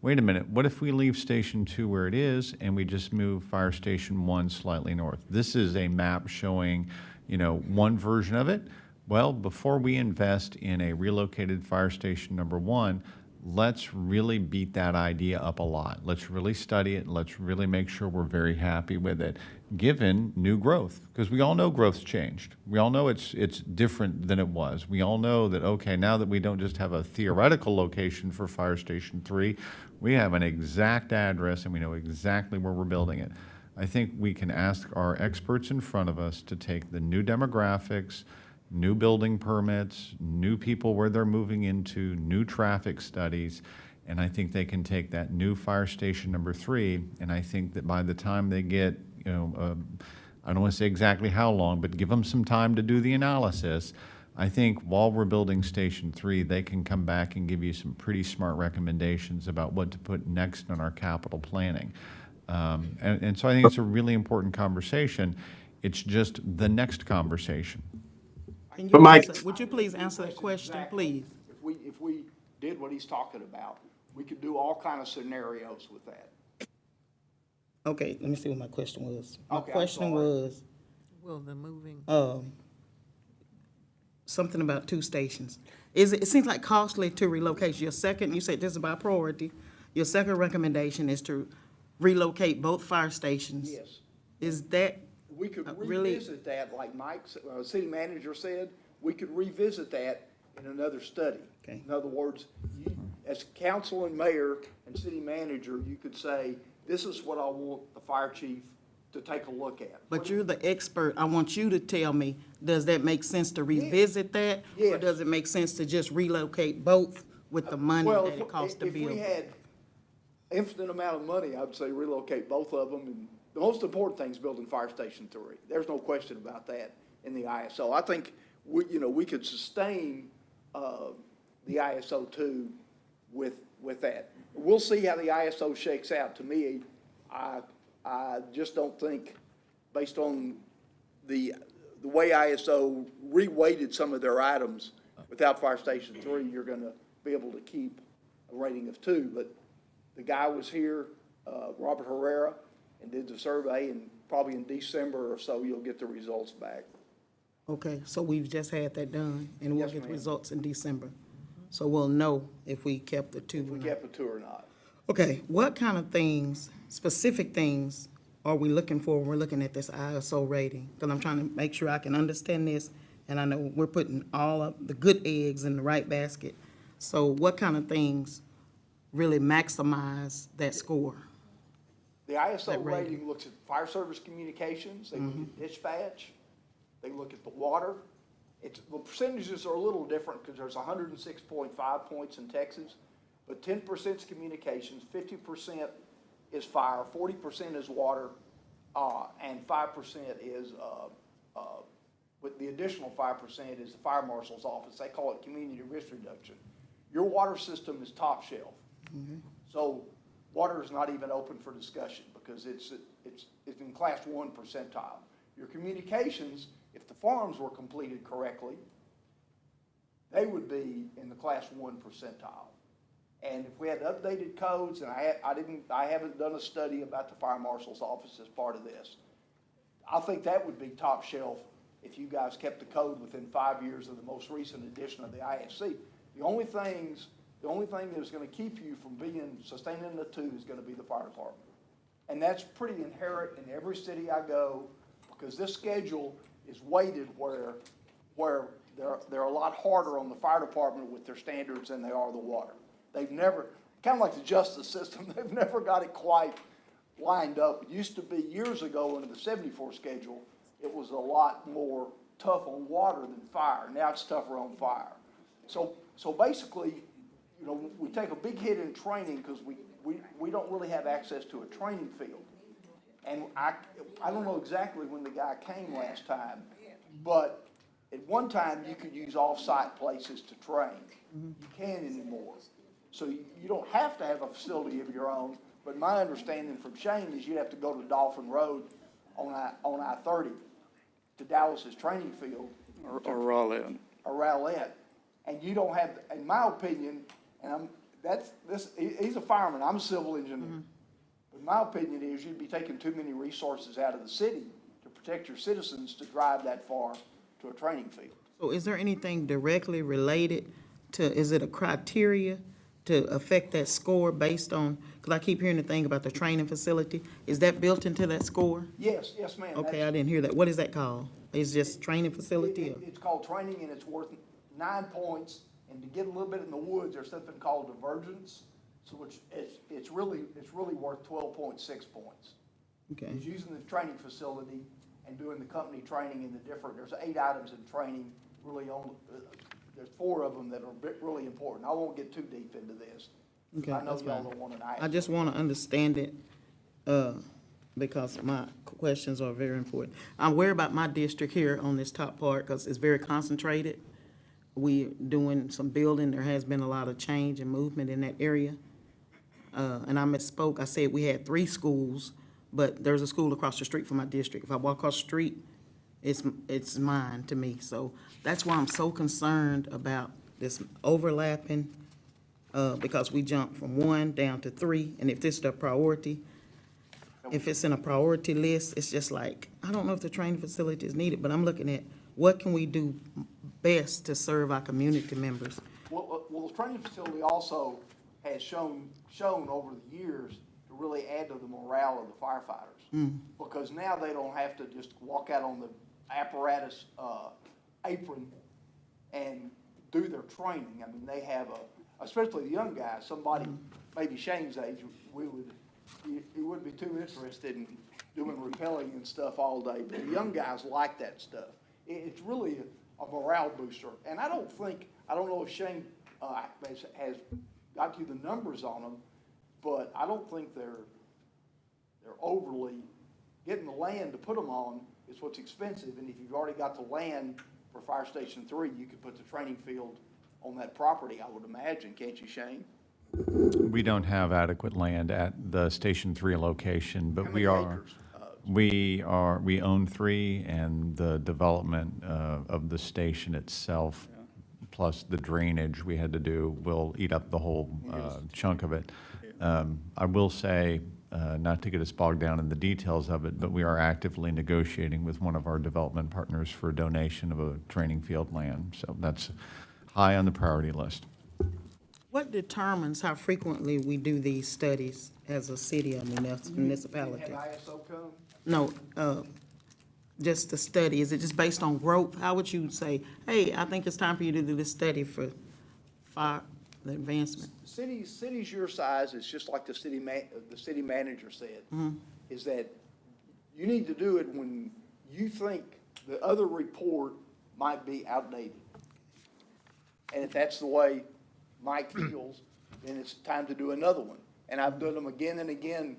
a minute, what if we leave Station 2 where it is and we just move Fire Station 1 slightly north? This is a map showing, one version of it. Well, before we invest in a relocated Fire Station number 1, let's really beat that idea up a lot. Let's really study it, and let's really make sure we're very happy with it, given new growth. Because we all know growth's changed. We all know it's different than it was. We all know that, okay, now that we don't just have a theoretical location for Fire Station 3, we have an exact address and we know exactly where we're building it. I think we can ask our experts in front of us to take the new demographics, new building permits, new people where they're moving into, new traffic studies, and I think they can take that new Fire Station number 3, and I think that by the time they get, I don't want to say exactly how long, but give them some time to do the analysis. I think while we're building Station 3, they can come back and give you some pretty smart recommendations about what to put next in our capital planning. And so I think it's a really important conversation. It's just the next conversation. Can you But Mike- would you please answer that question, please? If we did what he's talking about, we could do all kind of scenarios with that. Okay, let me see what my question was. My Okay, I'm question sorry. was, Well, the moving. something about 2 stations. It seems like costly to relocate. You said this is about priority. Your second recommendation is to relocate both fire stations. Yes. Is that We could really? revisit that, like Mike, city manager said, we could revisit that in another study. Okay. In other words, as council and mayor and city manager, you could say, this is what I want the fire chief to take a look at. But you're the expert. I want you to tell me, does that make sense to revisit that? Or Yes. does it make sense to just relocate both with the money Well, that it costs to if we build? had infinite amount of money, I'd say relocate both of them. And the most important thing is building Fire Station 3. There's no question about that in the ISO. I think we could sustain the ISO 2 with that. We'll see how the ISO shakes out. To me, I just don't think, based on the the way ISO reweighted some of their items, without Fire Station 3, you're going to be able to keep a rating of 2. But the guy was here, Robert Herrera, and did the survey, and probably in December or so, you'll get the results back. Okay, so we've just had that done, and we'll Yes, get the ma'am. results in December. So we'll know if we kept the 2 If or we not. kept the 2 or not. Okay, what kind of things, specific things, are we looking for when we're looking at this ISO rating? Because I'm trying to make sure I can understand this, and I know we're putting all of the good eggs in the right basket. So what kind of things really maximize that score? The ISO That rating. rating looks at fire service communications, they look at dispatch, they look at the water. The percentages are a little different because there's 106.5 points in Texas, but 10% is communications, 50% is fire, 40% is water, and 5% is, with the additional 5% is the fire marshal's office. They call it community risk reduction. Your water system is top shelf. So water is not even open for discussion because it's in class 1 percentile. Your communications, if the farms were completed correctly, they would be in the class 1 percentile. And if we had updated codes, and I haven't done a study about the fire marshal's office as part of this, I think that would be top shelf if you guys kept the code within 5 years of the most recent edition of the IFC. The only thing that is going to keep you from sustaining the 2 is going to be the fire department. And that's pretty inherent in every city I go, because this schedule is weighted where they're a lot harder on the fire department with their standards than they are the water. They've never, kind of like the justice system, they've never got it quite lined up. It used to be years ago under the 74 schedule, it was a lot more tough on water than fire. Now it's tougher on fire. So basically, you know, we take a big hit in training because we don't really have access to a training field. And I don't know exactly when the guy came last time, but at one time you could use off-site places to train. You can't anymore. So you don't have to have a facility of your own, but my understanding from Shane is you'd have to go to Dolphin Road on I-30 to Dallas's training field. Or Rowlett. Or Rowlett. And you don't have, in my opinion, and he's a fireman, I'm a civil engineer. But my opinion is you'd be taking too many resources out of the city to protect your citizens to drive that far to a training field. So is there anything directly related to, is it a criteria to affect that score based on, because I keep hearing the thing about the training facility, is that built into that score? Yes, ma'am. Okay, I didn't hear that. What is that called? It's just training facility? or- It's called training, and it's worth 9 points. And to get a little bit in the woods, there's something called divergence. So it's really worth 12.6 points. Okay. It's using the training facility and doing the company training in the different, there's 8 items in training, really only, there's 4 of them that are really important. I won't get too deep into this. Okay, I know that's y'all fine. don't want an I just want to understand it, because my questions are very important. I'm worried about my district here on this top part, because it's very concentrated. We're doing some building, there has been a lot of change and movement in that area. And I misspoke, I said we had 3 schools, but there's a school across the street from my district. If I walk across the street, it's mine to me. So that's why I'm so concerned about this overlapping, because we jumped from 1 down to 3, and if this is the priority, if it's in a priority list, it's just like, I don't know if the training facility is needed, but I'm looking at what can we do best to serve our community members? Well, the training facility also has shown over the years to really add to the morale of the firefighters. Because now they don't have to just walk out on the apparatus apron and do their training. I mean, they have especially the young guys, somebody maybe Shane's age, he wouldn't be too interested in doing rappelling and stuff all day, but the young guys like that stuff. It's really a morale booster. And I don't know if Shane has got you the numbers on them, but I don't think they're overly getting the land to put them on is what's expensive. And if you've already got the land for Fire Station 3, you could put the training field on that property, I would imagine, can't you, Shane? We don't have adequate land at the Station 3 location, but How we many are. acres? We own 3, and the development of the station itself, plus the drainage we had to do, will eat up the whole chunk of it. I will say, not to get us bogged down in the details of it, but we are actively negotiating with one of our development partners for a donation of a training field land. So that's high on the priority list. What determines how frequently we do these studies as a city or municipality? Have ISO come? No, just the study, is it just based on growth? How would you say, hey, I think it's time for you to do this study for fire, the advancement? Cities your size, it's just like the city manager said, is that you need to do it when you think the other report might be outdated. And if that's the way Mike feels, then it's time to do another one. And I've done them again and again,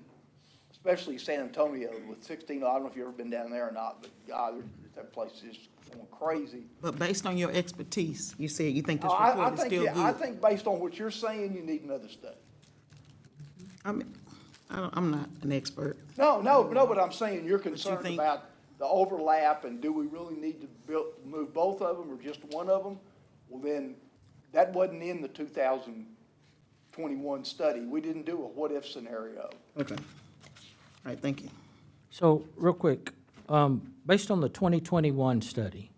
especially San Antonio with 16, I don't know if you've ever been down there or not, but God, that place is just going crazy. But based on your expertise, you said you think this I report is think, still yeah, I good? think based on what you're saying, you need another study. I mean, I'm not an expert. No, but I'm saying you're concerned think- about the overlap, and do we really need to move both of them or just one of them? Well, then, that wasn't in the 2021 study. We didn't do a what-if scenario. Okay. All right, thank you. So, real quick, based on the 2021 study,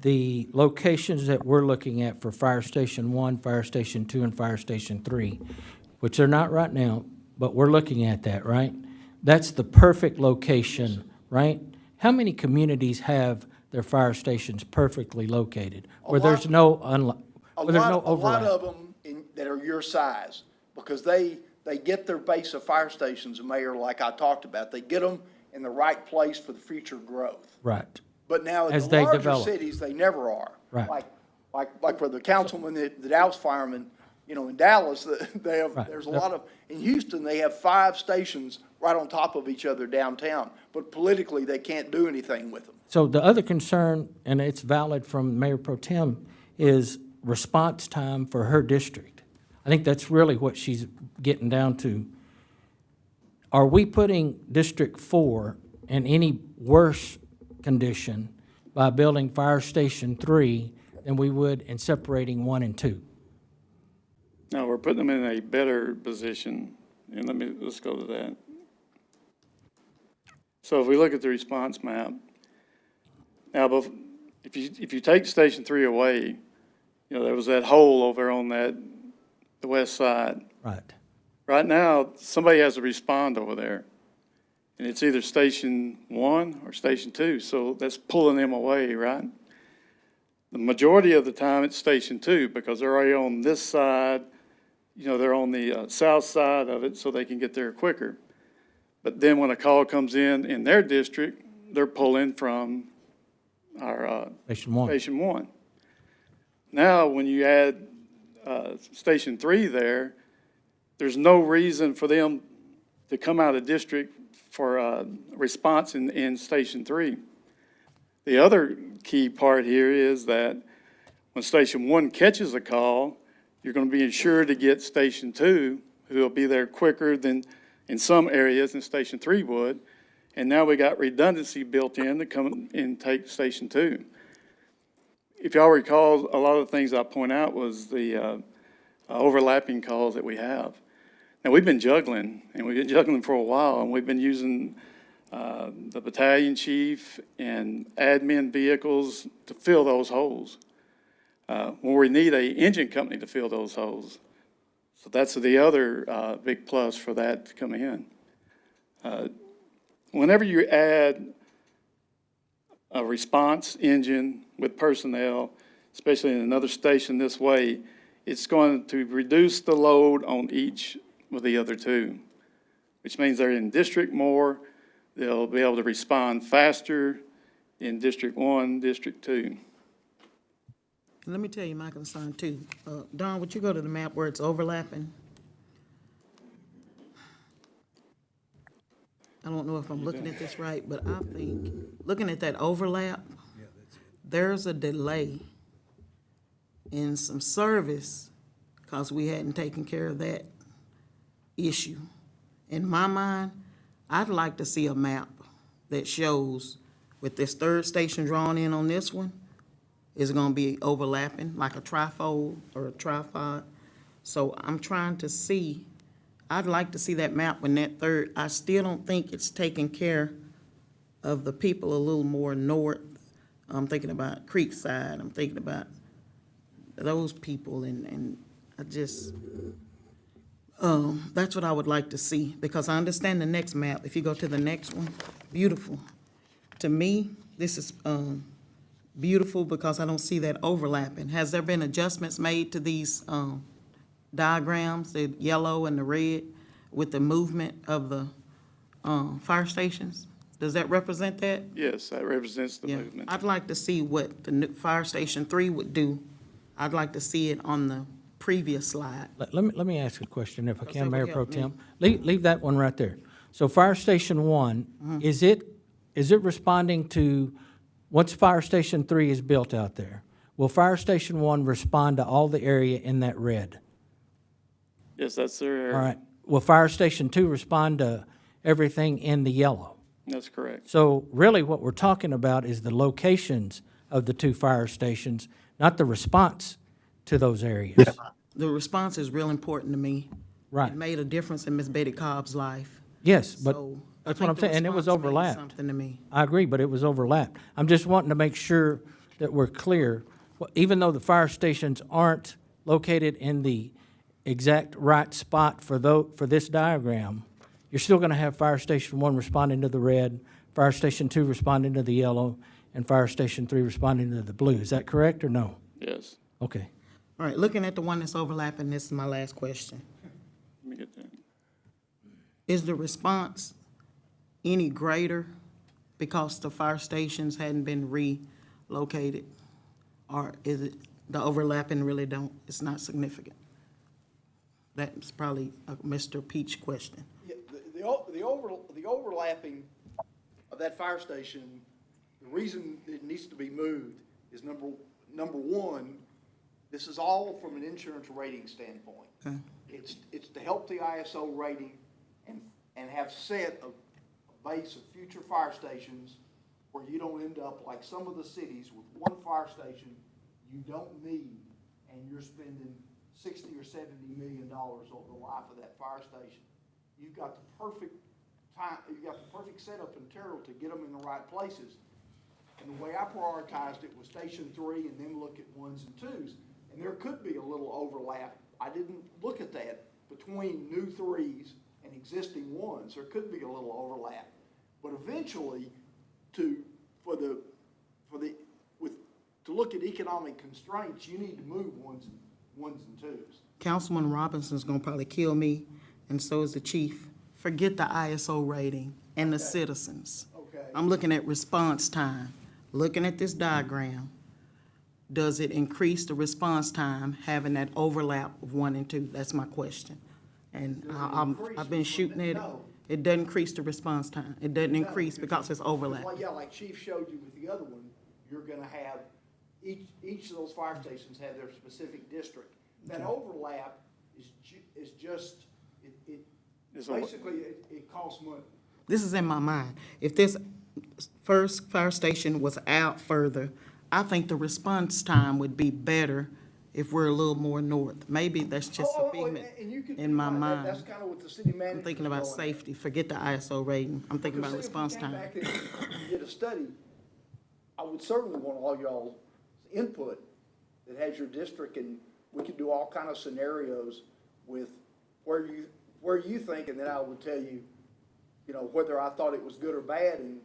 the locations that we're looking at for Fire Station 1, Fire Station 2, and Fire Station 3, which they're not right now, but we're looking at that, right? That's the perfect location, right? How many communities have their fire stations perfectly located, where there's no where there's no A lot overlap? of them that are your size, because they get their base of fire stations, Mayor, like I talked about. They get them in the right place for the future growth. Right. But now in As the they larger develop. cities, they never are. Right. Like for the councilman, the Dallas firemen, in Dallas, they have, Right. there's a lot of, in Houston, they have 5 stations right on top of each other downtown. But politically, they can't do anything with them. So the other concern, and it's valid from Mayor Pro Tem, is response time for her district. I think that's really what she's getting down to. Are we putting District 4 in any worse condition by building Fire Station 3 than we would in separating 1 and 2? No, we're putting them in a better position, and let's go to that. So if we look at the response map, now, if you take Station 3 away, there was that hole over on the west side. Right. Right now, somebody has to respond over there, and it's either Station 1 or Station 2, so that's pulling them away, right? The majority of the time, it's Station 2, because they're already on this side, they're on the south side of it, so they can get there quicker. But then when a call comes in their district, they're pulling from our Station 1. Station 1. Now, when you add Station 3 there, there's no reason for them to come out of district for a response in Station 3. The other key part here is that when Station 1 catches a call, you're going to be insured to get Station 2, who will be there quicker than in some areas than Station 3 would. And now we got redundancy built in to come and take Station 2. If y'all recall, a lot of the things I point out was the overlapping calls that we have. Now, we've been juggling, and we've been juggling for a while, and we've been using the battalion chief and admin vehicles to fill those holes, when we need a engine company to fill those holes. So that's the other big plus for that to come in. Whenever you add a response engine with personnel, especially in another station this way, it's going to reduce the load on each of the other 2, which means they're in District more, they'll be able to respond faster in District 1, District 2. And let me tell you my concern too. Don, would you go to the map where it's overlapping? I don't know if I'm looking at this right, but I think, looking at that overlap, there's a delay in some service because we hadn't taken care of that issue. In my mind, I'd like to see a map that shows with this third station drawn in on this one, is gonna be overlapping, like a trifold or a tripod. So I'm trying to see, I'd like to see that map when that third, I still don't think it's taking care of the people a little more north. I'm thinking about Creekside, I'm thinking about those people, and I just, that's what I would like to see, because I understand the next map, if you go to the next one, beautiful. To me, this is, beautiful because I don't see that overlapping. Has there been adjustments made to these, diagrams, the yellow and the red, with the movement of the, fire stations? Does that represent that? Yes, that represents the Yeah. movement. I'd like to see what the new Fire Station 3 would do. I'd like to see it on the previous slide. Let me ask a question, if I That can, would Mayor Pro help me. Tem. Leave that one right there. So Fire Station 1, is it responding to, once Fire Station 3 is built out there, will Fire Station 1 respond to all the area in that red? Yes, that's their area. All right. Will Fire Station 2 respond to everything in the yellow? That's correct. So really what we're talking about is the locations of the two fire stations, not the response to those areas. The response is real important to me. Right. It made a difference in Miss Betty Cobb's life. Yes, but So, I that's what I'm think the saying, and it was response means overlapped. something to me. I agree, but it was overlapped. I'm just wanting to make sure that we're clear. Well, even though the fire stations aren't located in the exact right spot for this diagram, you're still gonna have Fire Station 1 responding to the red, Fire Station 2 responding to the yellow, and Fire Station 3 responding to the blue. Is that correct or no? Yes. Okay. All right, looking at the one that's overlapping, this is my last question. Let me get that. Is the response any greater because the fire stations hadn't been relocated? Or is it, the overlapping really it's not significant? That's probably a Mr. Peach question. Yeah, the overlapping of that fire station, the reason it needs to be moved is number one, this is all from an insurance rating standpoint. Okay. It's to help the ISO rating and have set a base of future fire stations where you don't end up like some of the cities with one fire station you don't need, and you're spending $60 or $70 million over the life of that fire station. You've got the perfect time, you've got the perfect setup and material to get them in the right places. And the way I prioritized it was Station 3 and then look at 1s and 2s. And there could be a little overlap. I didn't look at that between new 3s and existing 1s. There could be a little overlap. But eventually, to look at economic constraints, you need to move 1s and 2s. Councilman Robinson's gonna probably kill me, and so is the chief. Forget the ISO rating and the citizens. Okay. I'm looking at response time. Looking at this diagram, does it increase the response time having that overlap of 1 and 2? That's my question. And I've been shooting at it. No. It doesn't increase the response time. It doesn't increase because it's overlap. Well, yeah, like Chief showed you with the other one, you're gonna have, each of those fire stations have their specific district. That overlap is just, it costs money. This is in my mind. If this first fire station was out further, I think the response time would be better if we're a little more north. Maybe that's just a figment and you could in do my that. mind. That's kind of what the city manager. I'm thinking about safety. Forget the ISO rating. I'm thinking about response time. If you came back and did a study, I would certainly want all y'all's input that has your district, and we could do all kind of scenarios with where you think, and then I would tell you, whether I thought it was good or bad, and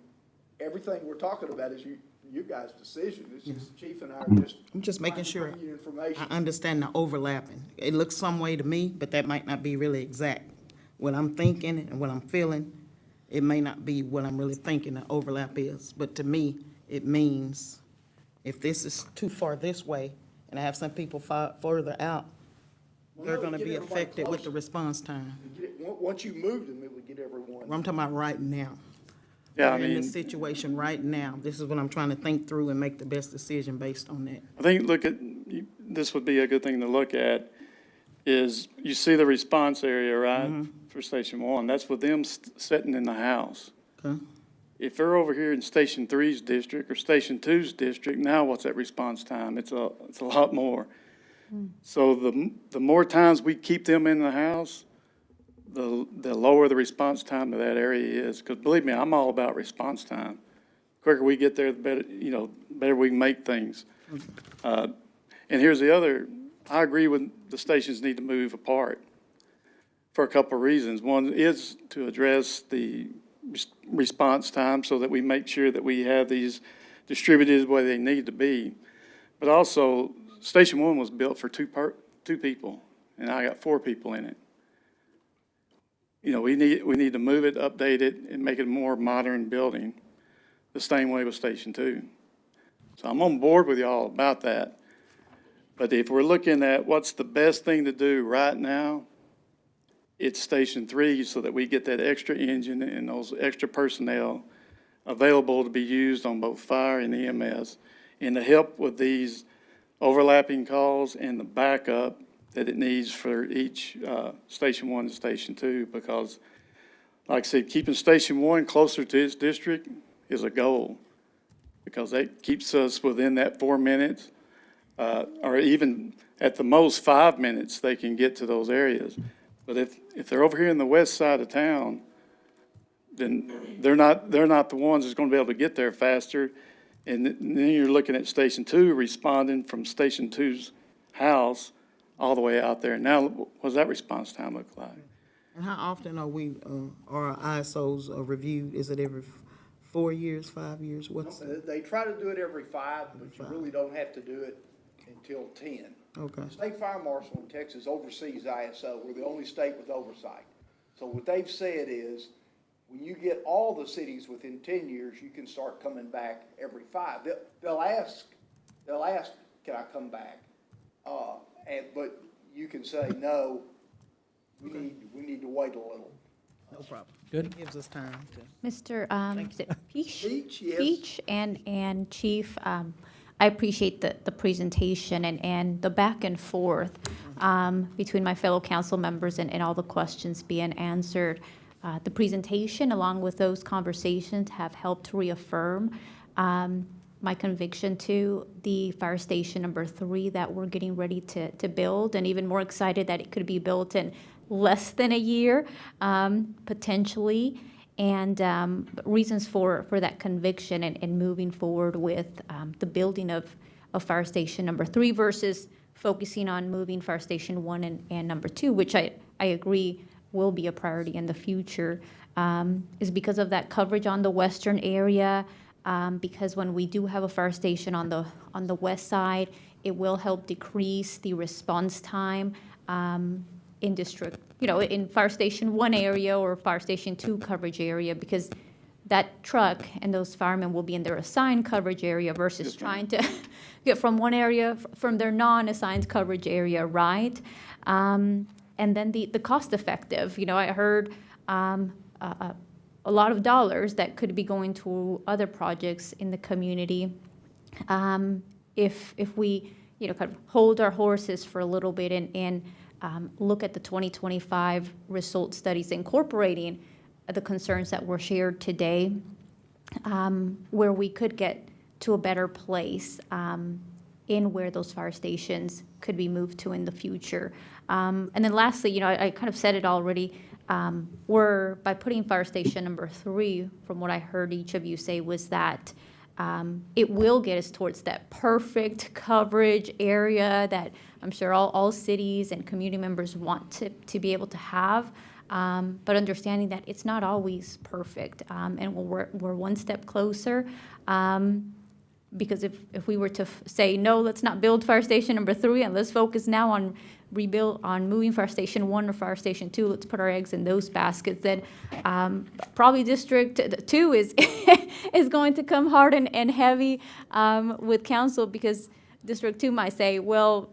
everything we're talking about is you guys' decision. It's just Chief and I are just. I'm just making trying to sure bring you information. I understand the overlapping. It looks some way to me, but that might not be really exact. What I'm thinking and what I'm feeling, it may not be what I'm really thinking the overlap is. But to me, it means if this is too far this way and I have some people further out, they're gonna be affected with the response time. Once you moved them, it would get everyone. I'm talking about right now. Yeah, I We're in mean, this situation right now. This is what I'm trying to think through and make the best decision based on that. I think this would be a good thing to look at, is you see the response area, right, for Station 1. That's with them sitting in the house. Okay? if they're over here in Station 3's district or Station 2's district, now what's that response time? It's a lot more. So the more times we keep them in the house, the lower the response time to that area is. Because believe me, I'm all about response time. The quicker we get there, the better, better we can make things. And here's the other, I agree with the stations need to move apart for a couple of reasons. One is to address the response time so that we make sure that we have these distributed where they need to be. But also, Station 1 was built for two people, and I got 4 people in it. We need to move it, update it, and make it a more modern building, the same way with Station 2. So I'm on board with y'all about that. But if we're looking at what's the best thing to do right now, it's Station 3 so that we get that extra engine and those extra personnel available to be used on both fire and EMS, and to help with these overlapping calls and the backup that it needs for each Station 1 and Station 2, because, like I said, keeping Station 1 closer to its district is a goal, because that keeps us within that 4 minutes, or even at the most 5 minutes they can get to those areas. But if they're over here in the west side of town, then they're not the ones that's going to be able to get there faster. And then you're looking at Station 2 responding from Station 2's house all the way out there. Now, what does that response time look like? And how often are our ISOs reviewed? Is it every 4 years, 5 years? They try to do it every 5, but you really don't have to do it until 10. Okay. The State Fire Marshal in Texas oversees ISO. We're the only state with oversight. So what they've said is, when you get all the cities within 10 years, you can start coming back every 5. They'll ask, can I come back? But you can say, no, we need to wait a little. No problem. Good. Gives us time to. Mr. Is it Peach? Yes. Peach and Chief, I appreciate the presentation and the back and forth between my fellow council members and all the questions being answered. The presentation, along with those conversations, have helped reaffirm my conviction to the fire station number 3 that we're getting ready to build, and even more excited that it could be built in less than a year, potentially. And reasons for that conviction and moving forward with the building of fire station number 3 versus focusing on moving fire station 1 and number 2, which I agree will be a priority in the future, is because of that coverage on the western area. Because when we do have a fire station on the west side, it will help decrease the response time in district, in fire station 1 area or fire station 2 coverage area, because that truck and those firemen will be in their assigned coverage area versus trying to get from one area, from their non-assigned coverage area, right? And then the cost effective, I heard a lot of dollars that could be going to other projects in the community. If we, kind of hold our horses for a little bit and look at the 2025 result studies, incorporating the concerns that were shared today, where we could get to a better place in where those fire stations could be moved to in the future. And then lastly, I kind of said it already, we're, by putting fire station number 3, from what I heard each of you say, was that it will get us towards that perfect coverage area that I'm sure all cities and community members want to be able to have, but understanding that it's not always perfect, and we're one step closer. Because if we were to say, no, let's not build fire station number 3 and let's focus now on moving fire station 1 or fire station 2, let's put our eggs in those baskets, then probably District 2 is going to come hard and heavy with council, because District 2 might say, well,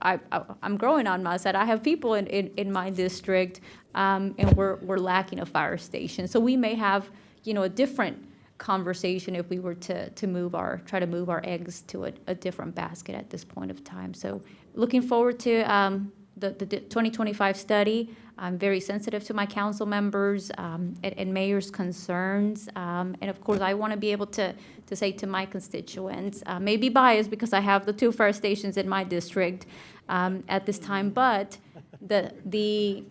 I'm growing on my side. I have people in my district, and we're lacking a fire station. So we may have, a different conversation if we were to try to move our eggs to a different basket at this point of time. So looking forward to the 2025 study. I'm very sensitive to my council members and mayor's concerns. And of course, I want to be able to say to my constituents, maybe biased because I have the 2 fire stations in my district at this time, but the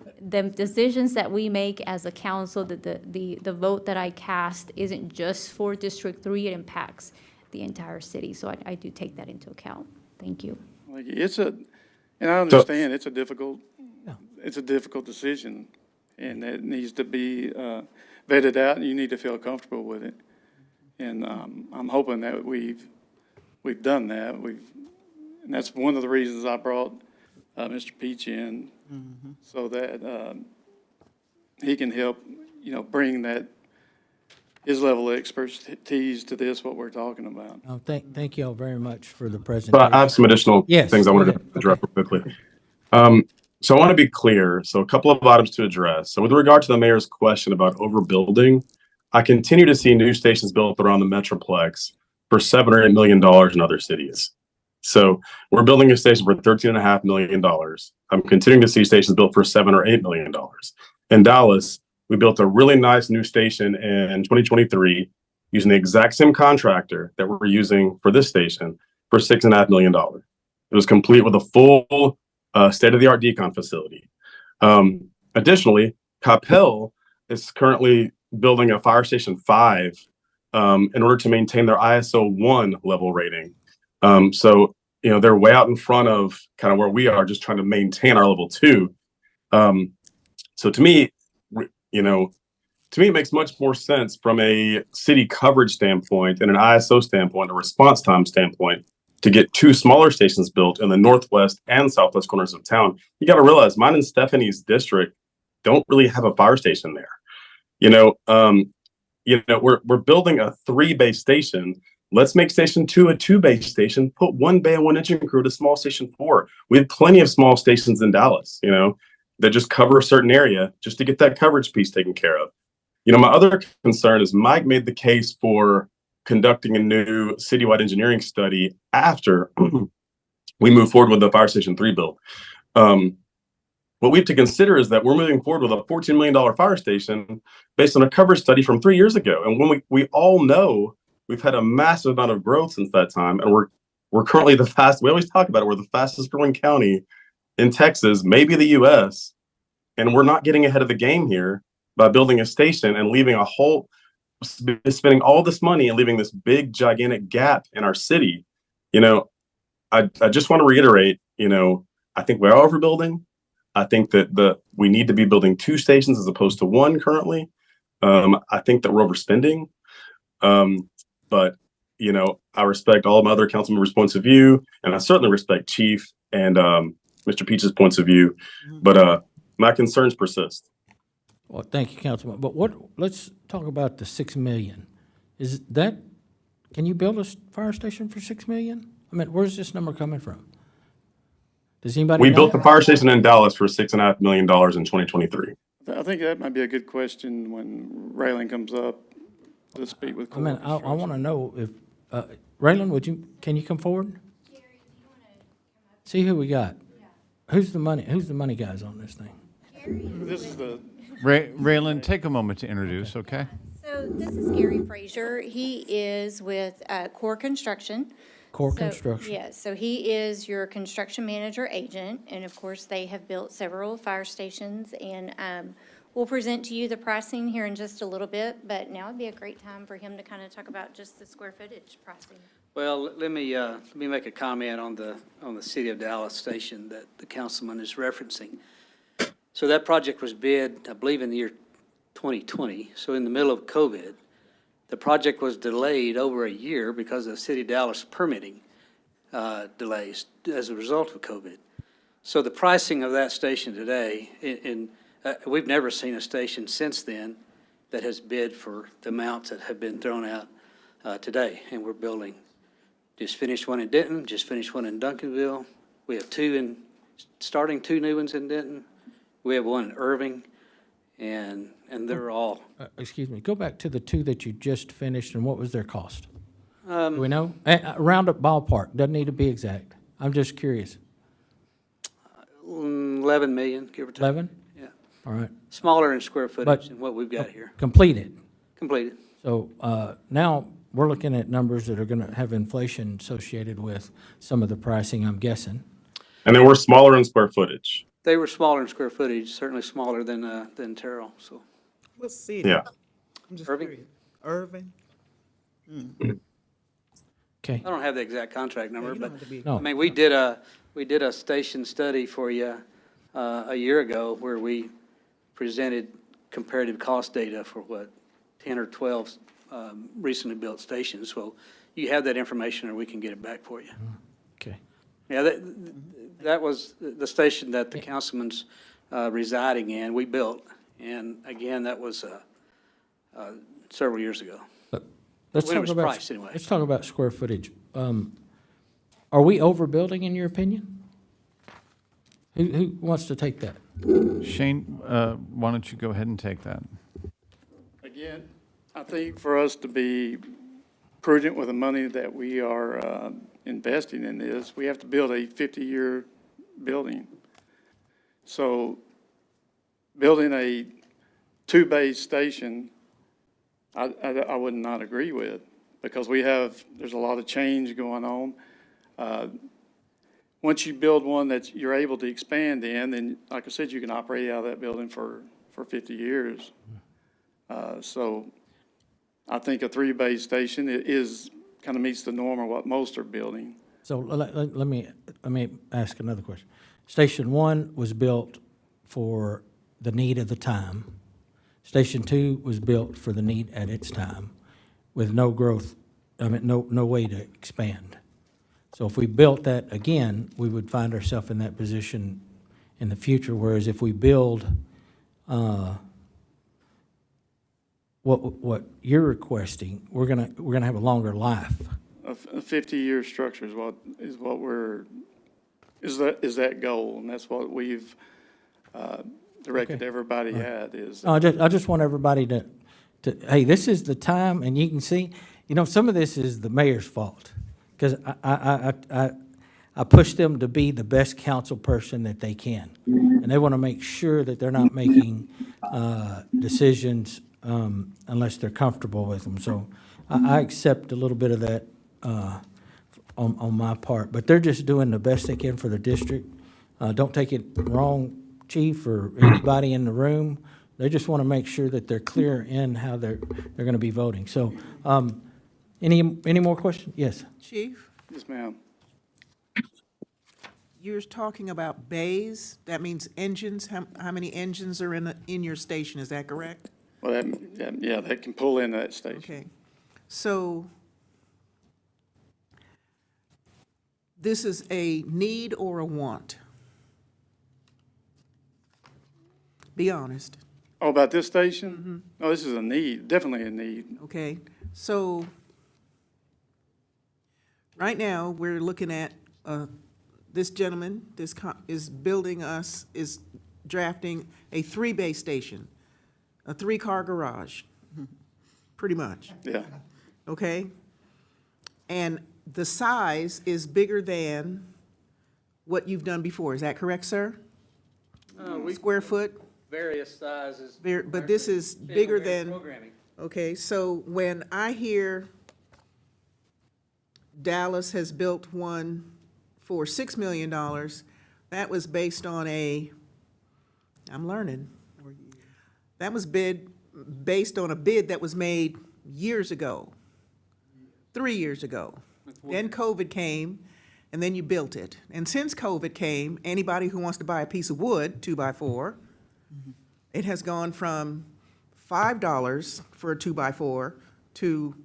decisions that we make as a council, the vote that I cast isn't just for District 3, it impacts the entire city. So I do take that into account. Thank you. Like, and I understand it's a difficult decision, and it needs to be vetted out, and you need to feel comfortable with it. And I'm hoping that we've done that. And that's one of the reasons I brought Mr. Peach in, so that he can help, bring his level of expertise to this, what we're talking about. Oh, thank you all very much for the But presentation. I have some additional Yes, things I go wanted ahead. to address real quickly. So I want to be clear. So a couple of items to address. So with regard to the mayor's question about overbuilding, I continue to see new stations built around the Metroplex for $7 or $8 million in other cities. So we're building a station for $13.5 million. I'm continuing to see stations built for $7 or $8 million. In Dallas, we built a really nice new station in 2023 using the exact same contractor that we're using for this station for $6.5 million. It was complete with a full state-of-the-art decon facility. Additionally, Capel is currently building a Fire Station 5 in order to maintain their ISO 1 level rating. So, they're way out in front of kind of where we are, just trying to maintain our level 2. So to me, it makes much more sense from a city coverage standpoint and an ISO standpoint, a response time standpoint, to get 2 smaller stations built in the northwest and southwest corners of town. You got to realize mine and Stephanie's district don't really have a fire station there. We're building a 3-bay station. Let's make Station 2 a 2-bay station. Put 1 bay and 1 engine crew to small Station 4. We have plenty of small stations in Dallas, that just cover a certain area just to get that coverage piece taken care of. My other concern is Mike made the case for conducting a new citywide engineering study after we move forward with the Fire Station 3 build. What we have to consider is that we're moving forward with a $14 million fire station based on a coverage study from 3 years ago. And when we all know we've had a massive amount of growth since that time, and we're currently we always talk about it, we're the fastest growing county in Texas, maybe the US, and we're not getting ahead of the game here by building a station and spending all this money and leaving this big, gigantic gap in our city. I just want to reiterate, I think we are overbuilding. I think that we need to be building 2 stations as opposed to 1 currently. I think that we're overspending. But, I respect all of my other council members' points of view, and I certainly respect Chief and Mr. Peach's points of view. But my concerns persist. Well, thank you, Councilman. But let's talk about the $6 million. Can you build a fire station for $6 million? I mean, where's this number coming from? Does anybody We know? built the fire station in Dallas for $6.5 million in 2023. I think that might be a good question when Raylan comes up to speak with I Corps mean, of I want to Construction. know if, Raylan, can you come forward? See who we got. Who's the money guys on this thing? This is the, Raylan, take a moment to introduce, okay? So this is Gary Frazier. He is with Core Construction. Core So- Construction. Yes, so he is your construction manager agent, and of course, they have built several fire stations, and we'll present to you the pricing here in just a little bit, but now would be a great time for him to kind of talk about just the square footage pricing. Well, let me make a comment on the City of Dallas station that the councilman is referencing. So that project was bid, I believe, in the year 2020, so in the middle of COVID. The project was delayed over a year because of City of Dallas permitting delays as a result of COVID. So the pricing of that station today, we've never seen a station since then that has bid for the amounts that have been thrown out today, and we're building. Just finished one in Denton, just finished one in Duncanville. We have starting 2 new ones in Denton. We have one in Irving, and they're all. Excuse me, go back to the 2 that you just finished, and what was their cost? Um, Do we know? Round up ballpark, doesn't need to be exact. I'm just curious. 11 million, give or take. 11? Yeah. All right. Smaller in square footage But- than what we've got here. Completed. Completed. So now we're looking at numbers that are going to have inflation associated with some of the pricing, I'm guessing. And then we're smaller in square footage. They were smaller in square footage, certainly smaller than Terrell, so. What city? Yeah. I'm just Irving? curious. Irving? Okay. I don't have the exact contract number, You but, don't have to be- No. I mean, we did a station study for you a year ago where we presented comparative cost data for 10 or 12 recently built stations. So you have that information or we can get it back for you. Okay. Yeah, that was the station that the councilman's residing in, we built. And again, that was several years ago. Let's When it talk was about, priced, anyway. let's talk about square footage. Are we overbuilding in your opinion? Who wants to take that? Shane, why don't you go ahead and take that? Again, I think for us to be prudent with the money that we are investing in this, we have to build a 50-year building. So building a two-bay station, I would not agree with, because there's a lot of change going on. Once you build one that you're able to expand in, then, like I said, you can operate out of that building for 50 years. So I think a three-bay station kind of meets the norm of what most are building. So let me ask another question. Station 1 was built for the need of the time. Station 2 was built for the need at its time with no growth, no way to expand. So if we built that again, we would find ourselves in that position in the future, whereas if we build what you're requesting, we're gonna have a longer life. A 50-year structure is that goal, and that's what we've directed Okay. everybody at is. I just want everybody to, hey, this is the time, and you can see, some of this is the mayor's fault. Because I push them to be the best council person that they can. And they want to make sure that they're not making decisions unless they're comfortable with them. So I accept a little bit of that on my part. But they're just doing the best they can for the district. Don't take it wrong, Chief, or anybody in the room. They just want to make sure that they're clear in how they're going to be voting. So any more questions? Yes. Chief, Yes, ma'am. you're talking about bays, that means engines, how many engines are in your station, is that correct? Well, that can pull into that station. Okay, so this is a need or a want? Be honest. Oh, about this station? Oh, this is a need, definitely a need. Okay, so right now, we're looking at, this gentleman, is drafting a three-bay station, a three-car garage, pretty much, Yeah. okay? And the size is bigger than what you've done before, is that correct, sir? Square foot? Various sizes. But this is bigger than, Programming. okay, so when I hear Dallas has built one for $6 million, that was based on I'm learning. That was based on a bid that was made years ago, 3 years ago. Then COVID came, and then you built it. And since COVID came, anybody who wants to buy a piece of wood, 2x4, it has gone from $5 for a 2x4 to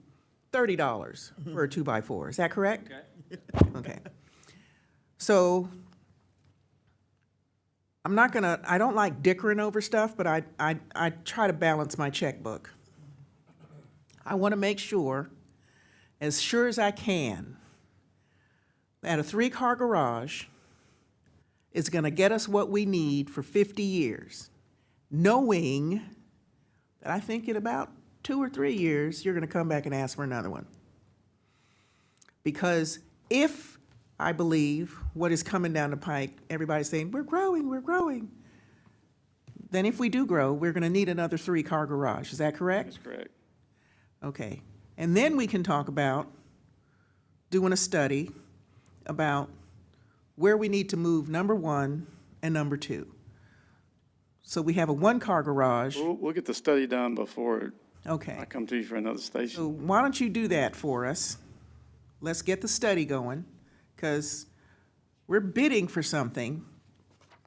$30 for a 2x4. Is that correct? Okay. Okay. So I don't like dickering over stuff, but I try to balance my checkbook. I want to make sure as I can, that a three-car garage is going to get us what we need for 50 years, knowing that I think in about 2 or 3 years, you're going to come back and ask for another one. Because if I believe, what is coming down the pike, everybody's saying, we're growing, we're growing. Then if we do grow, we're gonna need another 3-car garage, is that correct? That's correct. Okay, and then we can talk about doing a study about where we need to move number 1 and number 2. So we have a 1-car garage, We'll get the study done before okay. I come to you for another station. So why don't you do that for us? Let's get the study going, because we're bidding for something,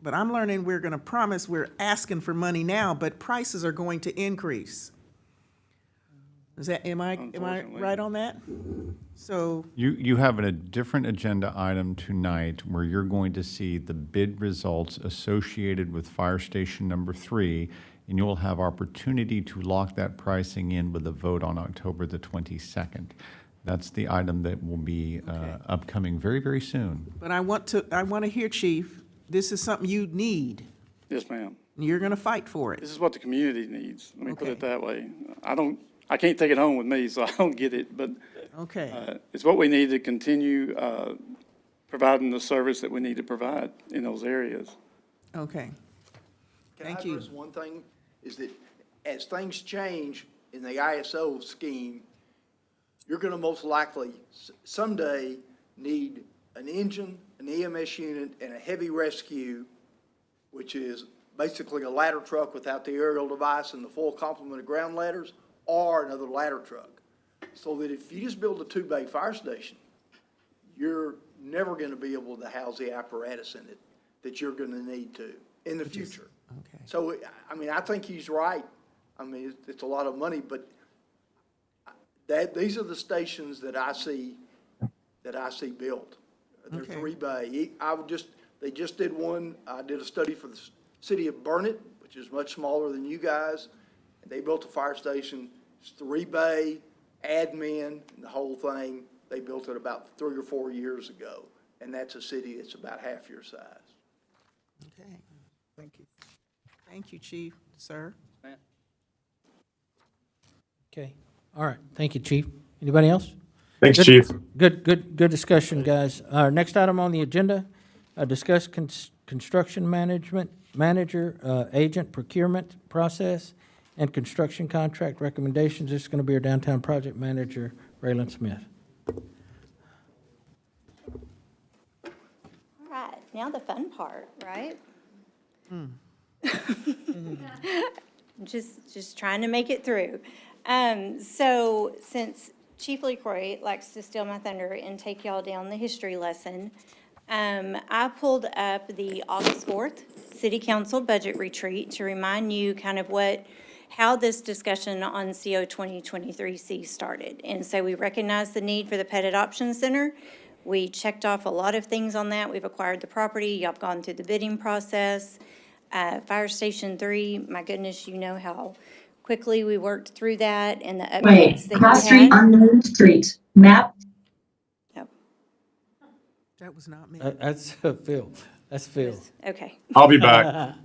but I'm learning we're gonna promise we're asking for money now, but prices are going to increase. Is that, am I Unfortunately. right on that? So, You have a different agenda item tonight where you're going to see the bid results associated with Fire Station number 3, and you'll have opportunity to lock that pricing in with a vote on October the 22nd. That's the item that will be upcoming very, very soon. but I want to hear, Chief, this is something you need, Yes, ma'am. and you're gonna fight for it. This is what the community needs. Let me put Okay. it that way. I can't take it home with me, so I don't get it, but Okay, it's what we need to continue providing the service that we need to provide in those areas. okay. Can Thank I you. address one thing? Is that as things change in the ISO scheme, you're gonna most likely someday need an engine, an EMS unit, and a heavy rescue, which is basically a ladder truck without the aerial device and the full complement of ground ladders, or another ladder truck. So that if you just build a 2-bay fire station, you're never gonna be able to house the apparatus in it that you're gonna need to in the future. Okay. So, I mean, I think he's right. I mean, it's a lot of money, but these are the stations that I see built. They're Okay. 3-bay. They just did one, I did a study for the city of Burnett, which is much smaller than you guys. And they built a fire station, it's 3-bay, admin, and the whole thing. They built it about 3 or 4 years ago. And that's a city that's about half your size. Okay, thank you. Thank you, Chief, sir. Okay, all right, thank you, Chief. Anybody else? Thanks, Good- Chief. Good discussion, guys. Our next item on the agenda, discuss construction manager, agent procurement process and construction contract recommendations. This is going to be our downtown project manager, Raylan Smith. All right, now the fun part, right? Just trying to make it through. So since Chief LeCroy likes to steal my thunder and take y'all down the history lesson, I pulled up the August 4th City Council Budget Retreat to remind you kind of how this discussion on CO 2023C started. And so we recognized the need for the Pet Adoption Center. We checked off a lot of things on that. We've acquired the property. Y'all have gone through the bidding process. Fire Station 3, my goodness, you know how quickly we worked through that and the updates that Cross you street, had. unknown street, map. That was not me. That's Phil. That's Phil. Okay. I'll be back.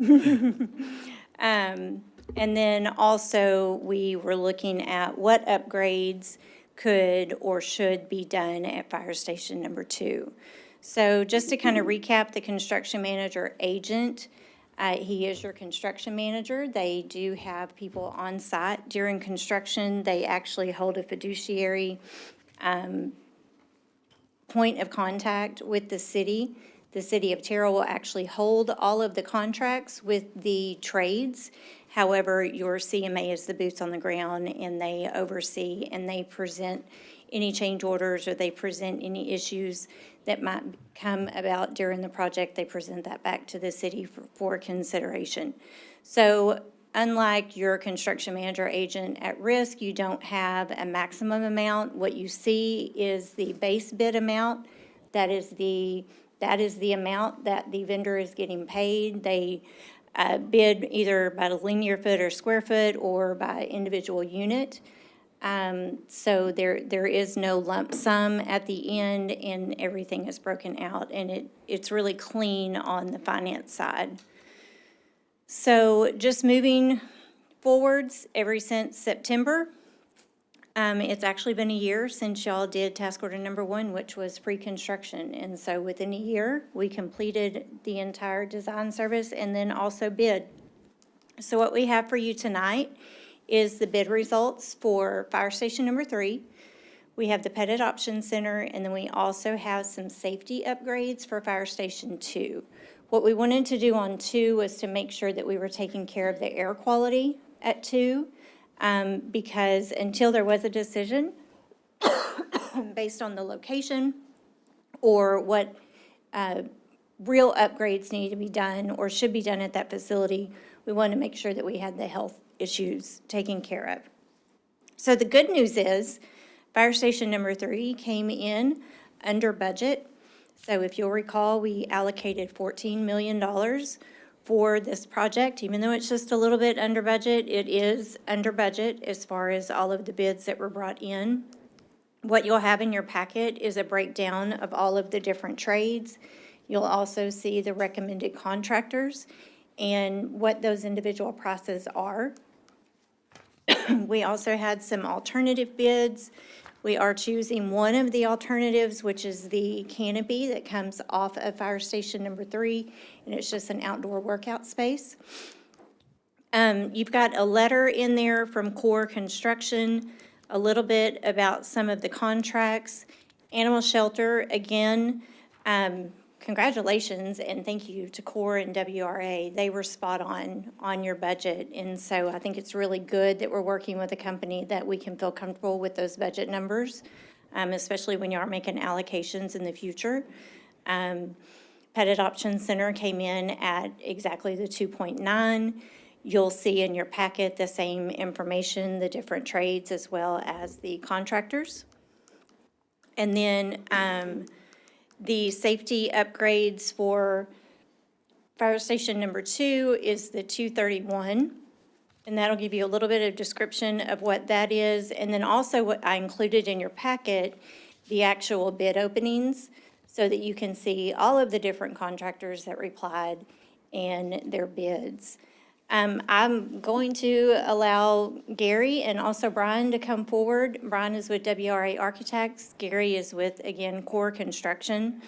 And then also, we were looking at what upgrades could or should be done at Fire Station number 2. So just to kind of recap, the construction manager agent, he is your construction manager. They do have people on site during construction. They actually hold a fiduciary point of contact with the city. The city of Terrell will actually hold all of the contracts with the trades. However, your CMA is the boots on the ground, and they oversee and they present any change orders, or they present any issues that might come about during the project. They present that back to the city for consideration. So unlike your construction manager agent at risk, you don't have a maximum amount. What you see is the base bid amount. That is the amount that the vendor is getting paid. They bid either by the linear foot or square foot or by individual unit. So there is no lump sum at the end, and everything is broken out, and it's really clean on the finance side. So just moving forwards, ever since September, It's actually been a year since y'all did task order number 1, which was pre-construction. And so within a year, we completed the entire design service and then also bid. So what we have for you tonight is the bid results for Fire Station number 3. We have the Pet Adoption Center, and then we also have some safety upgrades for Fire Station 2. What we wanted to do on 2 was to make sure that we were taking care of the air quality at 2, because until there was a decision based on the location or what real upgrades need to be done or should be done at that facility, we wanted to make sure that we had the health issues taken care of. So the good news is Fire Station number 3 came in under budget. So if you'll recall, we allocated $14 million for this project. Even though it's just a little bit under budget, it is under budget as far as all of the bids that were brought in. What you'll have in your packet is a breakdown of all of the different trades. You'll also see the recommended contractors and what those individual prices are. We also had some alternative bids. We are choosing one of the alternatives, which is the canopy that comes off of Fire Station number 3, and it's just an outdoor workout space. You've got a letter in there from Core Construction, a little bit about some of the contracts. Animal Shelter, again, congratulations and thank you to Core and WRA. They were spot on your budget. And so I think it's really good that we're working with a company that we can feel comfortable with those budget numbers, especially when you are making allocations in the future. Pet Adoption Center came in at exactly the 2.9. You'll see in your packet the same information, the different trades as well as the contractors. And then the safety upgrades for Fire Station number 2 is the 231. And that'll give you a little bit of description of what that is. And then also what I included in your packet, the actual bid openings, so that you can see all of the different contractors that replied and their bids. I'm going to allow Gary and also Brian to come forward. Brian is with WRA Architects. Gary is with, again, Core Construction.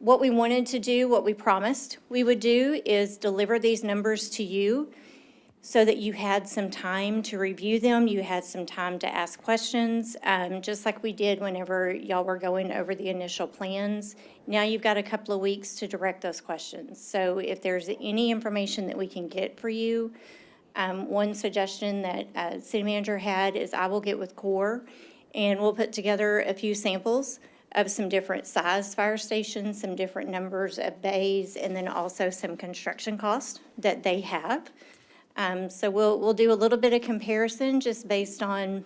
What we wanted to do, what we promised we would do, is deliver these numbers to you so that you had some time to review them, you had some time to ask questions, just like we did whenever y'all were going over the initial plans. Now you've got a couple of weeks to direct those questions. So if there's any information that we can get for you, one suggestion that City Manager had is I will get with Core and we'll put together a few samples of some different size fire stations, some different numbers of bays, and then also some construction costs that they have. So we'll do a little bit of comparison just based on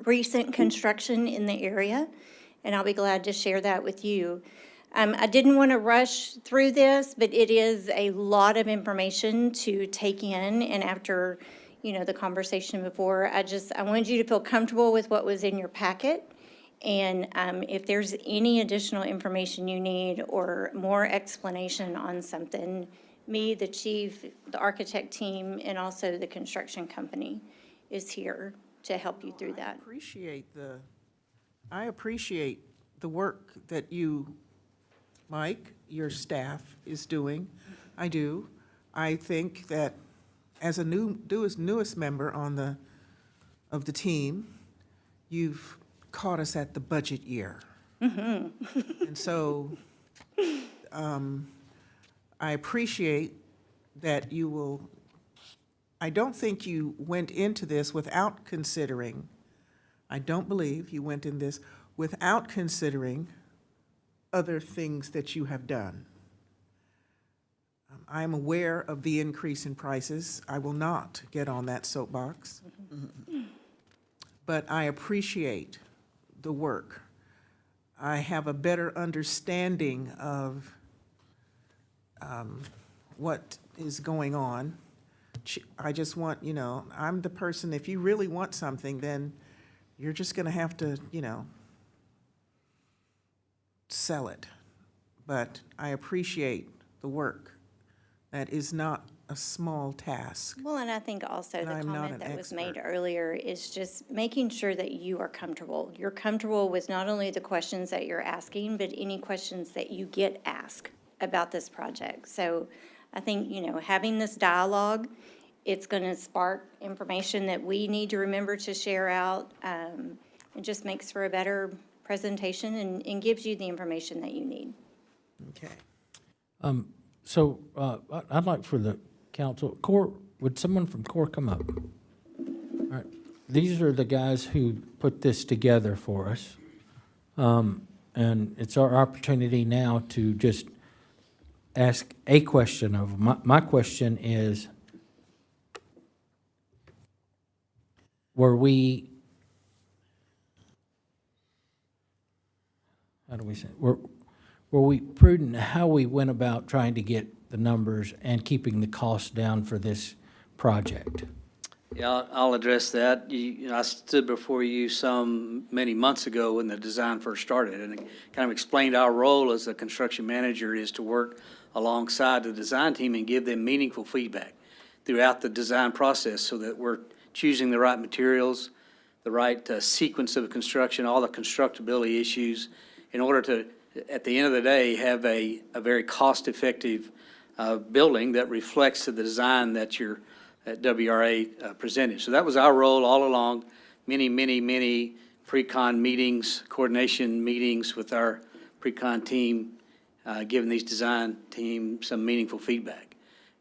recent construction in the area, and I'll be glad to share that with you. I didn't want to rush through this, but it is a lot of information to take in, and after, the conversation before, I wanted you to feel comfortable with what was in your packet, and if there's any additional information you need or more explanation on something, me, the chief, the architect team, and also the construction company is here to help you through that. I appreciate the work that you, Mike, your staff is doing. I do. I think that as a newest member of the team, you've caught us at the budget year. Mm-hmm. And so, I appreciate that you will, I don't think you went into this without considering, I don't believe you went in this without considering other things that you have done. I am aware of the increase in prices. I will not get on that soapbox. But I appreciate the work. I have a better understanding of what is going on. I just want, I'm the person, if you really want something, then you're just going to have to, sell it. But I appreciate the work That is not a small task. Well, and I think also And the I'm not comment an that was made expert. earlier is just making sure that you are comfortable. You're comfortable with not only the questions that you're asking, but any questions that you get asked about this project. So I think, having this dialogue, it's going to spark information that we need to remember to share out. It just makes for a better presentation and gives you the information that you need. Okay. So I'd like for the council, Core, would someone from Core come up? All right. These are the guys who put this together for us. And it's our opportunity now to just ask a question of them. My question is, were we, how do we say, were we prudent in how we went about trying to get the numbers and keeping the costs down for this project? Yeah, I'll address that. I stood before you many months ago when the design first started, and kind of explained our role as a construction manager is to work alongside the design team and give them meaningful feedback throughout the design process so that we're choosing the right materials, the right sequence of construction, all the constructability issues, in order to, at the end of the day, have a very cost-effective building that reflects the design that your WRA presented. So that was our role all along, many pre-con meetings, coordination meetings with our pre-con team, giving these design teams some meaningful feedback.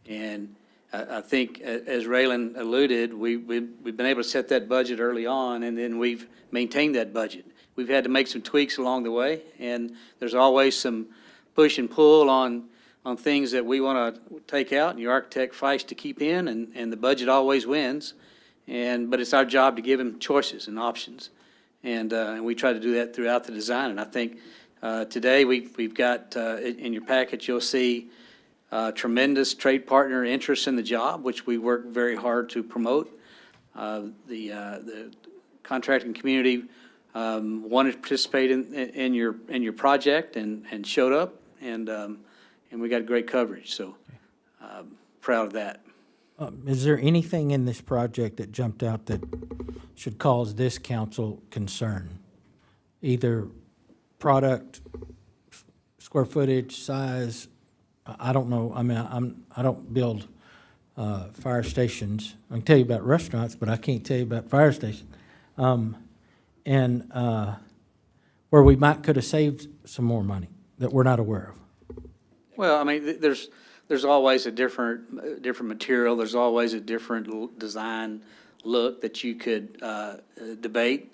And I think, as Raylan alluded, we've been able to set that budget early on, and then we've maintained that budget. We've had to make some tweaks along the way, and there's always some push and pull on things that we want to take out, and your architect fights to keep in, and the budget always wins. But it's our job to give him choices and options, and we try to do that throughout the design. And I think today we've got in your package you'll see tremendous trade partner interest in the job, which we work very hard to promote. The contracting community wanted to participate in your project and showed up, and we got great coverage, so proud of that. Is there anything in this project that jumped out that should cause this council concern? Either product, square footage, size, I don't know. I mean, I don't build fire stations. I can tell you about restaurants, but I can't tell you about fire stations. Where we could have saved some more money that we're not aware of. Well, I mean, there's always a different material. There's always a different design look that you could debate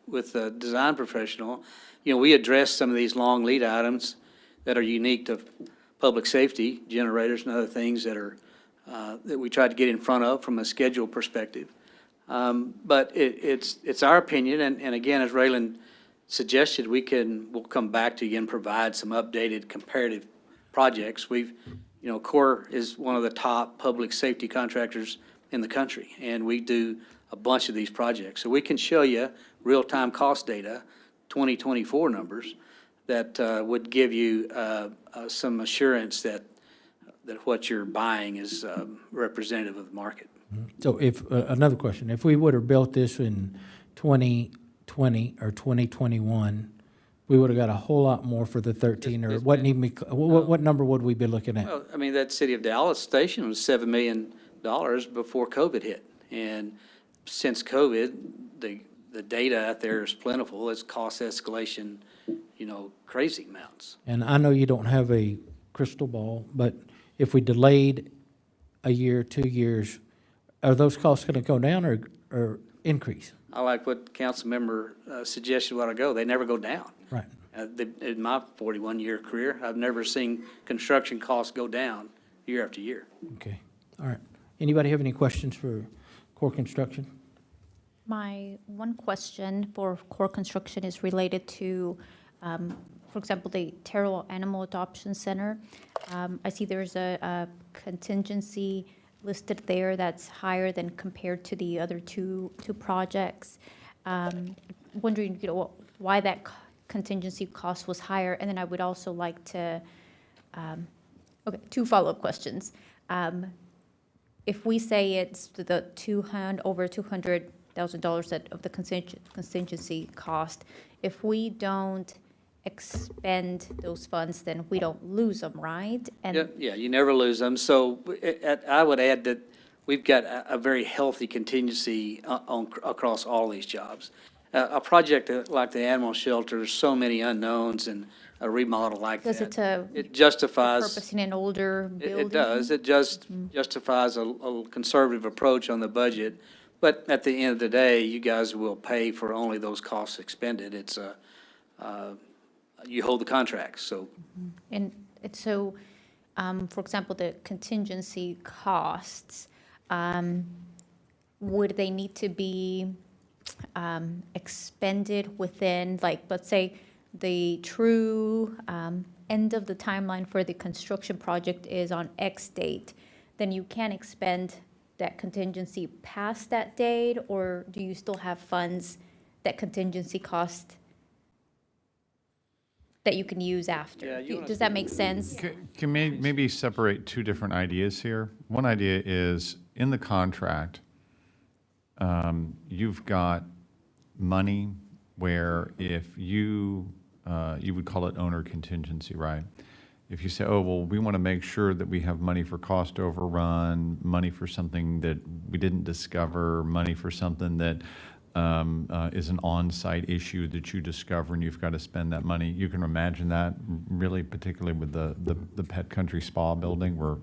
with a design professional. We address some of these long lead items that are unique to public safety, generators and other things that we try to get in front of from a schedule perspective. But it's our opinion, and again, as Raylan suggested, we'll come back to you and provide some updated comparative projects. Core is one of the top public safety contractors in the country, and we do a bunch of these projects. So we can show you real-time cost data, 2024 numbers, that would give you some assurance that what you're buying is representative of the market. So another question, if we would have built this in 2020 or 2021, we would have got a whole lot more for the 13, or what number would we be looking at? Well, I mean, that City of Dallas station was $7 million before COVID hit. And since COVID, the data out there is plentiful. It's cost escalation, crazy amounts. And I know you don't have a crystal ball, but if we delayed a year, 2 years, are those costs going to go down or increase? I like what council member suggested a while ago. They never go down. Right. In my 41-year career, I've never seen construction costs go down year after year. Okay, all right. Anybody have any questions for Core Construction? My one question for Core Construction is related to, for example, the Terrell Animal Adoption Center. I see there's a contingency listed there that's higher than compared to the other two projects. Wondering, why that contingency cost was higher, and then I would also like to Okay, two follow-up questions. If we say it's the over $200,000 of the contingency cost, if we don't expend those funds, then we don't lose them, right? And Yeah, you never lose them. So I would add that we've got a very healthy contingency across all these jobs. A project like the animal shelter, there's so many unknowns, and a remodel like Does that. it It justifies. purposing an older building? It does. It just justifies a conservative approach on the budget. But at the end of the day, you guys will pay for only those costs expended. It's you hold the contract, so. And so, for example, the contingency costs, would they need to be expended within, like, let's say, the true end of the timeline for the construction project is on X date, then you can't expend that contingency past that date, or do you still have funds, that contingency cost, that you can use after? Yeah, Does that make sense? Can maybe separate two different ideas here. One idea is, in the contract, you've got money where if you would call it owner contingency, right? If you say, oh, well, we want to make sure that we have money for cost overrun, money for something that we didn't discover, money for something that is an on-site issue that you discover and you've got to spend that money. You can imagine that, really, particularly with the Pet Country Spa building. We're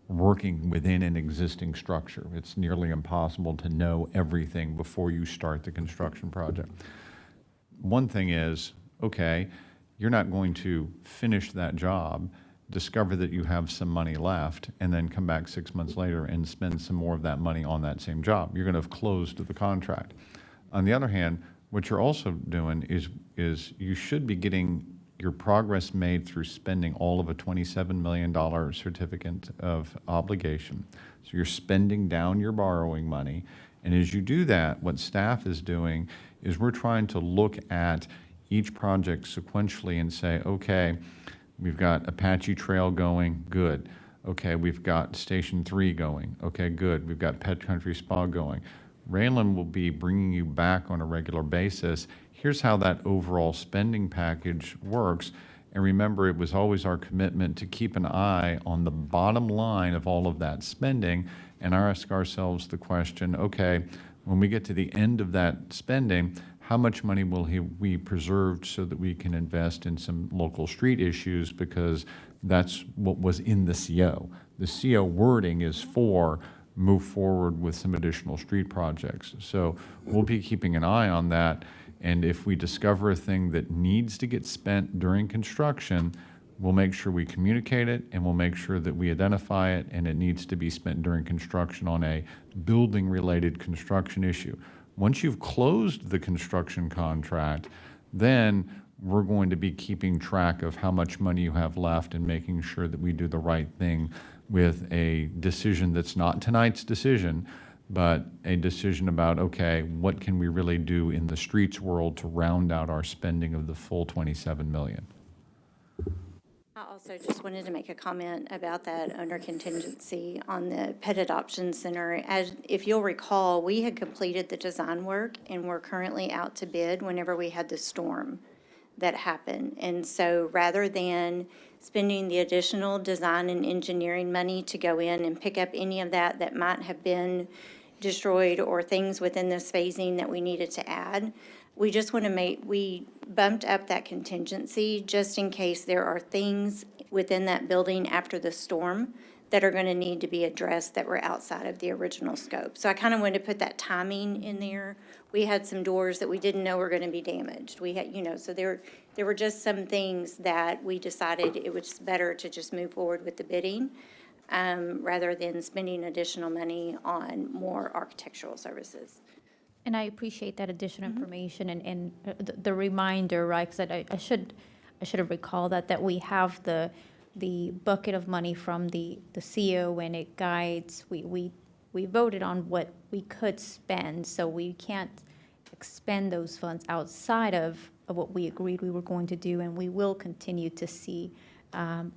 working within an existing structure. It's nearly impossible to know everything before you start the construction project. One thing is, okay, you're not going to finish that job, discover that you have some money left, and then come back 6 months later and spend some more of that money on that same job. You're going to have closed the contract. On the other hand, what you're also doing is you should be getting your progress made through spending all of a $27 million certificate of obligation. So you're spending down your borrowing money. And as you do that, what staff is doing is we're trying to look at each project sequentially and say, okay, we've got Apache Trail going, good. Okay, we've got Station 3 going, okay, good. We've got Pet Country Spa going. Raylan will be bringing you back on a regular basis. Here's how that overall spending package works. And remember, it was always our commitment to keep an eye on the bottom line of all of that spending and ask ourselves the question, okay, when we get to the end of that spending, how much money will we preserved so that we can invest in some local street issues, because that's what was in the CO. The CO wording is for move forward with some additional street projects. So we'll be keeping an eye on that. And if we discover a thing that needs to get spent during construction, we'll make sure we communicate it, and we'll make sure that we identify it, and it needs to be spent during construction on a building-related construction issue. Once you've closed the construction contract, then we're going to be keeping track of how much money you have left and making sure that we do the right thing with a decision that's not tonight's decision, but a decision about, okay, what can we really do in the streets world to round out our spending of the full $27 million? I also just wanted to make a comment about that owner contingency on the Pet Adoption Center. As if you'll recall, we had completed the design work and we're currently out to bid whenever we had the storm that happened. And so rather than spending the additional design and engineering money to go in and pick up any of that might have been destroyed or things within this phasing that we needed to add, we just want to we bumped up that contingency just in case there are things within that building after the storm that are going to need to be addressed that were outside of the original scope. So I kind of wanted to put that timing in there. We had some doors that we didn't know were going to be damaged. We had, so there were just some things that we decided it was better to just move forward with the bidding rather than spending additional money on more architectural services. And I appreciate that additional information and the reminder, right? Because I should have recalled that we have the bucket of money from the CO and it guides. We voted on what we could spend, so we can't expend those funds outside of what we agreed we were going to do, and we will continue to see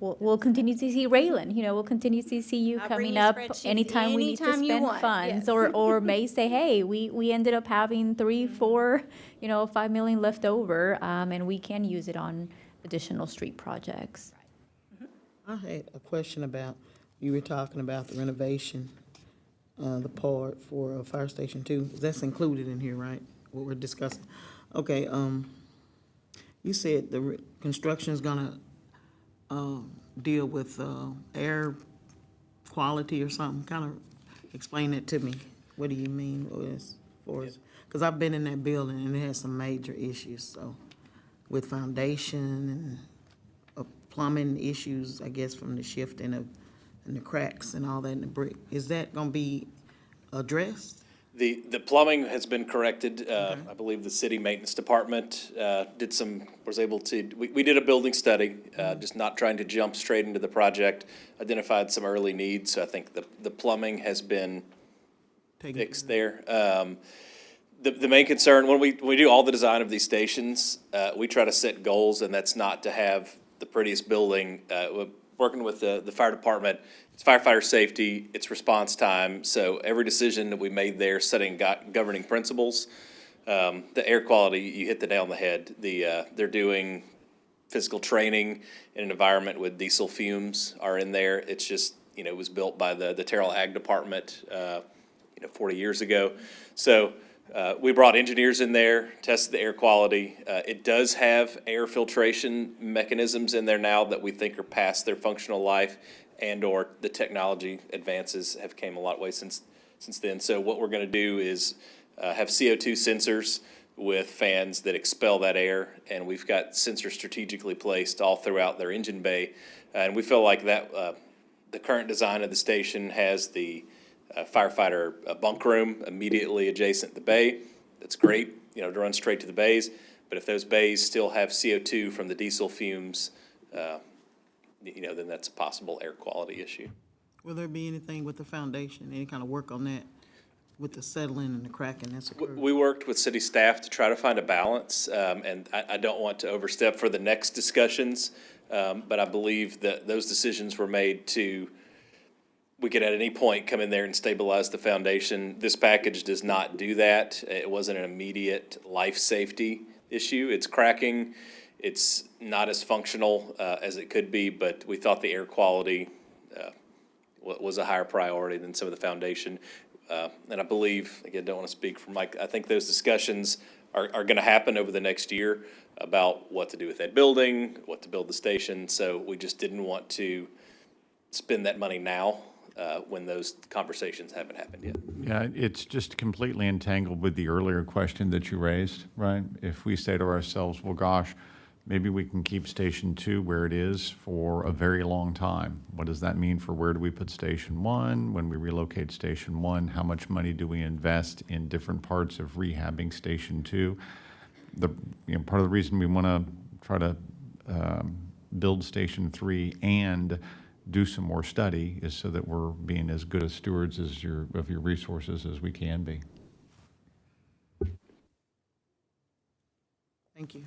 we'll continue to see Raylan, we'll continue to see you I'll bring coming you up spreadsheets anytime we need to anytime you spend want, funds. yes. Or may say, hey, we ended up having 3, 4, 5 million left over, and we can use it on additional street projects. I had a question about, you were talking about the renovation, the part for Fire Station 2. That's included in here, right? What we're discussing. Okay, you said the construction is gonna, deal with, air quality or something. Kind of explain that to me. What do you mean because I've been in that building and it has some major issues, so, with foundation and plumbing issues, I guess, from the shifting of, and the cracks and all that in the brick. Is that gonna be addressed? The plumbing has been corrected. I believe the city maintenance department was able to, we did a building study, just not trying to jump straight into the project, identified some early needs. So I think the plumbing has been fixed there. The main concern, when we do all the design of these stations, we try to set goals, and that's not to have the prettiest building. Working with the fire department, it's firefighter safety, it's response time. So every decision that we made there, setting governing principles. The air quality, you hit the nail on the head. They're doing physical training in an environment with diesel fumes are in there. It's just, it was built by the Terrell Ag Department, 40 years ago. So we brought engineers in there, tested the air quality. It does have air filtration mechanisms in there now that we think are past their functional life, and/or the technology advances have came a lot way since then. So what we're going to do is have CO2 sensors with fans that expel that air, and we've got sensors strategically placed all throughout their engine bay. And we feel like that the current design of the station has the firefighter bunk room immediately adjacent to the bay. That's great, to run straight to the bays. But if those bays still have CO2 from the diesel fumes, then that's a possible air quality issue. Will there be anything with the foundation, any kind of work on that with the settling and the cracking that's occurred? We worked with city staff to try to find a balance, and I don't want to overstep for the next discussions, but I believe that those decisions were made we could at any point come in there and stabilize the foundation. This package does not do that. It wasn't an immediate life safety issue. It's cracking. It's not as functional as it could be, but we thought the air quality was a higher priority than some of the foundation. And I believe, again, don't want to speak for Mike, I think those discussions are going to happen over the next year about what to do with that building, what to build the station. So we just didn't want to spend that money now when those conversations haven't happened yet. Yeah, it's just completely entangled with the earlier question that you raised, right? If we say to ourselves, well, gosh, maybe we can keep Station 2 where it is for a very long time. What does that mean for where do we put Station 1? When we relocate Station 1, how much money do we invest in different parts of rehabbing Station 2? Part of the reason we want to try to build Station 3 and do some more study is so that we're being as good as stewards of your resources as we can be. Thank you.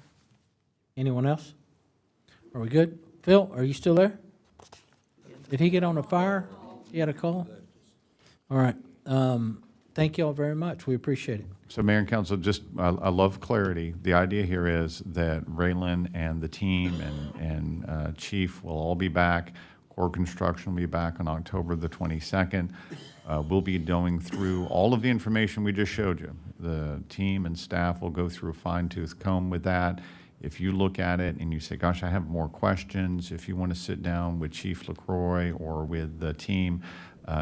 Anyone else? Are we good? Phil, are you still there? Did he get on a fire? He had a call? All right. Thank you all very much. We appreciate it. So Mayor and Council, I love clarity. The idea here is that Raylan and the team and Chief will all be back. Core Construction will be back on October the 22nd. We'll be going through all of the information we just showed you. The team and staff will go through a fine-tooth comb with that. If you look at it and you say, gosh, I have more questions, if you want to sit down with Chief LaCroix or with the team,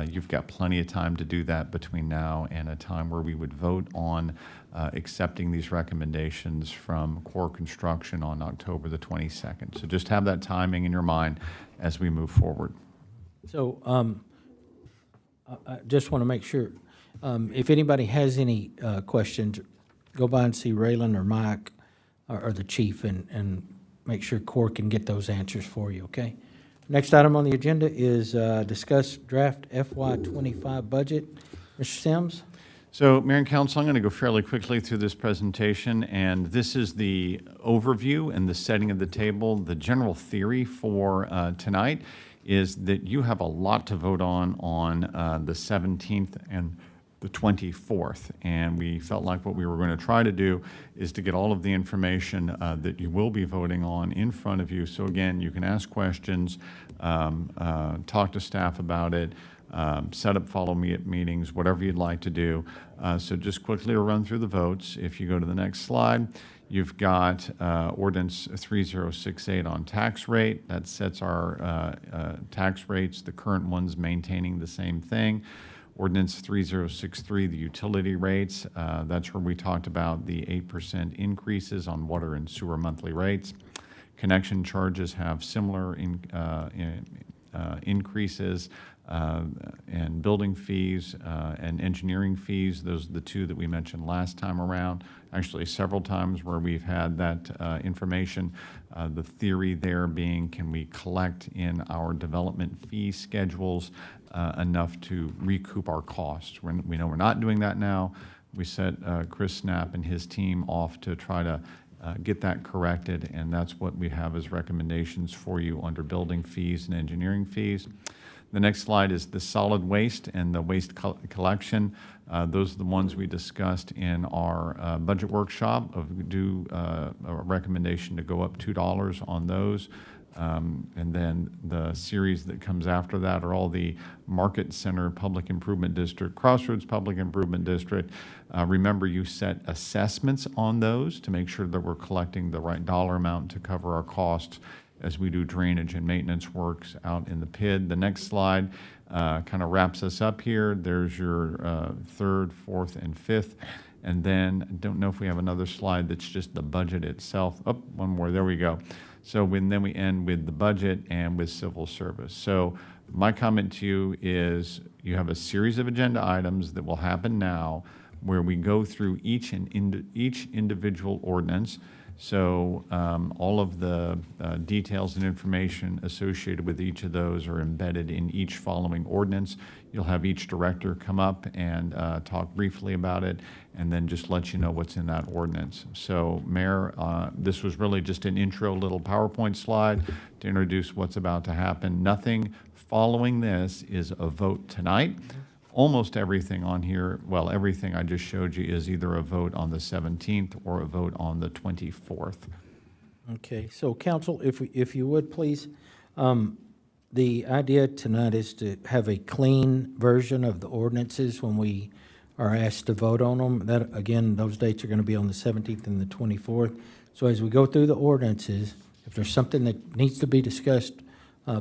you've got plenty of time to do that between now and a time where we would vote on accepting these recommendations from Core Construction on October the 22nd. So just have that timing in your mind as we move forward. So I just want to make sure, if anybody has any questions, go by and see Raylan or Mike or the chief and make sure Core can get those answers for you, okay? Next item on the agenda is discuss draft FY25 budget. Mr. Sims? So, Mayor and Council, I'm going to go fairly quickly through this presentation, and this is the overview and the setting of the table. The general theory for tonight is that you have a lot to vote on the 17th and the 24th, and we felt like what we were going to try to do is to get all of the information that you will be voting on in front of you. So again, you can ask questions, talk to staff about it, set up follow me at meetings, whatever you'd like to do. So just quickly to run through the votes. If you go to the next slide, you've got ordinance 3068 on tax rate. That sets our tax rates, the current ones maintaining the same thing. Ordinance 3063, the utility rates, that's where we talked about the 8% increases on water and sewer monthly rates. Connection charges have similar increases, and building fees and engineering fees. Those are the two that we mentioned last time around. Actually, several times where we've had that information. The theory there being, can we collect in our development fee schedules enough to recoup our costs? We know we're not doing that now. We set Chris Snap and his team off to try to get that corrected, and that's what we have as recommendations for you under building fees and engineering fees. The next slide is the solid waste and the waste collection. Those are the ones we discussed in our budget workshop. Do a recommendation to go up $2 on those. And then the series that comes after that are all the Market Center Public Improvement District, Crossroads Public Improvement District. Remember, you set assessments on those to make sure that we're collecting the right dollar amount to cover our costs as we do drainage and maintenance works out in the PID. The next slide kind of wraps us up here. There's your third, fourth, and fifth. And then, I don't know if we have another slide that's just the budget itself. Oh, one more, there we go. So then we end with the budget and with civil service. So my comment to you is you have a series of agenda items that will happen now where we go through each individual ordinance. So all of the details and information associated with each of those are embedded in each following ordinance. You'll have each director come up and talk briefly about it, and then just let you know what's in that ordinance. So, Mayor, this was really just an intro little PowerPoint slide to introduce what's about to happen. Nothing following this is a vote tonight. Almost everything on here, well, everything I just showed you is either a vote on the 17th or a vote on the 24th. Okay, so council, if you would please, the idea tonight is to have a clean version of the ordinances when we are asked to vote on them. That, again, those dates are going to be on the 17th and the 24th. So as we go through the ordinances, if there's something that needs to be discussed,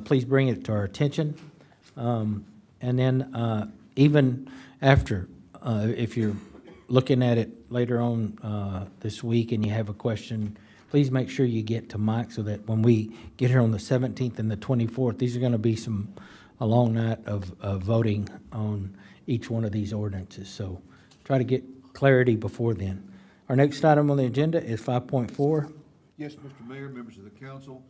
please bring it to our attention. And then even after, if you're looking at it later on this week and you have a question, please make sure you get to Mike so that when we get here on the 17th and the 24th, these are going to be a long night of voting on each one of these ordinances. So try to get clarity before then. Our next item on the agenda is 5.4. Yes, Mr. Mayor, members of the council.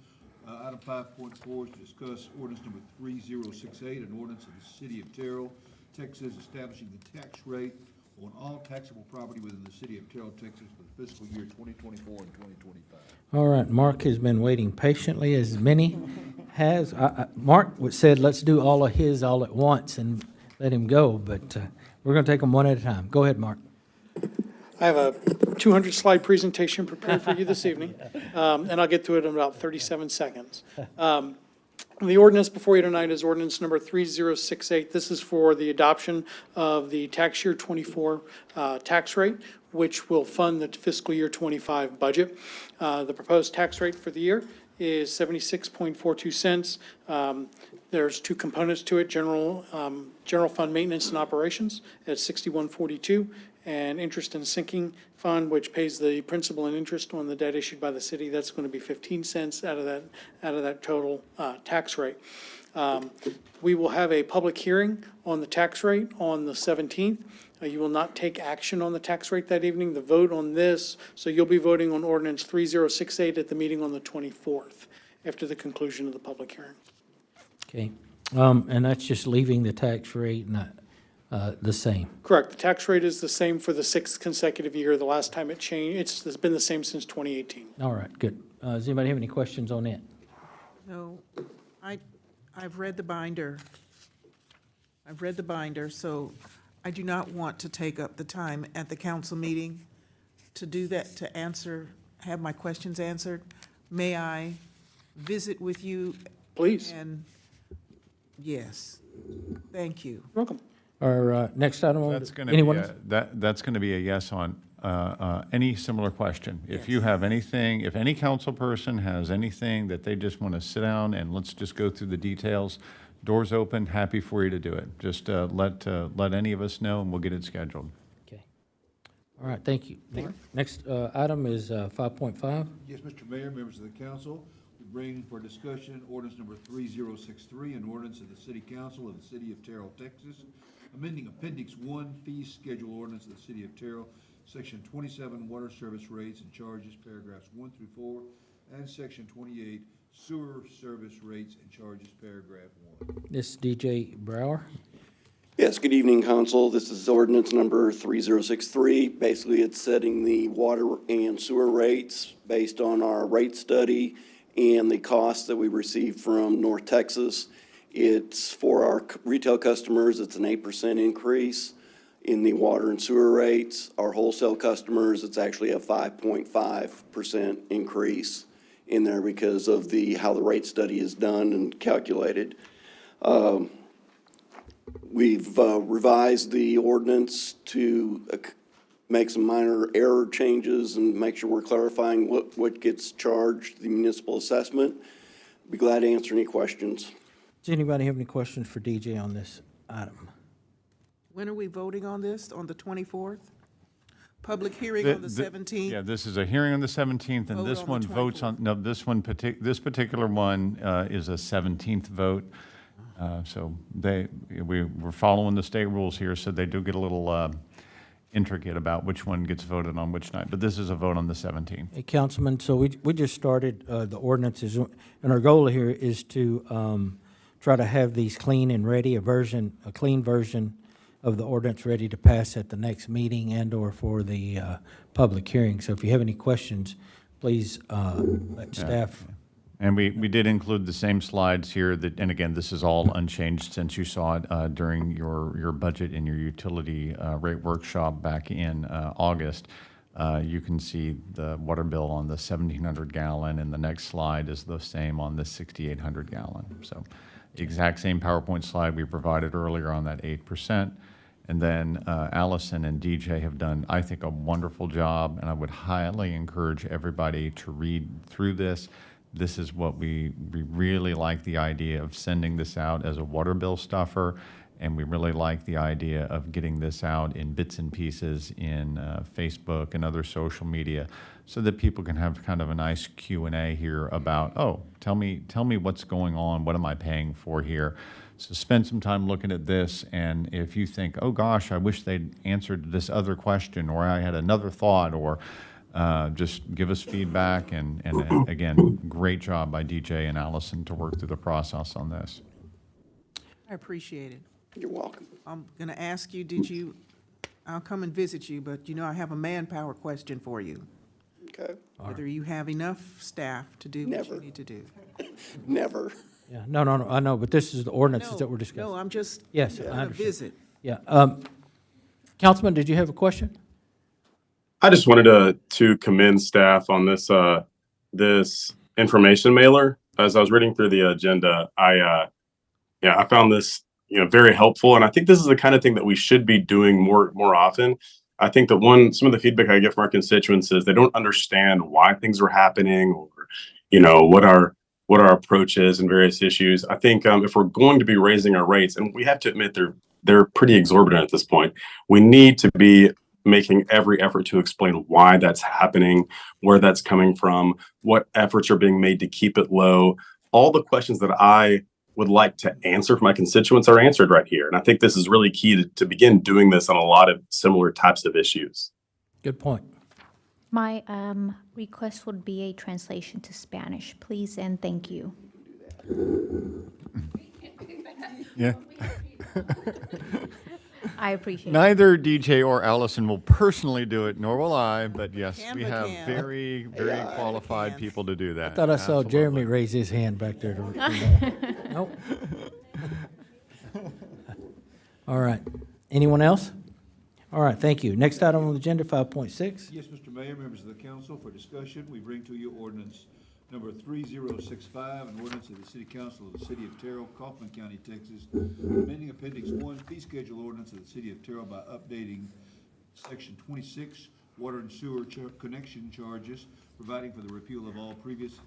Item 5.4 is to discuss ordinance number 3068, an ordinance of the city of Terrell, Texas, establishing the tax rate on all taxable property within the city of Terrell, Texas for the fiscal year 2024 and 2025. All right, Mark has been waiting patiently, as many has. Mark said, let's do all of his all at once and let him go, but we're going to take them one at a time. Go ahead, Mark. I have a 200-slide presentation prepared for you this evening, and I'll get to it in about 37 seconds. The ordinance before you tonight is ordinance number 3068. This is for the adoption of the tax year 24 tax rate, which will fund the fiscal year 25 budget. The proposed tax rate for the year is 76.42 cents. There's two components to it: general fund maintenance and operations at 61.42, and interest and sinking fund, which pays the principal and interest on the debt issued by the city. That's going to be 15 cents out of that total tax rate. We will have a public hearing on the tax rate on the 17th. You will not take action on the tax rate that evening. The vote on this, so you'll be voting on ordinance 3068 at the meeting on the 24th after the conclusion of the public hearing. Okay, and that's just leaving the tax rate, and the same. Correct. The tax rate is the same for the sixth consecutive year. The last time it changed, it's been the same since 2018. All right, good. Does anybody have any questions on it? No, I've read the binder. I've read the binder, so I do not want to take up the time at the council meeting to do that, to answer, have my questions answered. May I visit with you? Please. And, yes, thank you. Welcome. Our next item on That's the, going to be, anyone else? that's going to be a yes on any similar question. If you have anything, if any council person has anything that they just want to sit down and let's just go through the details, doors open, happy for you to do it. Just let any of us know and we'll get it scheduled. Okay. All right, thank you. Next item is 5.5. Yes, Mr. Mayor, members of the council, we bring for discussion ordinance number 3063, an ordinance of the City Council of the City of Terrell, Texas, amending Appendix 1 Fee Schedule Ordinance of the City of Terrell, Section 27 Water Service Rates and Charges, paragraphs 1 through 4, and Section 28 Sewer Service Rates and Charges, paragraph 1. This is DJ Brower. Yes, good evening, council. This is ordinance number 3063. Basically, it's setting the water and sewer rates based on our rate study and the costs that we received from North Texas. It's for our retail customers, it's an 8% increase in the water and sewer rates. Our wholesale customers, it's actually a 5.5% increase in there because of how the rate study is done and calculated. We've revised the ordinance to make some minor error changes and make sure we're clarifying what gets charged, the municipal assessment. Be glad to answer any questions. Does anybody have any questions for DJ on this item? When are we voting on this? On the 24th? Public hearing on the 17th? Yeah, this is a hearing on the 17th, and Vote this on the one votes on, no, this this particular one is a 17th vote. So we're following the state rules here, so they do get a little intricate about which one gets voted on which night, but this is a vote on the 17th. Hey, Councilman, so we just started the ordinances, and our goal here is to try to have these clean and ready, a clean version of the ordinance ready to pass at the next meeting and/or for the public hearing. So if you have any questions, please let staff. And we did include the same slides here and again, this is all unchanged since you saw it during your budget and your utility rate workshop back in August. You can see the water bill on the 1,700 gallon, and the next slide is the same on the 6,800 gallon. So the exact same PowerPoint slide we provided earlier on that 8%. And then Allison and DJ have done, I think, a wonderful job, and I would highly encourage everybody to read through this. This is what we really like, the idea of sending this out as a water bill stuffer, and we really like the idea of getting this out in bits and pieces in Facebook and other social media so that people can have kind of a nice Q&A here about, oh, tell me what's going on, what am I paying for here? So spend some time looking at this, and if you think, oh gosh, I wish they'd answered this other question, or I had another thought, or just give us feedback, and again, great job by DJ and Allison to work through the process on this. I appreciate it. You're welcome. I'm going to ask you, I'll come and visit you, but I have a manpower question for you. Okay. Whether you have enough staff to do what you need to do. Never. Yeah, no, I know, but this is the ordinances that we're discussing. No, I'm just Yes, I going to understand. visit. Yeah. Councilman, did you have a question? I just wanted to commend staff on this information mailer. As I was reading through the agenda, I found this very helpful, and I think this is the kind of thing that we should be doing more often. I think that some of the feedback I get from our constituents is they don't understand why things are happening, or what our approach is in various issues. I think if we're going to be raising our rates, and we have to admit they're pretty exorbitant at this point, we need to be making every effort to explain why that's happening, where that's coming from, what efforts are being made to keep it low. All the questions that I would like to answer for my constituents are answered right here. And I think this is really key to begin doing this on a lot of similar types of issues. Good point. My request would be a translation to Spanish, please, and thank you. Yeah. I appreciate it. Neither DJ or Allison will personally do it, nor will I, but yes, we Canva have can. very, very qualified people to do that. I thought I saw Absolutely. Jeremy raise his hand back there. Nope. All right. Anyone else? All right, thank you. Next item on the agenda, 5.6. Yes, Mr. Mayor, members of the council, for discussion, we bring to you ordinance number 3065, an ordinance of the City Council of the City of Terrell, Kaufman County, Texas, amending Appendix 1 fee schedule ordinance of the City of Terrell by updating Section 26, water and sewer connection charges, providing for the repeal of all previous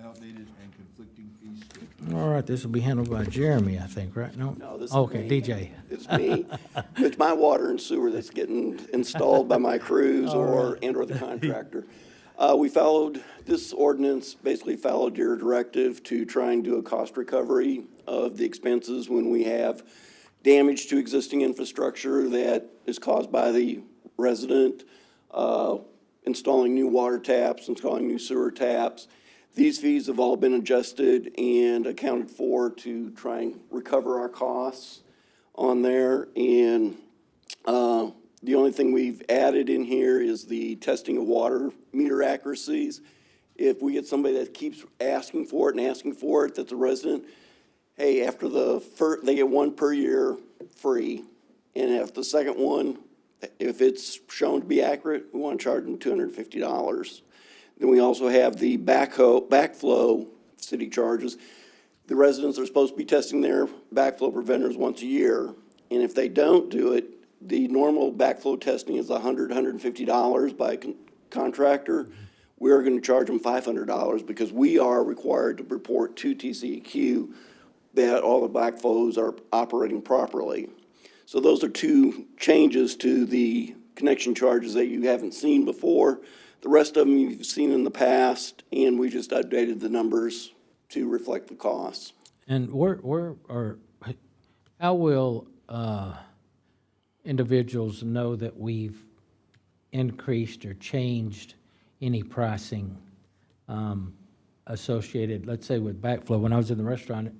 outdated and conflicting fee schedules. All right, this will be handled by Jeremy, I think, right? No? No, this is Okay, me. DJ. It's me. It's my water and sewer that's getting installed by my crews or the contractor. We followed, this ordinance basically followed your directive to try and do a cost recovery of the expenses when we have damage to existing infrastructure that is caused by the resident, installing new water taps, installing new sewer taps. These fees have all been adjusted and accounted for to try and recover our costs on there. And the only thing we've added in here is the testing of water meter accuracies. If we get somebody that keeps asking for it and asking for it, that's a resident, hey, after the first, they get one per year free. And if the second one, if it's shown to be accurate, we want to charge them $250. Then we also have the backflow city charges. The residents are supposed to be testing their backflow preventers once a year. And if they don't do it, the normal backflow testing is $150 by contractor. We're going to charge them $500 because we are required to report to TCEQ that all the backflows are operating properly. So those are two changes to the connection charges that you haven't seen before. The rest of them you've seen in the past, and we just updated the numbers to reflect the costs. And how will individuals know that we've increased or changed any pricing associated, let's say with backflow? When I was in the restaurant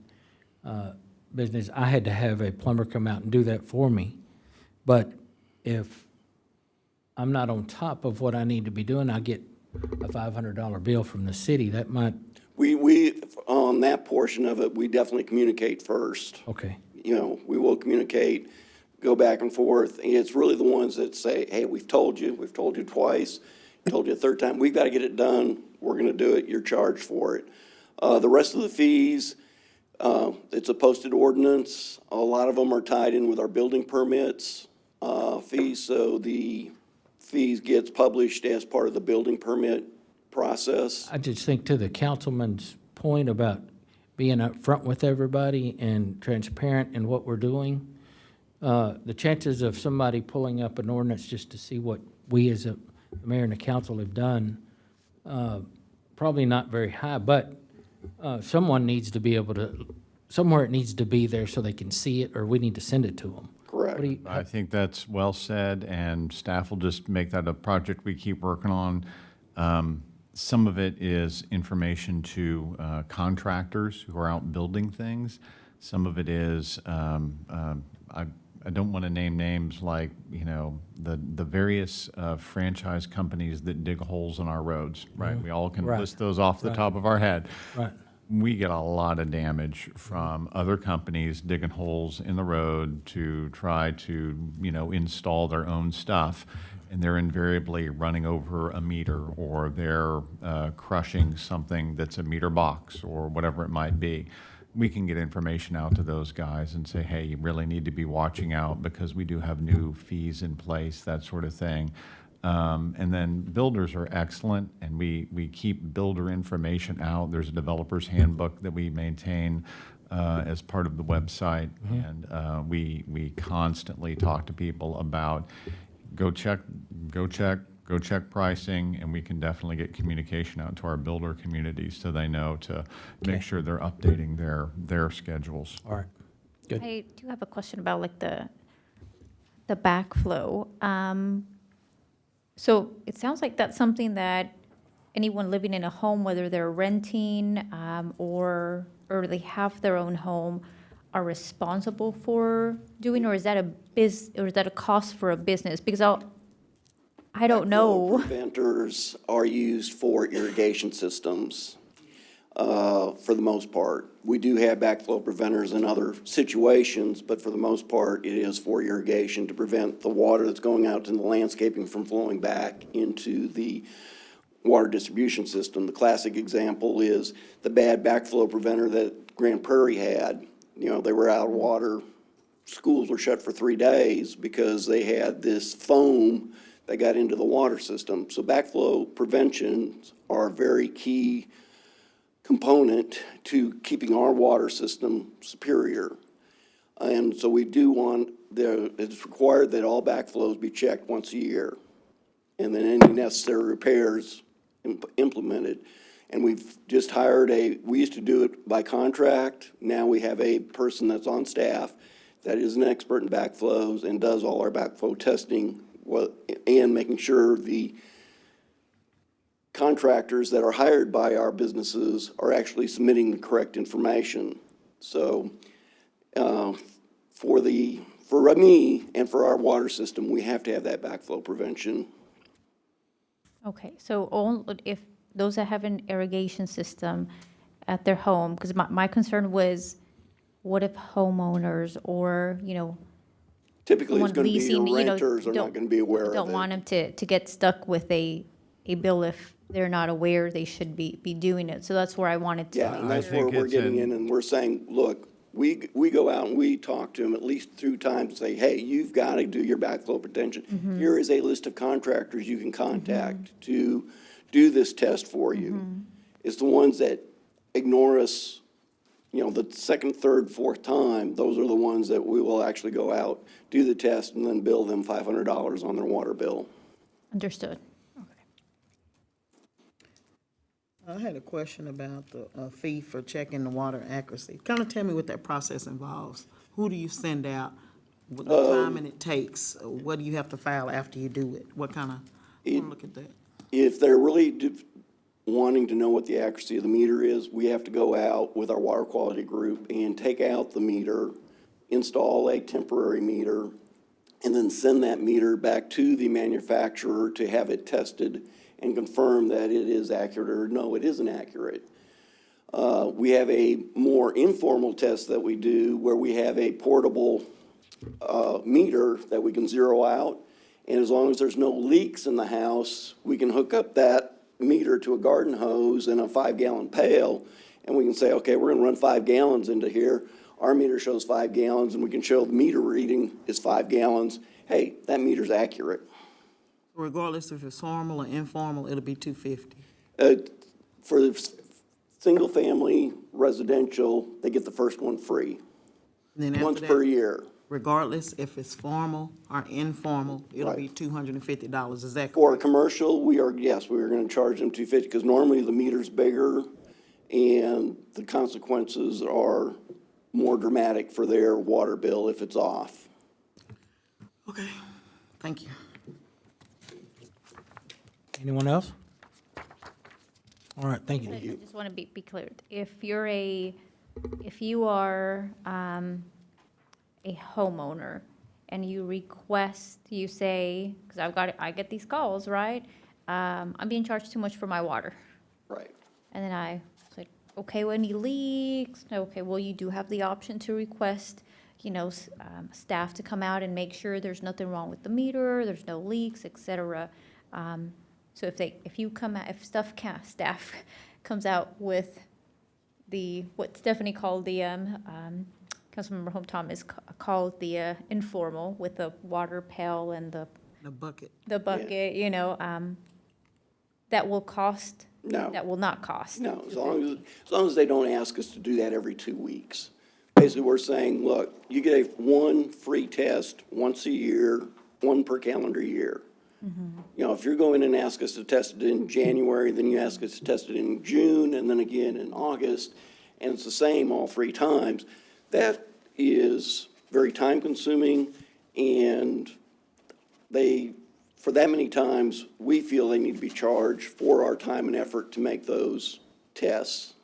business, I had to have a plumber come out and do that for me. But if I'm not on top of what I need to be doing, I get a $500 bill from the city. That might, We, on that portion of it, we definitely communicate first. okay. You know, we will communicate, go back and forth. And it's really the ones that say, hey, we've told you twice, told you a third time, we've got to get it done. We're going to do it. You're charged for it. The rest of the fees, it's a posted ordinance. A lot of them are tied in with our building permits fees. So the fees gets published as part of the building permit process. I just think to the councilman's point about being upfront with everybody and transparent in what we're doing, the chances of somebody pulling up an ordinance just to see what we as a mayor and the council have done, probably not very high, but someone needs to be able to, somewhere it needs to be there so they can see it, or we need to send it to them. Correct. I think that's well said, and staff will just make that a project we keep working on. Some of it is information to contractors who are out building things. Some of it is, I don't want to name names like, you know, the various franchise companies that dig holes in our roads, right? We all can Right. list those off the Right. top of our head. Right. We get a lot of damage from other companies digging holes in the road to try to, you know, install their own stuff. And they're invariably running over a meter, or they're crushing something that's a meter box or whatever it might be. We can get information out to those guys and say, hey, you really need to be watching out because we do have new fees in place, that sort of thing. And then builders are excellent, and we keep builder information out. There's a developer's handbook that we maintain as part of the website, and we constantly talk to people about go check pricing, and we can definitely get communication out to our builder communities so they know to make sure they're updating their schedules. All right, good. I do have a question about like the backflow. So it sounds like that's something that anyone living in a home, whether they're renting or they have their own home, are responsible for doing, or is that or is that a cost for a business? Because I don't know. Preventers are used for irrigation systems, for the most part. We do have backflow preventers in other situations, but for the most part, it is for irrigation to prevent the water that's going out in the landscaping from flowing back into the water distribution system. The classic example is the bad backflow preventer that Grand Prairie had. You know, they were out of water. Schools were shut for 3 days because they had this foam that got into the water system. So backflow preventions are a very key component to keeping our water system superior. And so we do want, it's required that all backflows be checked once a year, and then any necessary repairs implemented. And we've just hired we used to do it by contract. Now we have a person that's on staff that is an expert in backflows and does all our backflow testing, and making sure the contractors that are hired by our businesses are actually submitting the correct information. So for me and for our water system, we have to have that backflow prevention. Okay, so if those that have an irrigation system at their home, because my concern was, what if homeowners or, Typically, it's someone going to be leasing, your renters are not going to be aware of it. don't want them to get stuck with a bill if they're not aware they should be doing it. So that's where I wanted to. Yeah, and that's where we're getting in, and we're saying, look, we go out and we talk to them at least 2 times and say, hey, you've got to do your backflow prevention. Mm-hmm. Here is a list of contractors you can contact to do this test for you. Mm-hmm. It's the ones that ignore us, the second, third, fourth time, those are the ones that we will actually go out, do the test, and then bill them $500 on their water bill. Understood. I had a question about the fee for checking the water accuracy. Kind of tell me what that process involves. Who do you send out? What the time and it takes? What do you have to file after you do it? What kind of, I want to look at that. If they're really wanting to know what the accuracy of the meter is, we have to go out with our water quality group and take out the meter, install a temporary meter, and then send that meter back to the manufacturer to have it tested and confirm that it is accurate or no, it isn't accurate. We have a more informal test that we do where we have a portable meter that we can zero out. And as long as there's no leaks in the house, we can hook up that meter to a garden hose and a 5-gallon pail. And we can say, okay, we're gonna run 5 gallons into here. Our meter shows 5 gallons and we can show the meter reading is 5 gallons. Hey, that meter's accurate. Regardless if it's formal or informal, it'll be $250. For the single-family residential, they get the first one free, And then after once that, per year. regardless if it's formal or informal, it'll be Right. $250. Is that For correct? commercial, we are gonna charge them $250, because normally the meter's bigger and the consequences are more dramatic for their water bill if it's off. Okay, thank you. Anyone else? All right, thank I you. just want to be clear. If you are a homeowner and you request, you say, because I get these calls, right? I'm being charged too much for my water. Right. And then I said, okay, well, any leaks? Okay, well, you do have the option to request, staff to come out and make sure there's nothing wrong with the meter, there's no leaks, et cetera. So if staff comes out with what Stephanie called Councilmember Home Thomas called the informal with the water pail and the bucket. That will cost? No. That will not cost? No, as long as they don't ask us to do that every 2 weeks. Basically, we're saying, look, you get one free test once a year, 1 per calendar year. If you're going and ask us to test it in January, then you ask us to test it in June, and then again in August, and it's the same all 3 times, that is very time-consuming, and for that many times, we feel they need to be charged for our time and effort to make those tests.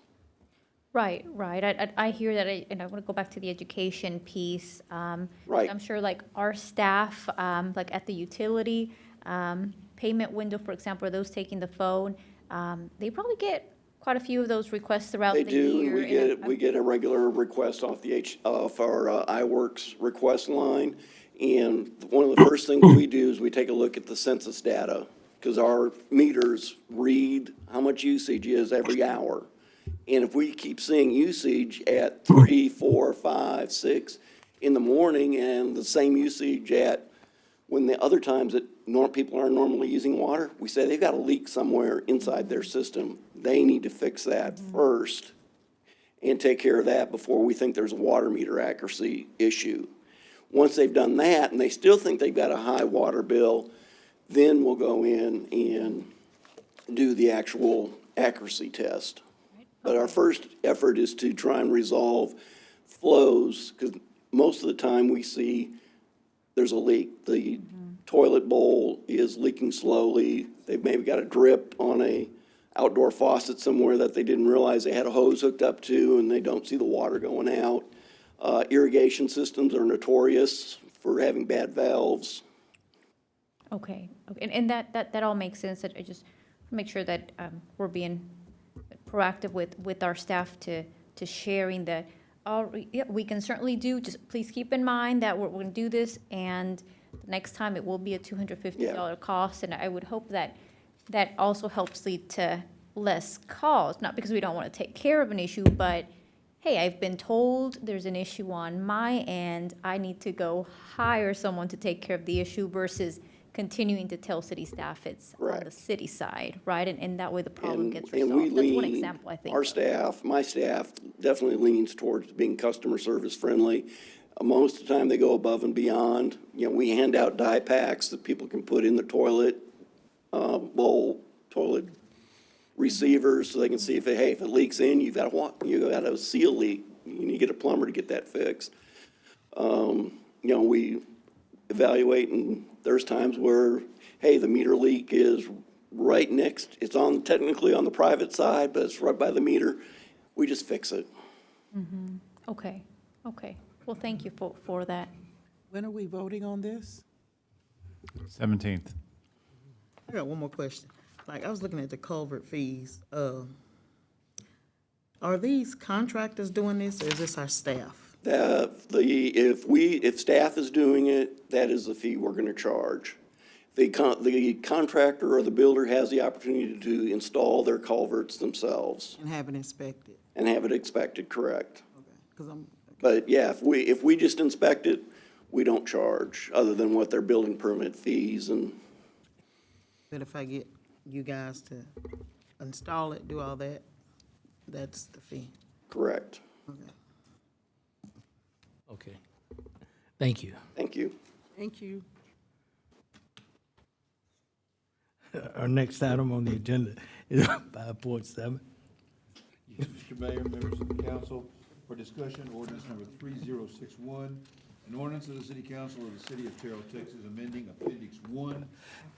Right, right. I hear that, and I want to go back to the education piece. Right. I'm sure like our staff, like at the utility, payment window, for example, those taking the phone, they probably get quite a few of those requests throughout They the do, year. and we get a regular request off off our iWorks request line. And one of the first things we do is we take a look at the census data, because our meters read how much usage is every hour. And if we keep seeing usage at 3, 4, 5, 6 in the morning, and the same usage at when the other times that people aren't normally using water, we say they've got a leak somewhere inside their system. They need to fix that first and take care of that before we think there's a water meter accuracy issue. Once they've done that and they still think they've got a high water bill, then we'll go in and do the actual accuracy test. But our first effort is to try and resolve flows, because most of the time we see there's a leak. The toilet bowl is leaking slowly. They've maybe got a drip on a outdoor faucet somewhere that they didn't realize they had a hose hooked up to, and they don't see the water going out. Irrigation systems are notorious for having bad valves. Okay, okay, and that all makes sense. I just make sure that we're being proactive with our staff to sharing that. Yeah, we can certainly do, just please keep in mind that we're going to do this, and the next time it will be a $250 cost, and I would hope that that also helps lead to less calls, not because we don't want to take care of an issue, but hey, I've been told there's an issue on my end, I need to go hire someone to take care of the issue versus continuing to tell city staff it's on the city side, right? And that way the problem gets And resolved. we That's one lean, example, I think. our staff, my staff definitely leans towards being customer service friendly. Most of the time, they go above and beyond. You know, we hand out dye packs that people can put in the toilet bowl, toilet receivers, so they can see if it leaks in, you got a seal leak. You need to get a plumber to get that fixed. You know, we evaluate, and there's times where, hey, the meter leak is right next, it's technically on the private side, but it's right by the meter. We just fix it. Okay, okay. Well, thank you for that. When are we voting on this? 17th. I got one more question. Like, I was looking at the culvert fees. Are these contractors doing this, or is this our staff? If staff is doing it, that is the fee we're gonna charge. The contractor or the builder has the opportunity to install their culverts themselves And have it inspected? and have it inspected, correct? Because But yeah, if we just inspect it, we don't charge, other than what their building permit fees and, But if I get you guys to install it, do all that, that's the fee? correct. Okay. Okay. Thank you. Thank you. Thank you. Our next item on the agenda is 5.7. Yes, Mr. Mayor, members of the council, for discussion, ordinance number 3061, an ordinance of the City Council of the City of Terrell, Texas, amending Appendix 1,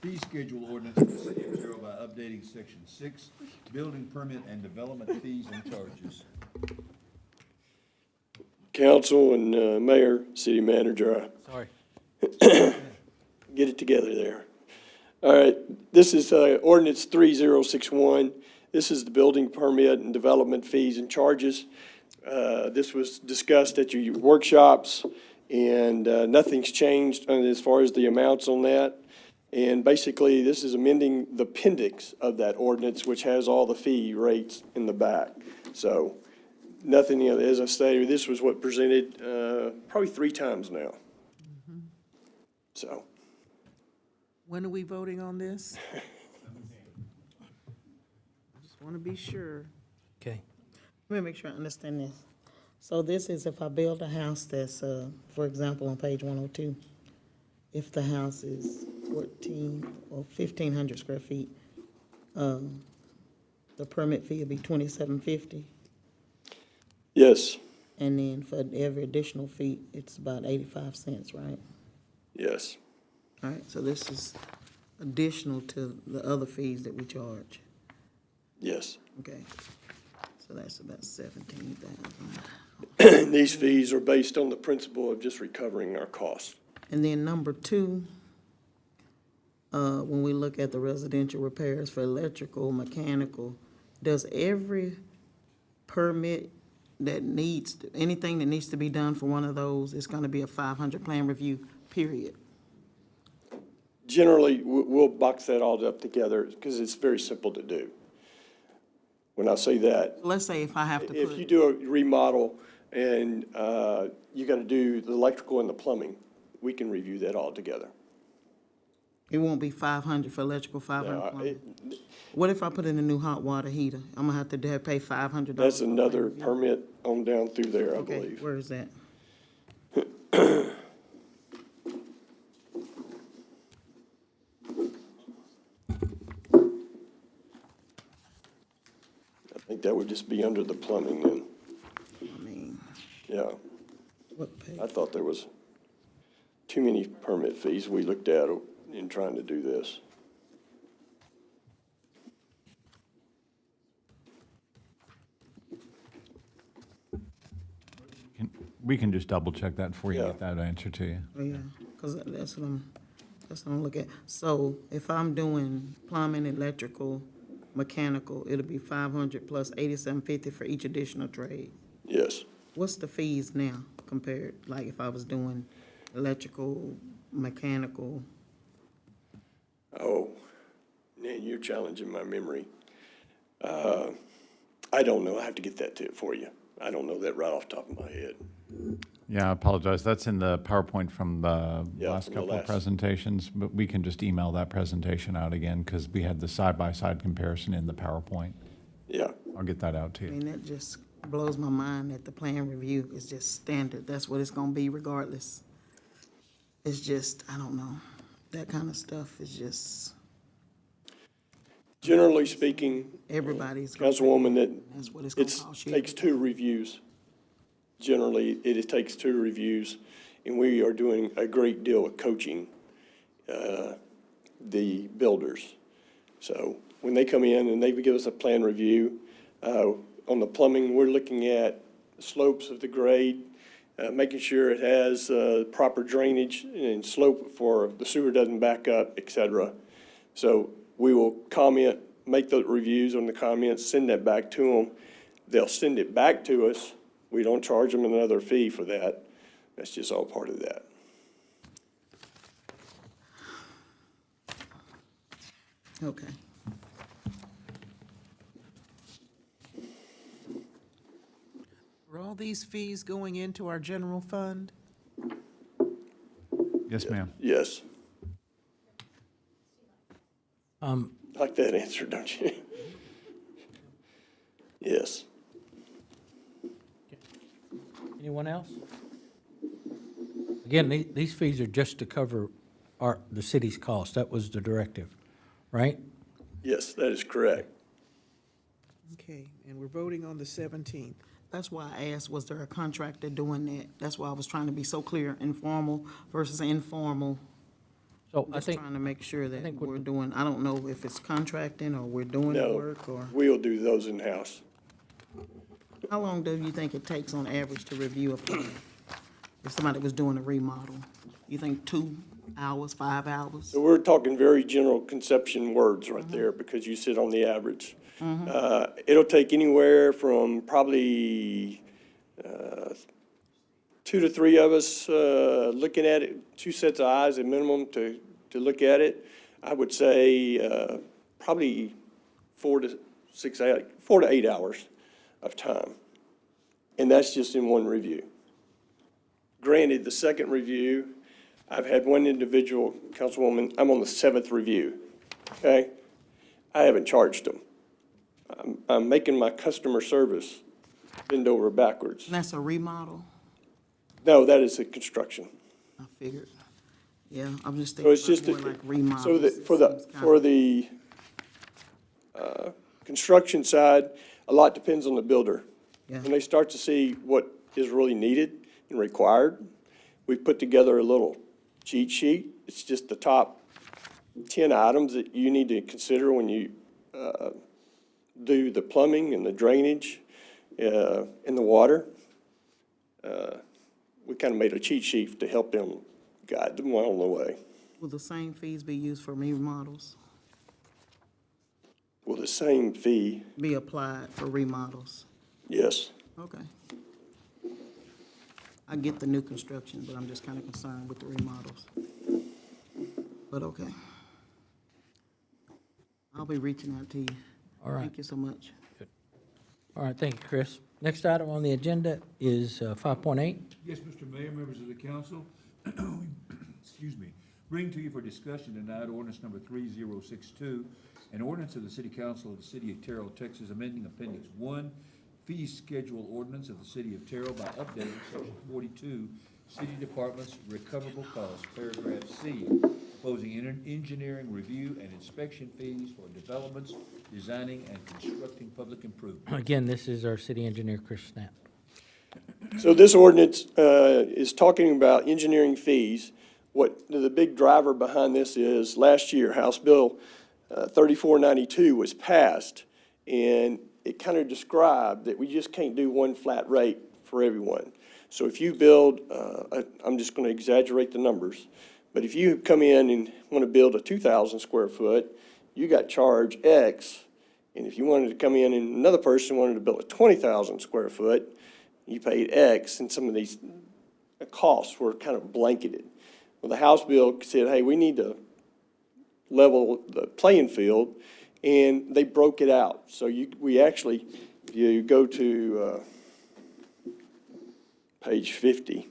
fee schedule ordinance of the City of Terrell by updating Section 6, building permit and development fees and charges. Council and Mayor, City Manager, Sorry. get it together there. All right, this is ordinance 3061. This is the building permit and development fees and charges. This was discussed at your workshops, and nothing's changed as far as the amounts on that. And basically, this is amending the appendix of that ordinance, which has all the fee rates in the back. So nothing, as I stated, this was what presented probably 3 times now. So. When are we voting on this? Just want to be sure. Okay. Let me make sure I understand this. So this is if I build a house that's, for example, on page 102, if the house is 14 or 1,500 square feet, the permit fee would be $27.50. Yes, And then for every additional fee, it's about 85 cents, right? yes. All right, so this is additional to the other fees that we charge. Yes. Okay. So that's about 17,000. These fees are based on the principle of just recovering our costs. And then number two, when we look at the residential repairs for electrical, mechanical, does every permit that needs, anything that needs to be done for one of those, is gonna be a 500 plan review, period? Generally, we'll box that all up together because it's very simple to do. When I say that, Let's say if I have to if you do a remodel and you got to do the electrical and the plumbing, we can review that all together. it won't be 500 for electrical, 500 Now, plumbing? What if I put in a new hot water heater? I'm gonna have to pay $500? That's another permit on down through there, I Okay, believe. where is that? I think that would just be under the plumbing then. I mean, Yeah, what page? I thought there was too many permit fees we looked at in trying to do this. We can just double check that before you Yeah. get that answer to you. Oh, yeah, because that's what I'm looking at. So if I'm doing plumbing, electrical, mechanical, it'll be 500 plus 8750 for each additional trade. Yes. What's the fees now compared, like if I was doing electrical, mechanical? Oh, man, you're challenging my memory. I don't know. I have to get that to it for you. I don't know that right off the top of my head. Yeah, I apologize. That's in the PowerPoint from the Yeah, last from the couple of last. presentations, but we can just email that presentation out again because we had the side-by-side comparison in the PowerPoint. Yeah. I'll get that out to I you. mean, that just blows my mind that the plan review is just standard. That's what it's gonna be regardless. It's just, I don't know, that kind of stuff is just, Generally speaking, everybody's gonna. Councilwoman, That's what it's gonna it cost you. takes two reviews. Generally, it takes two reviews, and we are doing a great deal of coaching the builders. So when they come in and they give us a plan review, on the plumbing, we're looking at slopes of the grade, making sure it has proper drainage and slope for the sewer doesn't back up, et cetera. So we will comment, make the reviews on the comments, send that back to them. They'll send it back to us. We don't charge them another fee for that. That's just all part of that. Okay. Are all these fees going into our general fund? Yes, ma'am. Yes. Um, Like that answer, don't you? Yes. Anyone else? Again, these fees are just to cover the city's cost. That was the directive, right? Yes, that is correct. Okay, and we're voting on the 17th. That's why I asked, was there a contractor doing that? That's why I was trying to be so clear, informal versus informal. So I Just think, trying to make sure that think what we're doing, I don't know if it's contracting or we're doing the No, work or. we'll do those in-house. How long do you think it takes on average to review a plan? If somebody was doing a remodel, you think 2 hours, 5 hours? So we're talking very general conception words right there because you sit on the average. It'll take anywhere from probably 2 to 3 of us looking at it, 2 sets of eyes at minimum to look at it. I would say probably 4 to 8 hours of time. And that's just in one review. Granted, the second review, I've had one individual, Councilwoman, I'm on the 7th review, okay? I haven't charged them. I'm making my customer service bend over backwards. And that's a remodel? No, that is a construction. I figured. Yeah, I'm just So thinking it's just, about more like remodels. so that, It for the, seems kinda- for the construction side, a lot depends on the builder. Yeah. When they start to see what is really needed and required, we put together a little cheat sheet. It's just the top 10 items that you need to consider when you do the plumbing and the drainage, and the sewer. And then we go through and we in the water. We kind of made a cheat sheet to help them guide them along the way. Will the same fees be used for remodels? Will the same fee? Be applied for remodels? Yes. Okay. I get the new construction, but I'm just kind of concerned with the remodels. But okay. I'll be reaching out to you. All right. Thank you so much. All right, thank you, Chris. Next item on the agenda is 5.8. Yes, Mr. Mayor, members of the council, excuse me, bring to you for discussion tonight ordinance number 3062, an ordinance of the City Council of the City of Terrell, Texas, amending Appendix 1, fee schedule ordinance of the City of Terrell by updating Section 42, City Departments Recoverable Costs, Paragraph C, proposing engineering review and inspection fees for developments, designing and constructing public improvements. Again, this is our city engineer, Chris Snap. So this ordinance is talking about engineering fees. What the big driver behind this is, last year, House Bill 3492 was passed, and it kind of described that we just can't do one flat rate for everyone. So if you build, I'm just going to exaggerate the numbers, but if you come in and want to build a 2,000 square foot, you got charged X, and if you wanted to come in and another person wanted to build a 20,000 square foot, you paid X, and some of these costs were kind of blanketed. Well, the House bill said, hey, we need to level the playing field, and they broke it out. So we actually, you go to page 50,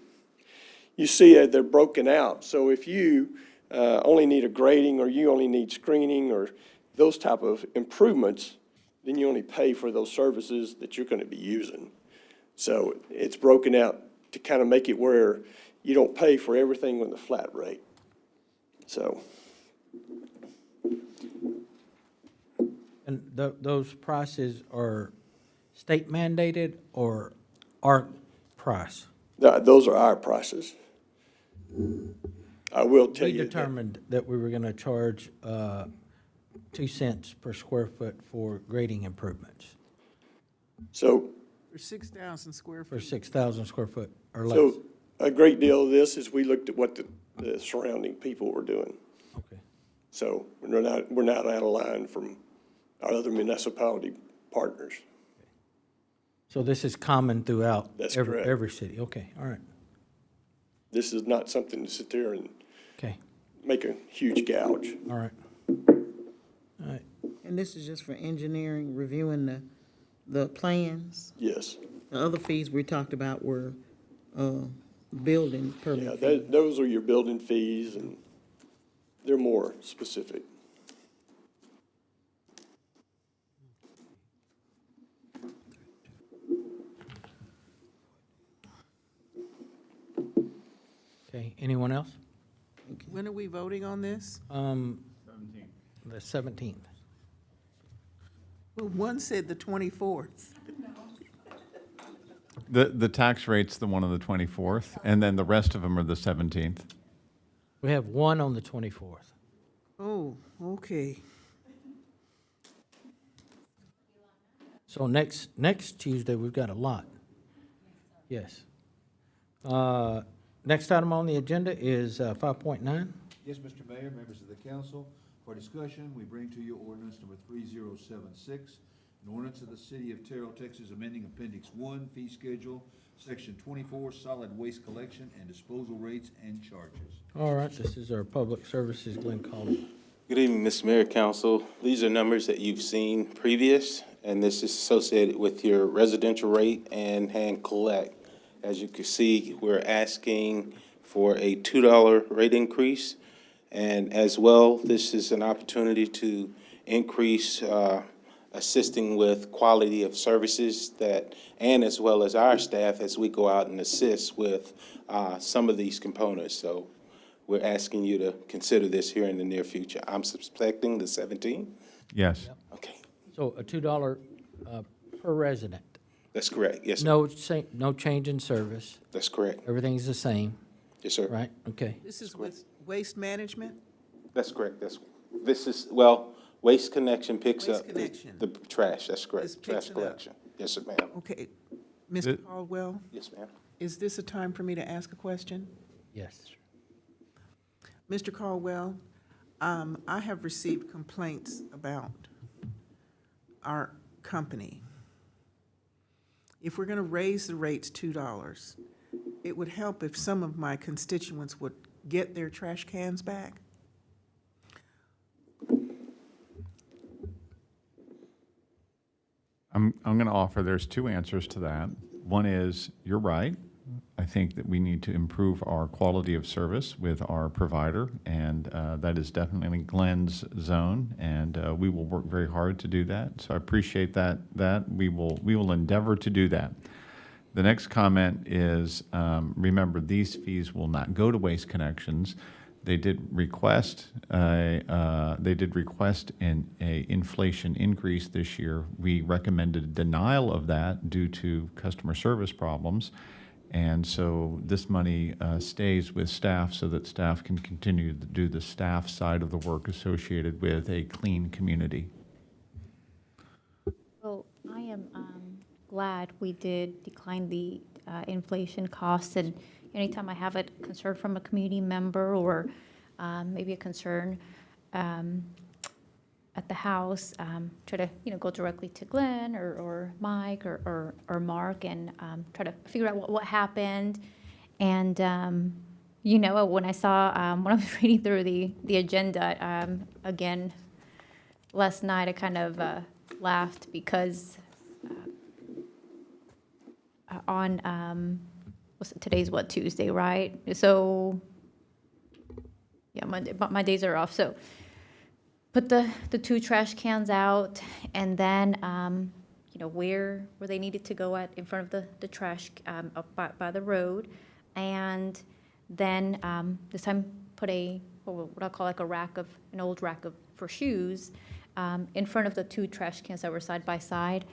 you see that they're broken out. So if you only need a grading, or you only need screening, or those type of improvements, then you only pay for those services that you're going to be using. So it's broken out to kind of make it where you don't pay for everything with a flat rate. So. And those prices are state mandated or our price? Those are our prices. I will tell We you. determined that we were going to charge 2 cents per square foot for grading improvements So, For 6,000 square for feet. 6,000 square foot or less. so a great deal of this is we looked at what the surrounding people were doing. Okay. So we're not out of line from our other municipality partners. So this is common throughout That's correct. every city? Okay, all right. This is not something to sit there and Okay, make a huge gouge. all right. All right, And this is just for engineering, reviewing the plans? Yes. The other fees we talked about were building Yeah, permit fees. those are your building fees, and they're more specific. okay, anyone else? When are we voting on this? The 17th. Well, one said the 24th. The tax rate's the one on the 24th, and then the rest of them are the 17th. We have one on the 24th. Oh, okay. So next Tuesday, we've got a lot. Yes. Next item on the agenda is 5.9. Yes, Mr. Mayor, members of the council, for discussion, we bring to you ordinance number 3076, an ordinance of the City of Terrell, Texas, amending Appendix 1, fee schedule, Section 24, solid waste collection and disposal rates and charges. All right, this is our public services, Glenn Calder. Good evening, Mr. Mayor, Council. These are numbers that you've seen previous, and this is associated with your residential rate and hand collect. As you can see, we're asking for a $2 rate increase, and as well, this is an opportunity to increase assisting with quality of services that, and as well as our staff as we go out and assist with some of these components. So we're asking you to consider this here in the near future. I'm suspecting the 17th? Yes. Okay, So a $2 per resident. that's correct. Yes, sir. No change in service. That's correct. Everything's the same, Yes, sir. right? Okay. This is with waste management? That's correct. This is, well, Waste Connection picks Waste up Connection. the trash. That's This correct. picks Trash it up. collection. Yes, ma'am. Okay, Mr. Caldwell, Yes, ma'am. is this a time for me to ask a question? Yes. Mr. Caldwell, I have received complaints about our company. If we're going to raise the rates $2, it would help if some of my constituents would get their trash cans back. I'm going to offer, there's two answers to that. One is, you're right. I think that we need to improve our quality of service with our provider, and that is definitely Glenn's zone, and we will work very hard to do that. So I appreciate that. We will endeavor to do that. The next comment is, remember, these fees will not go to Waste Connections. They did request an inflation increase this year. We recommended denial of that due to customer service problems. And so this money stays with staff so that staff can continue to do the staff side of the work associated with a clean community. Well, I am glad we did decline the inflation costs, and anytime I have a concern from a community member or maybe a concern at the house, try to go directly to Glenn or Mike or Mark and try to figure out what happened. And when I saw when I was reading through the agenda again last night, I kind of laughed because on today's Tuesday, right? So yeah, Monday, but my days are off. So put the two trash cans out, and then where they needed to go at in front of the trash up by the road, and then this time put what I call like an old rack for shoes in front of the two trash cans that were side by side.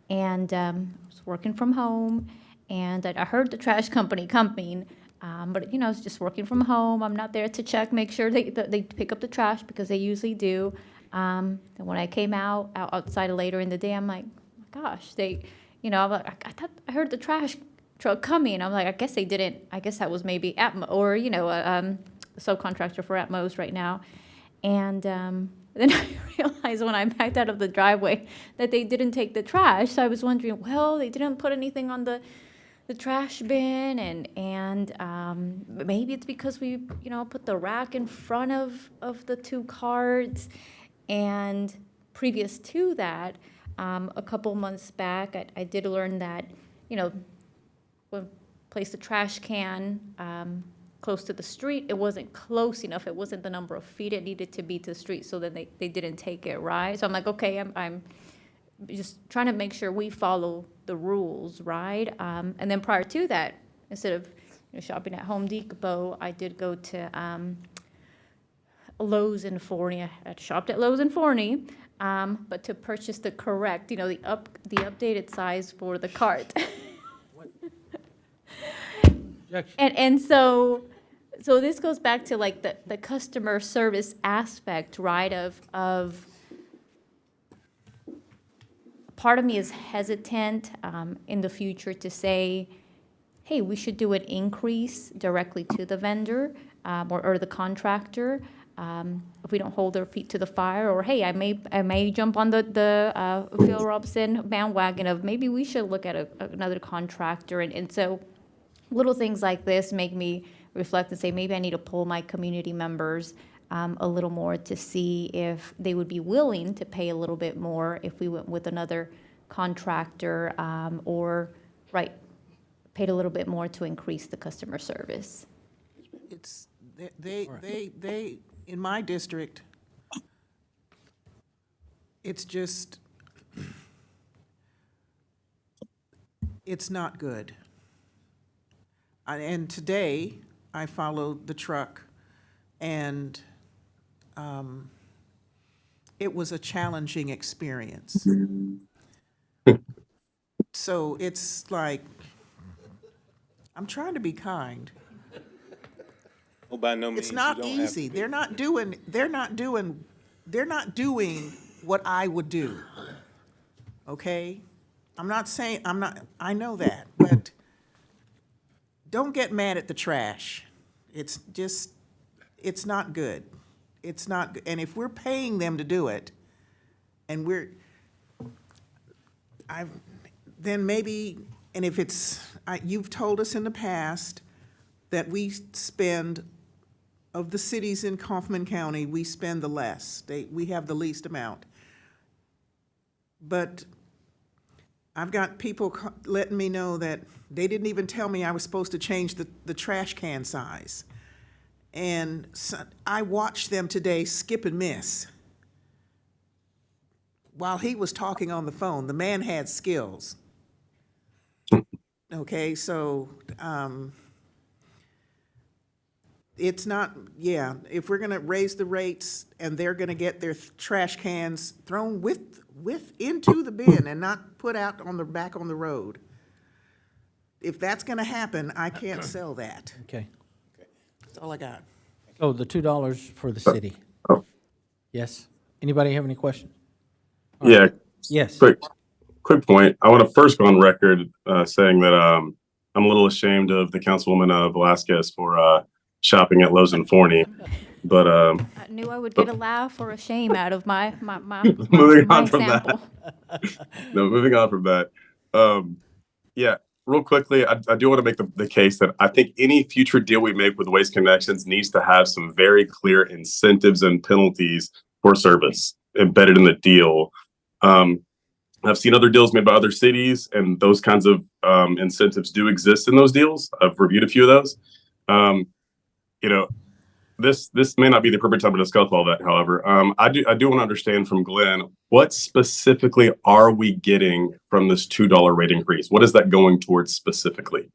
And I was working from home, and I heard the trash company coming, but I was just working from home. I'm not there to check, make sure they pick up the trash, because they usually do. And when I came outside later in the day, I'm like, oh my gosh, I thought I heard the trash truck coming. I'm like, I guess they didn't. I guess that was maybe Atmos, or a subcontractor for Atmos right now. And then I realized when I backed out of the driveway that they didn't take the trash. So I was wondering, well, they didn't put anything on the trash bin, and maybe it's because we put the rack in front of the two carts. And previous to that, a couple months back, I did learn that when place the trash can close to the street, it wasn't close enough. It wasn't the number of feet it needed to be to the street, so then they didn't take it, right? So I'm like, okay, I'm just trying to make sure we follow the rules, right? And then prior to that, instead of shopping at Home Depot, I did go to Lowe's in Forney. I shopped at Lowe's in Forney, but to purchase the correct, the updated size for the cart. And so this goes back to like the customer service aspect, right? Of part of me is hesitant in the future to say, hey, we should do an increase directly to the vendor or the contractor if we don't hold their feet to the fire. Or hey, I may jump on the Phil Robson bandwagon of maybe we should look at another contractor. And so little things like this make me reflect and say, maybe I need to pull my community members a little more to see if they would be willing to pay a little bit more if we went with another contractor, or paid a little bit more to increase the customer service. It's, they, in my district, it's just, it's not good. And today, I followed the truck, and it was a challenging experience. So it's like, I'm trying to be kind. Oh, by no means. It's not you don't have to easy. be. They're not doing what I would do, okay? I'm not saying, I know that, but don't get mad at the trash. It's just, it's not good. It's not, and if we're paying them to do it, and then maybe, and if it's, you've told us in the past that we spend, of the cities in Kaufman County, we spend the less. We have the least amount. But I've got people letting me know that they didn't even tell me I was supposed to change the trash can size. And so I watched them today skip and miss. While he was talking on the phone, the man had skills. Okay, so it's not, if we're gonna raise the rates and they're gonna get their trash cans thrown into the bin and not put out back on the road. If that's gonna happen, I can't sell that. Okay. That's all I got. So the $2 for the city. Yes? Anybody have any questions? Yeah. Yes. Quick point. I want to first go on record saying that I'm a little ashamed of the Councilwoman Velasquez for shopping at Lowe's and Forney. But I knew I would get a laugh or a shame out of my moving my on from example. that. No, moving on from that. Yeah, real quickly, I do want to make the case that I think any future deal we make with Waste Connections needs to have some very clear incentives and penalties for service embedded in the deal. I've seen other deals made by other cities, and those kinds of incentives do exist in those deals. I've reviewed a few of those. This may not be the appropriate time to discuss all that. However, I do want to understand from Glenn, what specifically are we getting from this $2 rate increase? What is that going towards specifically?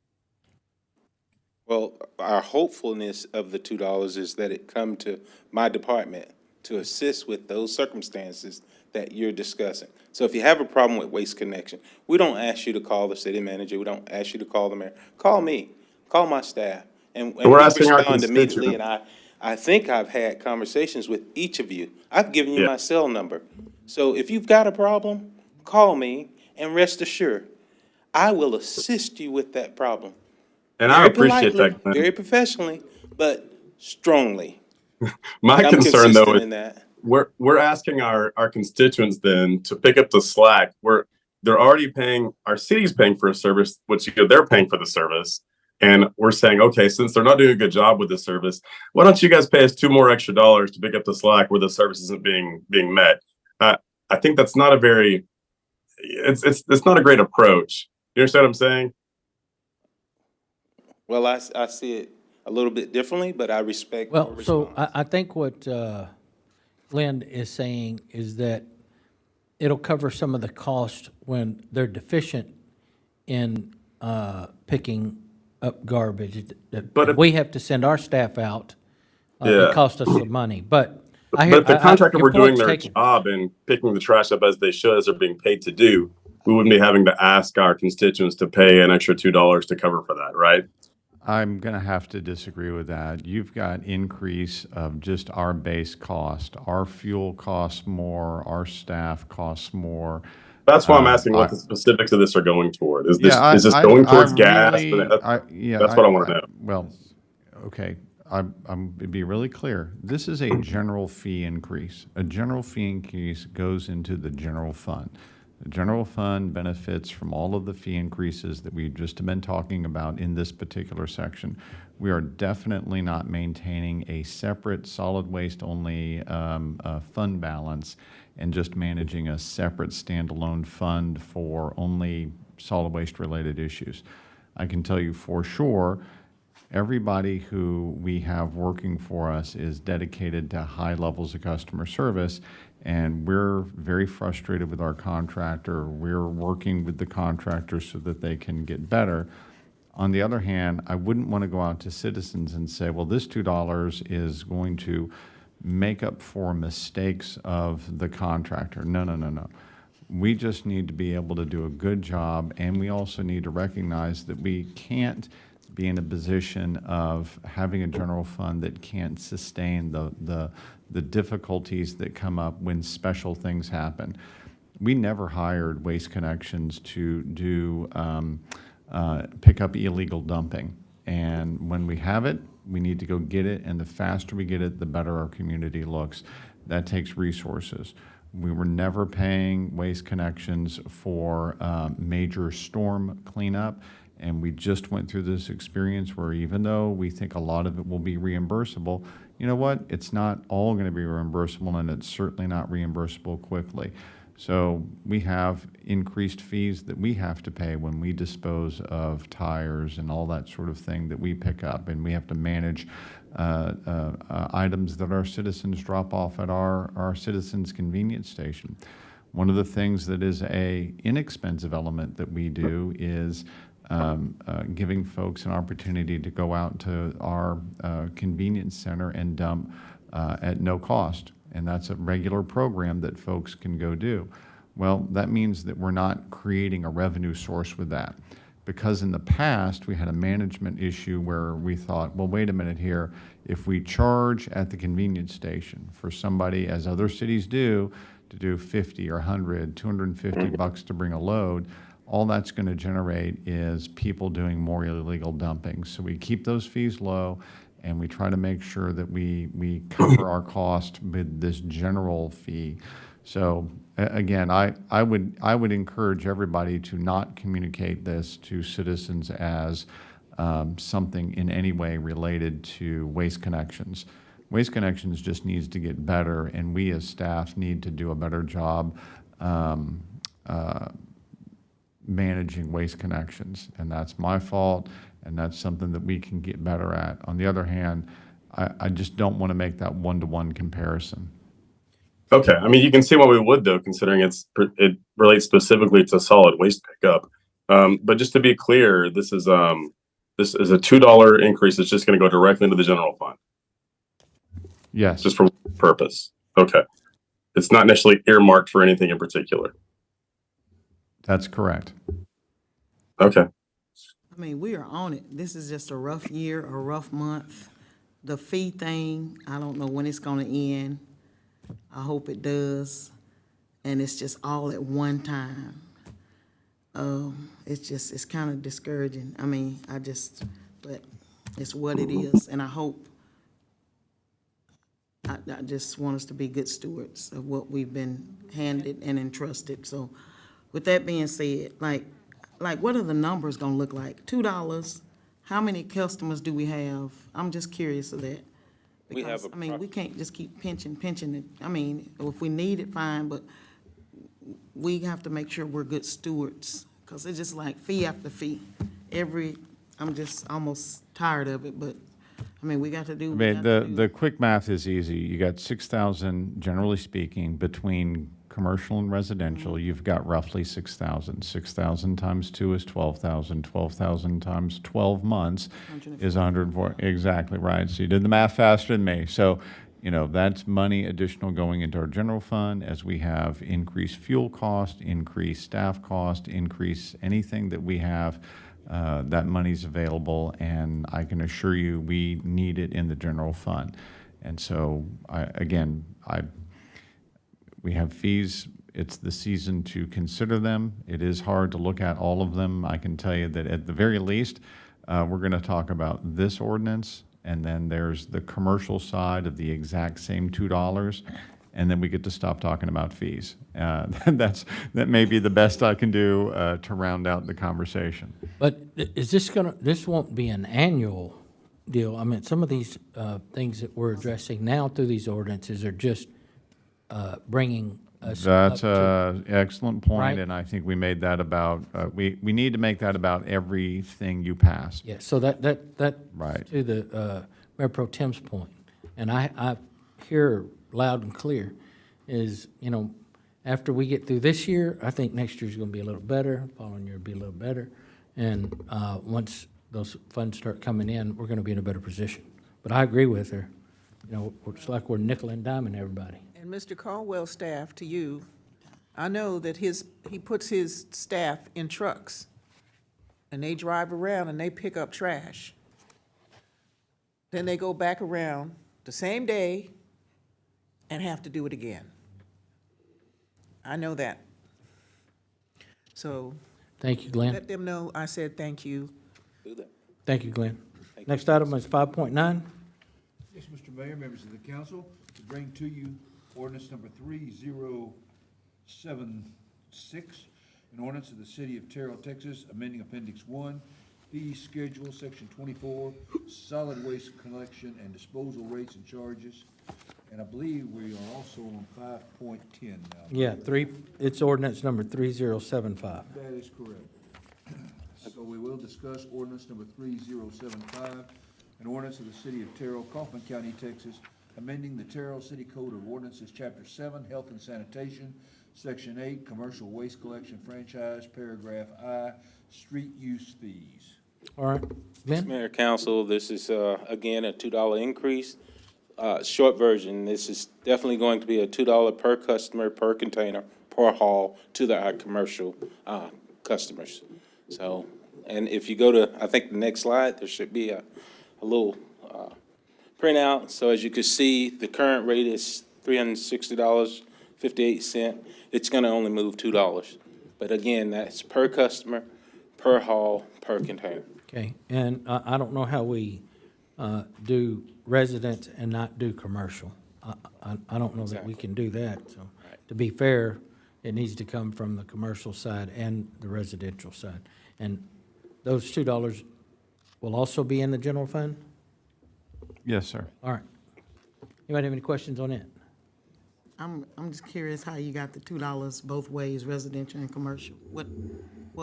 Well, our hopefulness of the $2 is that it come to my department to assist with those circumstances that you're discussing. So if you have a problem with Waste Connection, we don't ask you to call the city manager. We don't ask you to call the mayor. Call me. Call my staff. And we're we asking our respond immediately. constituents. And I think I've had conversations with each of you. I've given you my cell number. So if you've got a problem, call me and rest assured, I will assist you with that problem. And I appreciate that, Glenn. Very professionally, but strongly. My I'm concern, though, consistent in is that. we're asking our constituents then to pick up the slack. They're already paying, our city's paying for a service, which they're paying for the service. And we're saying, okay, since they're not doing a good job with this service, why don't you guys pay us $2 more extra to pick up the slack where the service isn't being met? I think that's not a very, it's not a great approach. You understand what I'm saying? Well, I see it a little bit differently, but I respect. Well, so I think what Glenn is saying is that it'll cover some of the cost when they're deficient in picking up garbage. But if we have to send our staff out, it costs us some money. But But the contractor your were doing point's their taken. job and picking the trash up as they should, as they're being paid to do. We wouldn't be having to ask our constituents to pay an extra $2 to cover for that, right? I'm going to have to disagree with that. You've got increase of just our base cost. Our fuel costs more, our staff costs more. That's why I'm asking what the specifics of this are going toward. Is this Yeah, is this I- going I towards gas? really- That's yeah, what I want to know. Well, okay, I'm to be really clear. This is a general fee increase. A general fee increase goes into the general fund. The general fund benefits from all of the fee increases that we've just been talking about in this particular section. We are definitely not maintaining a separate solid waste only fund balance and just managing a separate standalone fund for only solid waste related issues. I can tell you for sure, everybody who we have working for us is dedicated to high levels of customer service, and we're very frustrated with our contractor. We're working with the contractor so that they can get better. On the other hand, I wouldn't want to go out to citizens and say, well, this $2 is going to make up for mistakes of the contractor. No, no, no, no. We just need to be able to do a good job, and we also need to recognize that we can't be in a position of having a general fund that can't sustain the difficulties that come up when special things happen. we never hired Waste Connections to do, pick up illegal dumping. And when we have it, we need to go get it, and the faster we get it, the better our community looks. That takes resources. We were never paying Waste Connections for major storm cleanup, and we just went through this experience where even though we think a lot of it will be reimbursable, you know what? It's not all going to be reimbursable, and it's certainly not reimbursable quickly. So we have increased fees that we have to pay when we dispose of tires and all that sort of thing that we pick up, and we have to manage items that our citizens drop off at our citizens' convenience station. One of the things that is a inexpensive element that we do is giving folks an opportunity to go out to our convenience center and dump at no cost. And that's a regular program that folks can go do. Well, that means that we're not creating a revenue source with that. Because in the past, we had a management issue where we thought, well, wait a minute here, if we charge at the convenience station for somebody, as other cities do, to do 50 or 100, 250 bucks to bring a load, all that's going to generate is people doing more illegal dumping. So we keep those fees low, and we try to make sure that we cover our cost with this general fee. So again, I would encourage everybody to not communicate this to citizens as something in any way related to Waste Connections. Waste Connections just needs to get better, and we as staff need to do a better job managing Waste Connections, and that's my fault, and that's something that we can get better at. On the other hand, I just don't want to make that one-to-one comparison. Okay, I mean, you can see why we would though, considering it relates specifically to solid waste pickup. But just to be clear, this is a $2 increase. It's just going to go directly into the general fund. Yes. Just for purpose. Okay. It's not necessarily earmarked for anything in particular. That's correct. Okay. I mean, we are on it. This is just a rough year, a rough month. The fee thing, I don't know when it's gonna end. I hope it does. And it's just all at one time. It's kind of discouraging. I mean, but it's what it is. And I hope, I just want us to be good stewards of what we've been handed and entrusted. So with that being said, like what are the numbers gonna look like? $2, how many customers do we have? I'm just curious of that. We have Because, I mean, we can't just keep pinching it. I mean, if we need it, fine, but we have to make sure we're good stewards, because it's just like fee after fee. I'm just almost tired of it, but, I mean, we got to do. I mean, the quick math is easy. You got 6,000, generally speaking, between commercial and residential, you've got roughly 6,000. 6,000 times 2 is 12,000. 12,000 times 12 months is 104. Exactly right. So you did the math faster than me. So, that's money additional going into our general fund as we have increased fuel cost, increased staff cost, increase anything that we have. That money's available, and I can assure you we need it in the general fund. And so, we have fees. It's the season to consider them. It is hard to look at all of them. I can tell you that at the very least, we're going to talk about this ordinance, and then there's the commercial side of the exact same $2, and then we get to stop talking about fees. That may be the best I can do to round out the conversation. But is this won't be an annual deal? I mean, some of these things that we're addressing now through these ordinances are just bringing us That's up an excellent point, Right. and I think we made that about, we need to make that about everything you pass. Yeah, so that Right. to the Mayor Pro Tem's point, and I hear loud and clear, is, after we get through this year, I think next year's gonna be a little better, following year will be a little better, and once those funds start coming in, we're gonna be in a better position. But I agree with her, it's like we're nickel and diming everybody. And Mr. Caldwell's staff, to you, I know that he puts his staff in trucks, and they drive around and they pick up trash. Then they go back around the same day and have to do it again. I know that. So Thank you, Glenn. let them know I said thank you. Do that. Thank you, Glenn. Next item is 5.9. Yes, Mr. Mayor, members of the council, to bring to you ordinance number 3076, an ordinance of the city of Terrell, Texas, amending Appendix 1, fee schedule, section 24, solid waste collection and disposal rates and charges. And I believe we are also on 5.10 now. Yeah, it's ordinance number 3075. That is correct. So we will discuss ordinance number 3075, an ordinance of the city of Terrell, Kaufman County, Texas, amending the Terrell City Code of Ordinances, Chapter 7, Health and Sanitation, Section 8, Commercial Waste Collection Franchise, Paragraph I, Street Use Fees. All right, Glenn? Mayor, council, this is, again, a $2 increase. Short version, this is definitely going to be a $2 per customer, per container, per haul to our commercial customers. So, and if you go to, I think the next slide, there should be a little printout. So as you can see, the current rate is $360.58. It's going to only move $2. But again, that's per customer, per haul, per container. Okay, and I don't know how we do residents and not do commercial. I don't know that we can do that, so. To be fair, it needs to come from the commercial side and the residential side. And those $2 will also be in the general fund? Yes, sir. All right. Anybody have any questions on it? I'm just curious how you got the $2 both ways, residential and commercial. What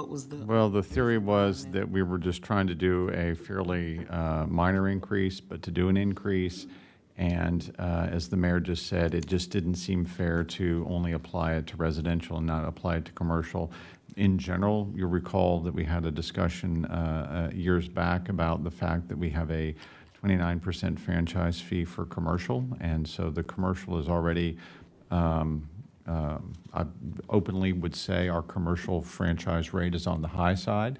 was the? Well, the theory was that we were just trying to do a fairly minor increase, but to do an increase, and as the mayor just said, it just didn't seem fair to only apply it to residential and not apply it to commercial. In general, you'll recall that we had a discussion years back about the fact that we have a 29% franchise fee for commercial, and so the commercial is already, I openly would say our commercial franchise rate is on the high side.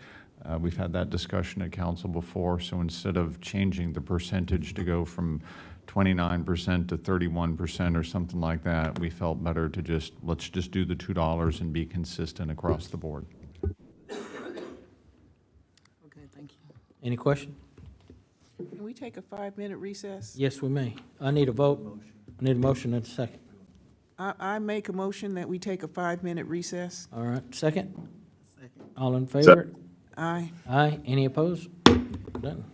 We've had that discussion at council before, so instead of changing the percentage to go from 29% to 31% or something like that, we felt better to let's just do the $2 and be consistent across the board. Okay, thank you. Any question? Can we take a 5-minute recess? Yes, we may. I need a vote. I need a motion and a second. I make a motion that we take a 5-minute recess. All right, second? Second. All in favor? Aye. Aye. Any opposed? Done.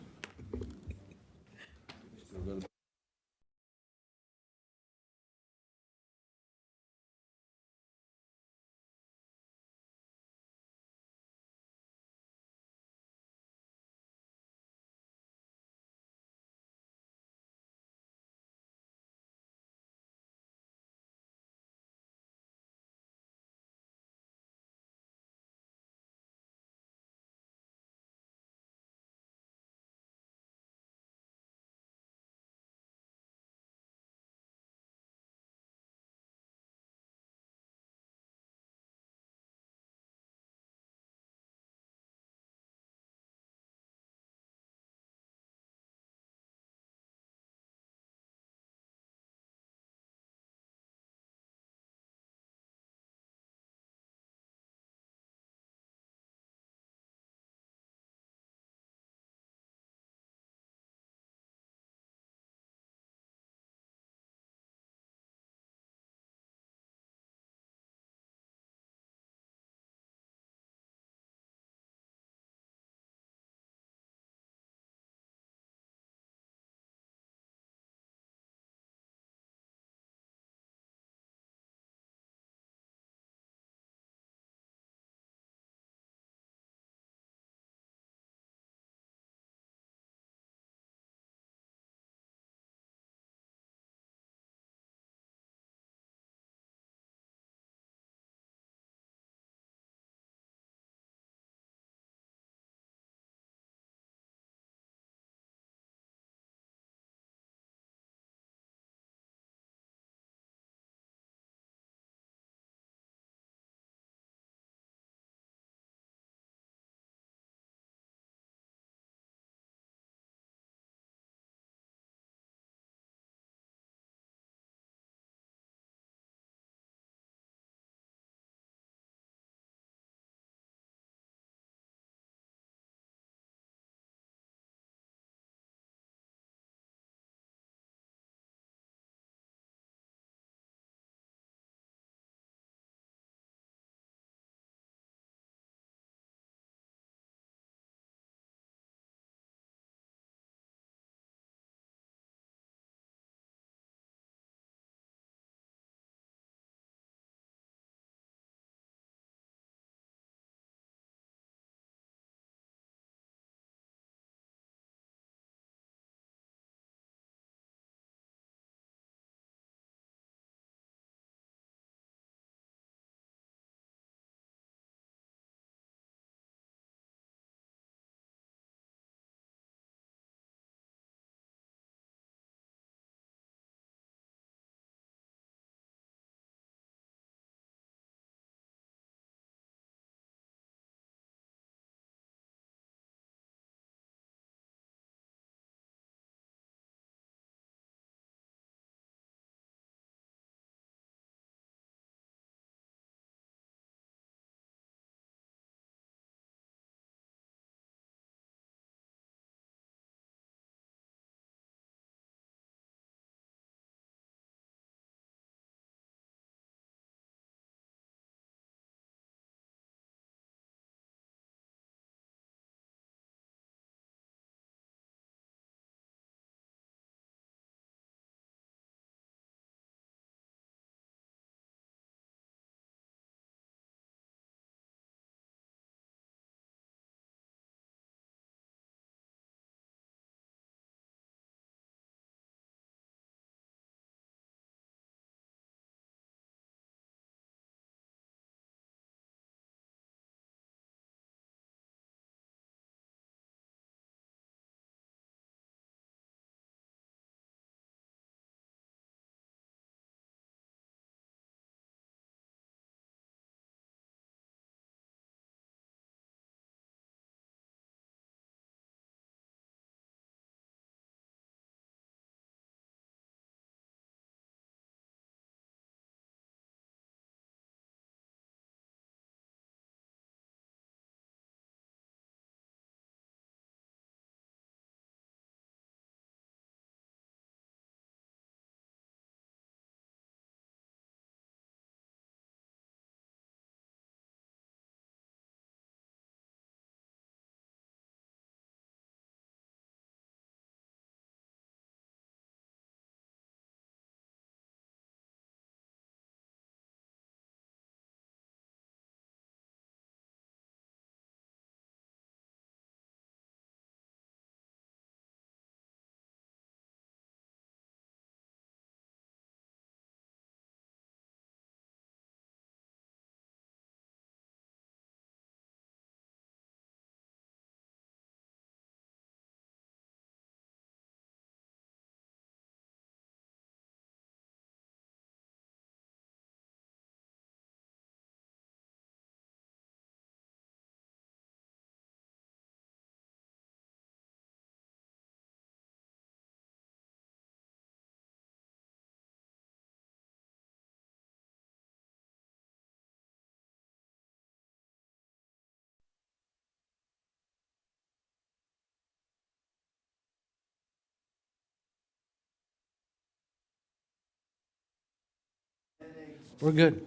We're good.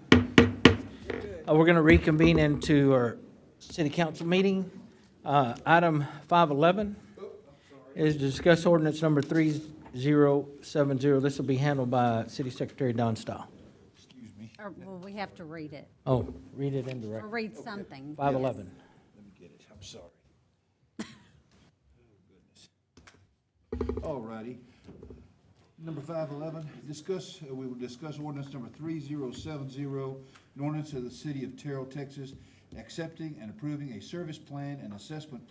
We're going to reconvene into our city council meeting. Item 511 is to discuss ordinance number 3070. This will be handled by City Secretary Don Stahl. Well, we have to read it, Oh, read it into or record. read something. 511. Let me get it, I'm sorry. All righty. Number 511, we will discuss ordinance number 3070, an ordinance of the city of Terrell, Texas, accepting and approving a service plan and assessment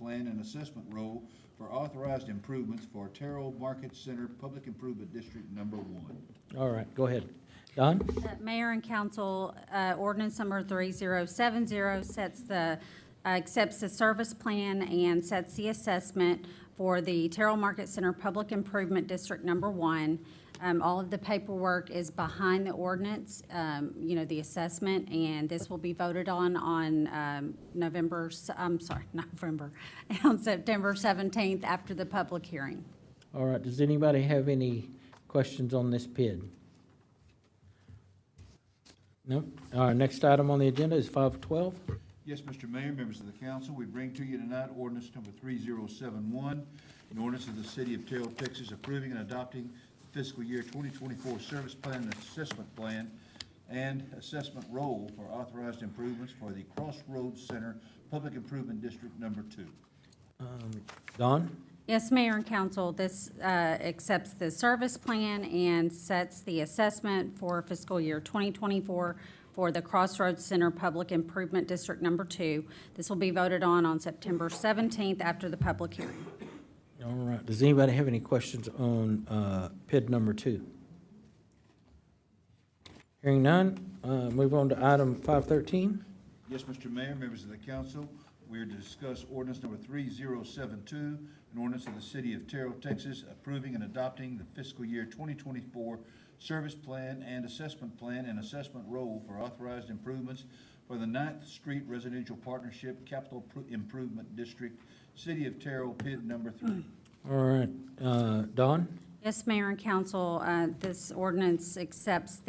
roll for authorized improvements for Terrell Market Center Public Improvement District Number 1. All right, go ahead. Don? Mayor and council, ordinance number 3070 accepts the service plan and sets the assessment for the Terrell Market Center Public Improvement District Number 1. All of the paperwork is behind the ordinance, the assessment, and this will be voted on on September 17th after the public hearing. All right, does anybody have any questions on this PID? No? All right, next item on the agenda is 512. Yes, Mr. Mayor, members of the council, we bring to you tonight ordinance number 3071, an ordinance of the city of Terrell, Texas, approving and adopting the fiscal year 2024 service plan and assessment roll for authorized improvements for the Crossroads Center Public Improvement District Number 2. Don? Yes, Mayor and council, this accepts the service plan and sets the assessment for fiscal year 2024 for the Crossroads Center Public Improvement District Number 2. This will be voted on September 17th after the public hearing. All right, does anybody have any questions on PID number 2? Hearing none, move on to item 513. Yes, Mr. Mayor, members of the council, we are to discuss ordinance number 3072, an ordinance of the city of Terrell, Texas, approving and adopting the fiscal year 2024 service plan and assessment roll for authorized improvements for the 9th Street Residential Partnership Capital Improvement District, City of Terrell, PID number 3. All right, Don? Yes, Mayor and council, this ordinance accepts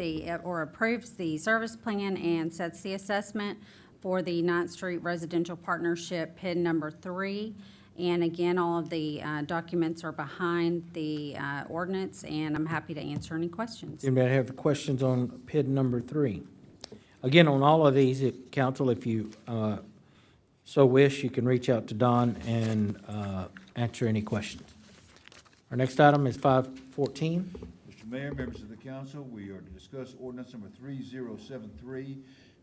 or approves the service plan and sets the assessment for the 9th Street Residential Partnership, PID number 3. And again, all of the documents are behind the ordinance, and I'm happy to answer any questions. Anybody have questions on PID number 3? Again, on all of these, council, if you so wish, you can reach out to Don and answer any questions. Our next item is 514. Mr. Mayor, members of the council, we are to discuss ordinance number 3073,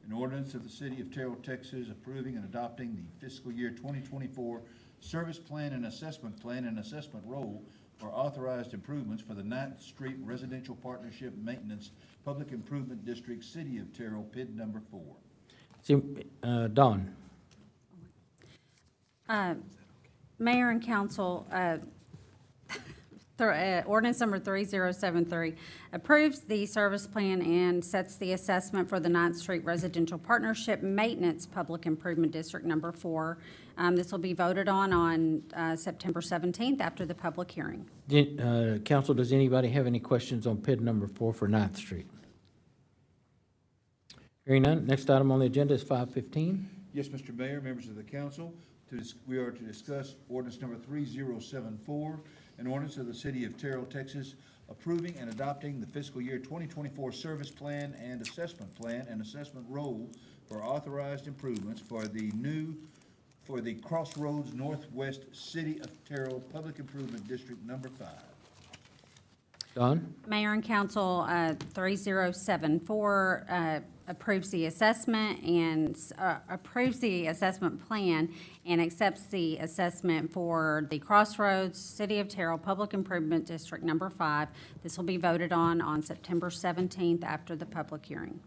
an ordinance of the city of Terrell, Texas, approving and adopting the fiscal year 2024 service plan and assessment roll for authorized improvements for the 9th Street Residential Partnership Maintenance Public Improvement District, City of Terrell, PID number 4. Don? Mayor and council, ordinance number 3073 approves the service plan and sets the assessment for the 9th Street Residential Partnership Maintenance Public Improvement District Number 4. This will be voted on September 17th after the public hearing. Council, does anybody have any questions on PID number 4 for 9th Street? Hearing none, next item on the agenda is 515. Yes, Mr. Mayor, members of the council, we are to discuss ordinance number 3074, an ordinance of the city of Terrell, Texas, approving and adopting the fiscal year 2024 service plan and assessment roll for authorized improvements for the Crossroads Northwest City of Terrell Public Improvement District Number 5. Don? Mayor and council, 3074 approves the assessment and approves the assessment plan and accepts the assessment for the Crossroads City of Terrell Public Improvement District Number 5. This will be voted on September 17th after the public hearing.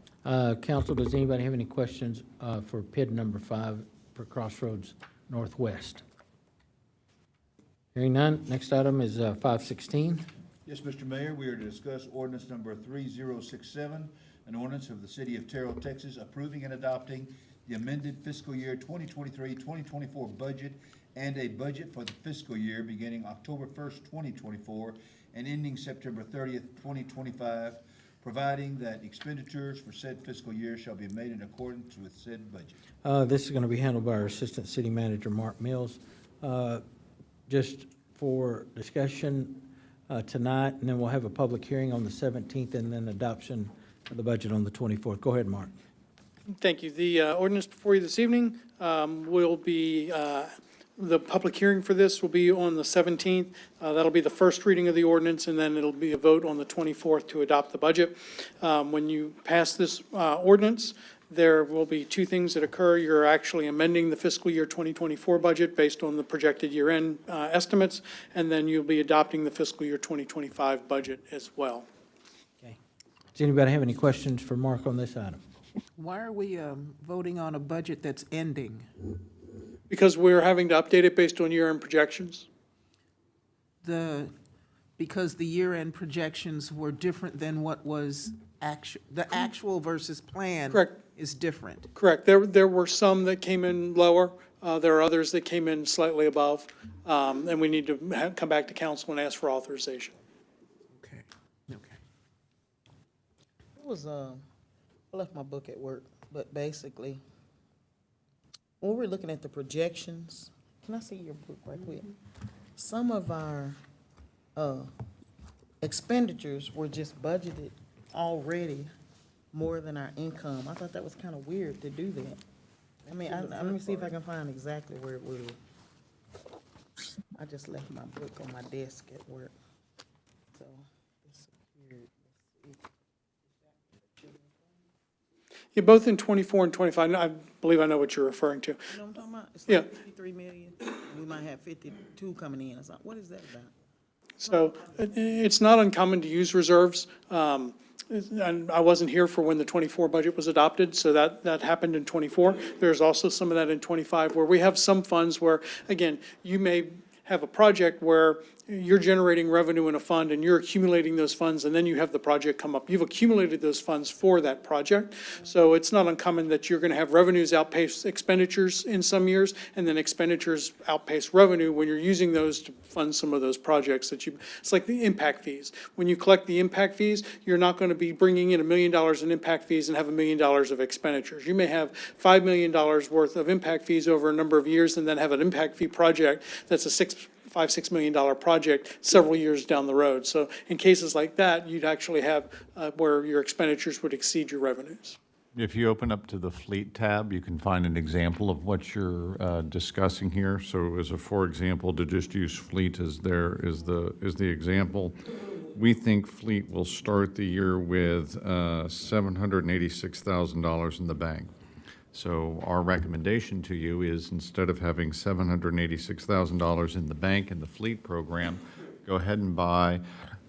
Council, does anybody have any questions for PID number 5 for Crossroads Northwest? Hearing none, next item is 516. Yes, Mr. Mayor, we are to discuss ordinance number 3067, an ordinance of the city of Terrell, Texas, approving and adopting the amended fiscal year 2023-2024 budget and a budget for the fiscal year beginning October 1st, 2024 and ending September 30th, 2025, providing that expenditures for said fiscal year shall be made in accordance with said budget. This is going to be handled by our Assistant City Manager, Mark Mills. Just for discussion tonight, and then we'll have a public hearing on the 17th, and then adoption of the budget on the 24th. Go ahead, Mark. Thank you. The ordinance before you this evening will be, the public hearing for this will be on the 17th. That'll be the first reading of the ordinance, and then it'll be a vote on the 24th to adopt the budget. When you pass this ordinance, there will be two things that occur. You're actually amending the fiscal year 2024 budget based on the projected year-end estimates, and then you'll be adopting the fiscal year 2025 budget as well. Does anybody have any questions for Mark on this item? Why are we voting on a budget that's ending? Because we're having to update it based on year-end projections. Because the year-end projections were different than what was the actual versus plan. Correct. Is different. Correct. There were some that came in lower. There are others that came in slightly above. And we need to come back to council and ask for authorization. Okay. It was, I left my book at work, but basically, when we're looking at the projections, can I see your book right quick? Some of our expenditures were just budgeted already more than our income. I thought that was kind of weird to do that. I mean, let me see if I can find exactly where it was. I just left my book on my desk at work. So, it's weird. Yeah, both in 24 and 25. I believe I know what you're referring to. You know what I'm talking about? It's Yeah. like 53 million. We might have 52 coming in or something. What is that about? So it's not uncommon to use reserves. And I wasn't here for when the 24 budget was adopted, so that happened in 24. There's also some of that in 25 where we have some funds where, again, you may have a project where you're generating revenue in a fund and you're accumulating those funds, and then you have the project come up. You've accumulated those funds for that project. So it's not uncommon that you're going to have revenues outpace expenditures in some years, and then expenditures outpace revenue when you're using those to fund some of those projects that you, it's like the impact fees. When you collect the impact fees, you're not going to be bringing in $1 million in impact fees and have $1 million of expenditures. You may have $5 million worth of impact fees over a number of years and then have an impact fee project that's a $5-6 million project several years down the road. So in cases like that, you'd actually have where your expenditures would exceed your revenues. If you open up to the fleet tab, you can find an example of what you're discussing here. So as a, for example, to just use fleet as there is the example, we think fleet will start the year with $786,000 in the bank. So our recommendation to you is, instead of having $786,000 in the bank in the fleet program, go ahead and buy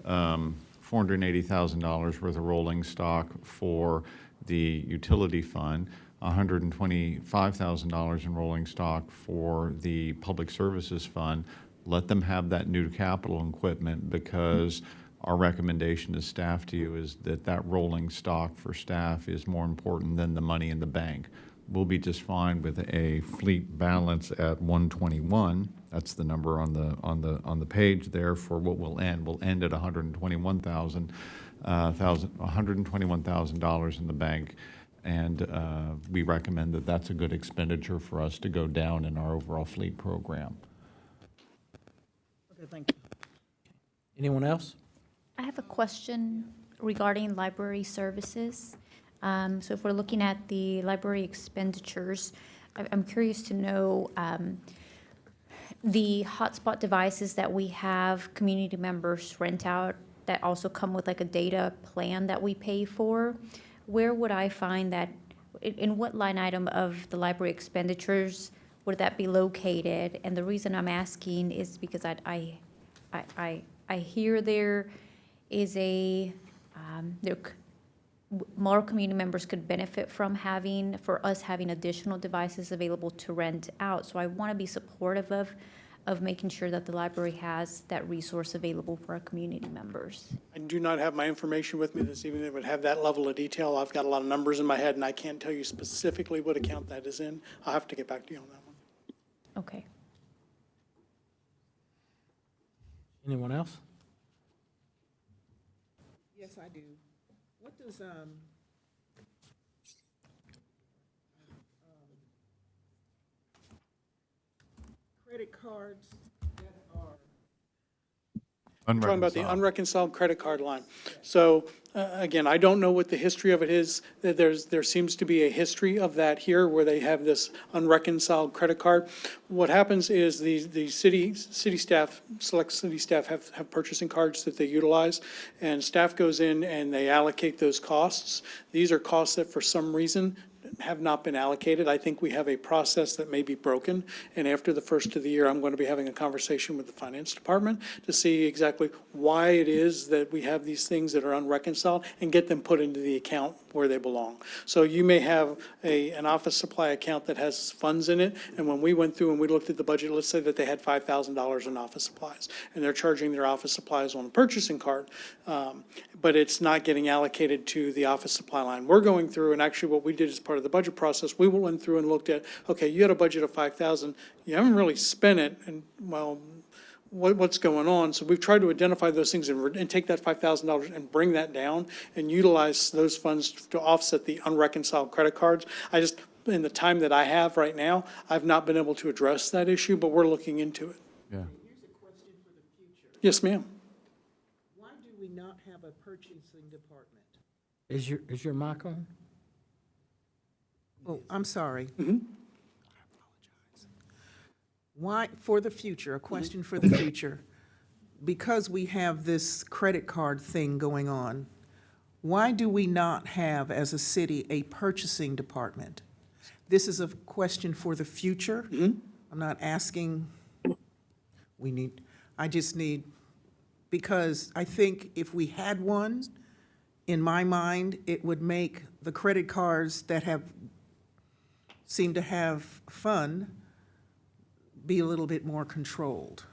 $480,000 worth of rolling stock for the utility fund, $125,000 in rolling stock for the public services fund. Let them have that new capital equipment, because our recommendation as staff to you is that that rolling stock for staff is more important than the money in the bank. We'll be just fine with a fleet balance at 121. That's the number on the page there for what we'll end. We'll end at $121,000 in the bank, and we recommend that that's a good expenditure for us to go down in our overall fleet program. Okay, thank you. Anyone else? I have a question regarding library services. So if we're looking at the library expenditures, I'm curious to know the hotspot devices that we have community members rent out that also come with like a data plan that we pay for. Where would I find that? In what line item of the library expenditures would that be located? And the reason I'm asking is because I hear there is more community members could benefit from for us having additional devices available to rent out. So I want to be supportive of making sure that the library has that resource available for our community members. I do not have my information with me this evening that would have that level of detail. I've got a lot of numbers in my head, and I can't tell you specifically what account that is in. I'll have to get back to you on that one. Okay. Anyone else? Yes, I do. What does, credit cards that are, I'm talking about the unreconciled credit card line. So, again, I don't know what the history of it is. There seems to be a history of that here where they have this unreconciled credit card. What happens is the city staff, select city staff have purchasing cards that they utilize, and staff goes in and they allocate those costs. These are costs that for some reason have not been allocated. I think we have a process that may be broken, and after the first of the year, I'm going to be having a conversation with the finance department to see exactly why it is that we have these things that are unreconciled and get them put into the account where they belong. So you may have an office supply account that has funds in it, and when we went through and we looked at the budget, let's say that they had $5,000 in office supplies, and they're charging their office supplies on a purchasing card, but it's not getting allocated to the office supply line. We're going through, and actually what we did as part of the budget process, we went through and looked at, okay, you had a budget of 5,000, you haven't really spent it, and well, what's going on? So we've tried to identify those things and take that $5,000 and bring that down and utilize those funds to offset the unreconciled credit cards. I just, in the time that I have right now, I've not been able to address that issue, but we're looking into it. Yeah. here's a question for the future. Yes, ma'am. Why do we not have a purchasing department? Is your mic on? Oh, I'm sorry. Mhm. Why, for the future, a question for the future, because we have this credit card thing going on, why do we not have, as a city, a purchasing department? This is a question for the future. I'm not asking, I just need, because I think if we had one, in my mind, it would make the credit cards that seem to have fun be a little bit more controlled.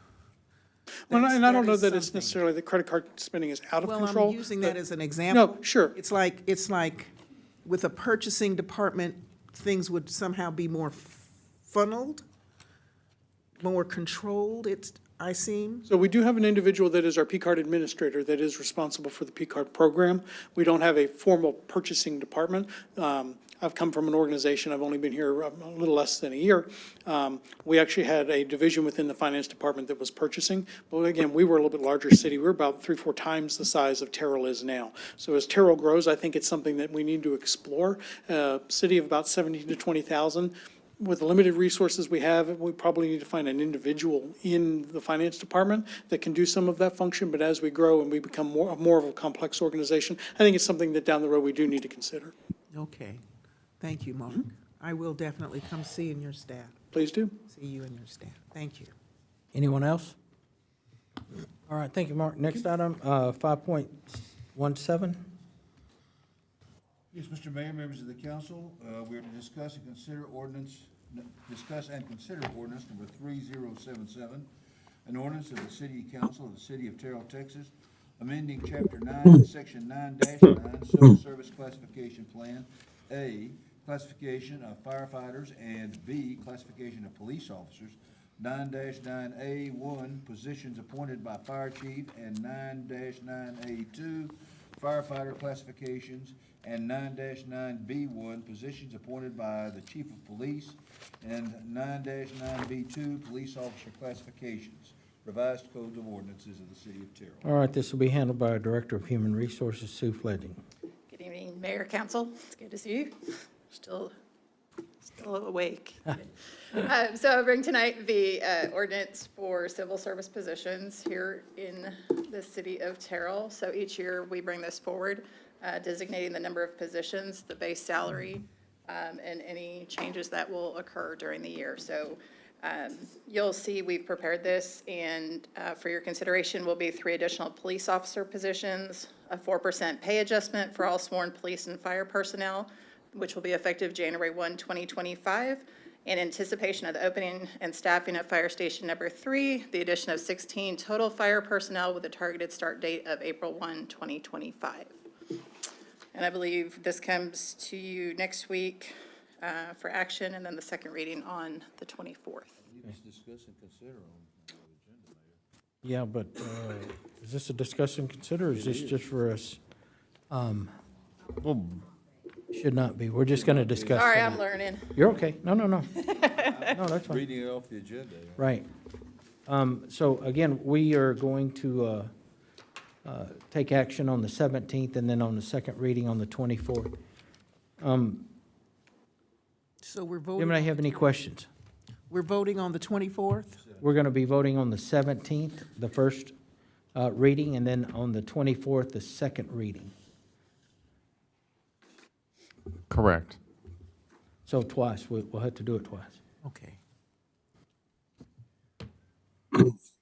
Well, and I don't That know is that it's something. necessarily the credit card spending is out of Well, control. I'm using that but- as an example. No, sure. It's like with a purchasing department, things would somehow be more funneled, more controlled, I seem. So we do have an individual that is our P-card administrator that is responsible for the P-card program. We don't have a formal purchasing department. I've come from an organization, I've only been here a little less than a year. We actually had a division within the finance department that was purchasing. But again, we were a little bit larger city. We're about 3-4 times the size of Terrell is now. So as Terrell grows, I think it's something that we need to explore. City of about 17 to 20,000. With the limited resources we have, we probably need to find an individual in the finance department that can do some of that function. But as we grow and we become more of a complex organization, I think it's something that down the road we do need to consider. Okay. Thank you, Mark. I will definitely come see you and your staff. Please do. See you and your staff. Thank you. Anyone else? All right, thank you, Mark. Next item, 5.17. Yes, Mr. Mayor, members of the council, we are to discuss and consider ordinance number 3077, an ordinance of the City Council of the City of Terrell, Texas, amending Chapter 9, Section 9-9, Civil Service Classification Plan, A, classification of firefighters, and B, classification of police officers, 9-9A1, positions appointed by fire chief, and 9-9A2, firefighter classifications, and 9-9B1, positions appointed by the chief of police, and 9-9B2, police officer classifications, revised codes of ordinances of the City of Terrell. All right, this will be handled by our Director of Human Resources, Sue Fledging. Good evening, Mayor, Council. It's good to see you. Still awake. So I bring tonight the ordinance for civil service positions here in the city of Terrell. So each year we bring this forward, designating the number of positions, the base salary, and any changes that will occur during the year. So you'll see we've prepared this, and for your consideration will be 3 additional police officer positions, a 4% pay adjustment for all sworn police and fire personnel, which will be effective January 1, 2025. In anticipation of the opening and staffing at Fire Station Number 3, the addition of 16 total fire personnel with a targeted start date of April 1, 2025. And I believe this comes to you next week for action, and then the second reading on the 24th. Let's discuss and consider on the agenda, Mayor. Yeah, but is this a discuss and consider, or is this just for us? Well, Should not be. We're just going to discuss. Sorry, tonight. I'm learning. You're okay. No, no, no. No, that's fine. Reading it off the agenda. Right. So again, we are going to take action on the 17th and then on the second reading on the 24th. So we're Anybody voting, have any questions? we're voting on the 24th? We're going to be voting on the 17th, the first reading, and then on the 24th, the second reading. correct. So twice. We'll have to do it twice. Okay.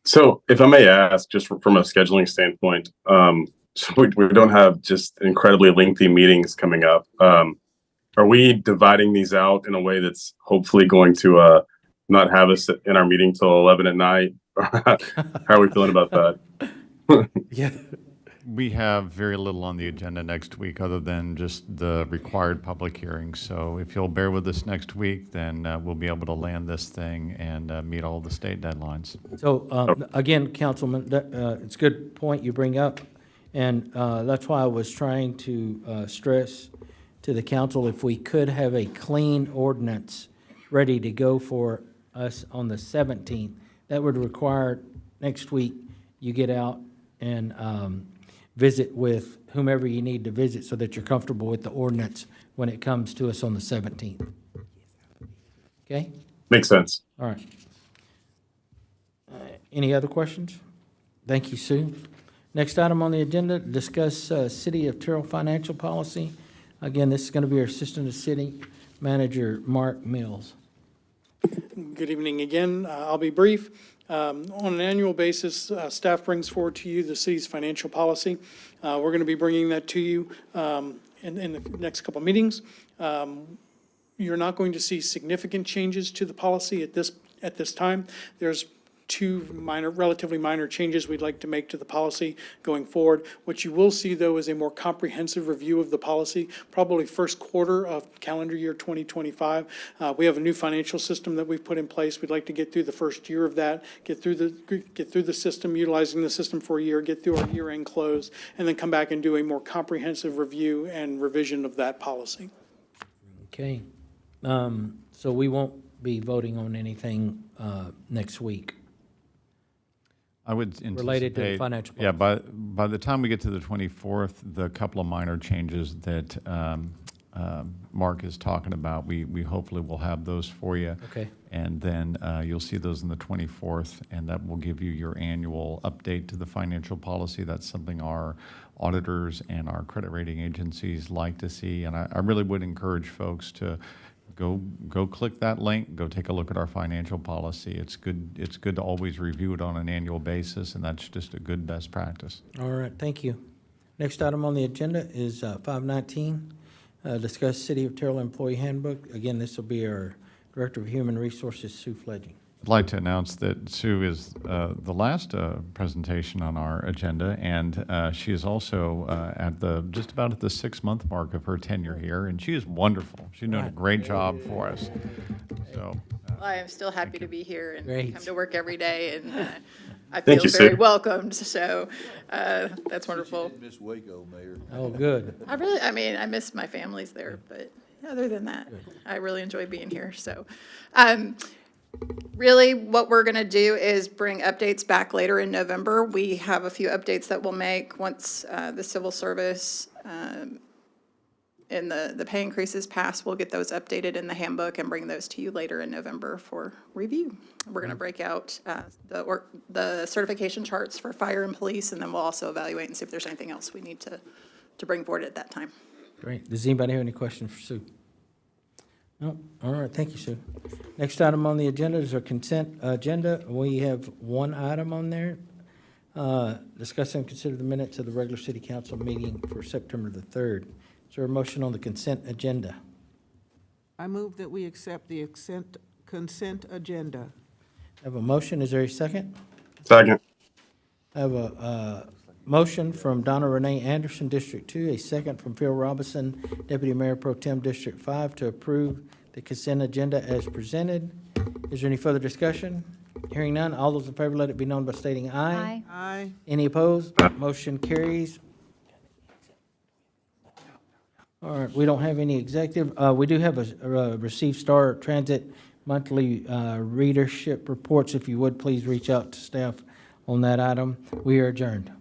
So if I may ask, just from a scheduling standpoint, so we don't have just incredibly lengthy meetings coming up. Are we dividing these out in a way that's hopefully going to not have us in our meeting till 11 at night? How are we feeling about that? Yeah. We have very little on the agenda next week other than just the required public hearings. So if you'll bear with us next week, then we'll be able to land this thing and meet all the state deadlines. So, again, Councilman, it's a good point you bring up, and that's why I was trying to stress to the council, if we could have a clean ordinance ready to go for us on the 17th, that would require next week you get out and visit with whomever you need to visit so that you're comfortable with the ordinance when it comes to us on the 17th. Okay? Makes sense. All right. Any other questions? Thank you, Sue. Next item on the agenda, discuss City of Terrell financial policy. Again, this is going to be our Assistant City Manager, Mark Mills. Good evening again. I'll be brief. On an annual basis, staff brings forward to you the city's financial policy. We're going to be bringing that to you in the next couple of meetings. You're not going to see significant changes to the policy at this time. There's two relatively minor changes we'd like to make to the policy going forward. What you will see, though, is a more comprehensive review of the policy, probably first quarter of calendar year 2025. We have a new financial system that we've put in place. We'd like to get through the first year of that, get through the system, utilizing the system for a year, get through our year-end close, and then come back and do a more comprehensive review and revision of that policy. Okay. So we won't be voting on anything next week. I would anticipate. Related to the financial Yeah, by the time we get to the 24th, the couple of minor changes that Mark is talking about, we hopefully will have those for you. Okay. And then you'll see those on the 24th, and that will give you your annual update to the financial policy. That's something our auditors and our credit rating agencies like to see. And I really would encourage folks to go click that link, go take a look at our financial policy. It's good to always review it on an annual basis, and that's just a good best practice. All right, thank you. Next item on the agenda is 519, discuss City of Terrell Employee Handbook. Again, this will be our Director of Human Resources, Sue Fledging. I'd like to announce that Sue is the last presentation on our agenda, and she is also just about at the 6-month mark of her tenure here, and she is wonderful. She's doing a great job for us. So, I am still happy to be here and Great. come to work every day, and I Thank feel you, very Sue. welcomed, so that's wonderful. Miss Waco, Mayor. Oh, good. I miss my families there, but other than that, I really enjoy being here, so. Really, what we're going to do is bring updates back later in November. We have a few updates that we'll make once the civil service and the pay increases pass. We'll get those updated in the handbook and bring those to you later in November for review. We're going to break out the certification charts for fire and police, and then we'll also evaluate and see if there's anything else we need to bring forward at that time. Great. Does anybody have any questions for Sue? No? All right, thank you, Sue. Next item on the agenda is our consent agenda. We have one item on there. Discuss and consider the minutes of the regular city council meeting for September the 3rd. Is there a motion on the consent agenda? I move that we accept the consent agenda. I have a motion. Is there a second? Second. I have a motion from Donna Renee Anderson, District 2, a second from Phil Robinson, Deputy Mayor Pro Tem, District 5, to approve the consent agenda as presented. Is there any further discussion? Hearing none, all those in favor, let it be known by stating aye. Aye. Aye. Any opposed? Motion carries. All right, we don't have any executive. We do have a Receive Star Transit monthly readership reports. If you would, please reach out to staff on that item. We are adjourned.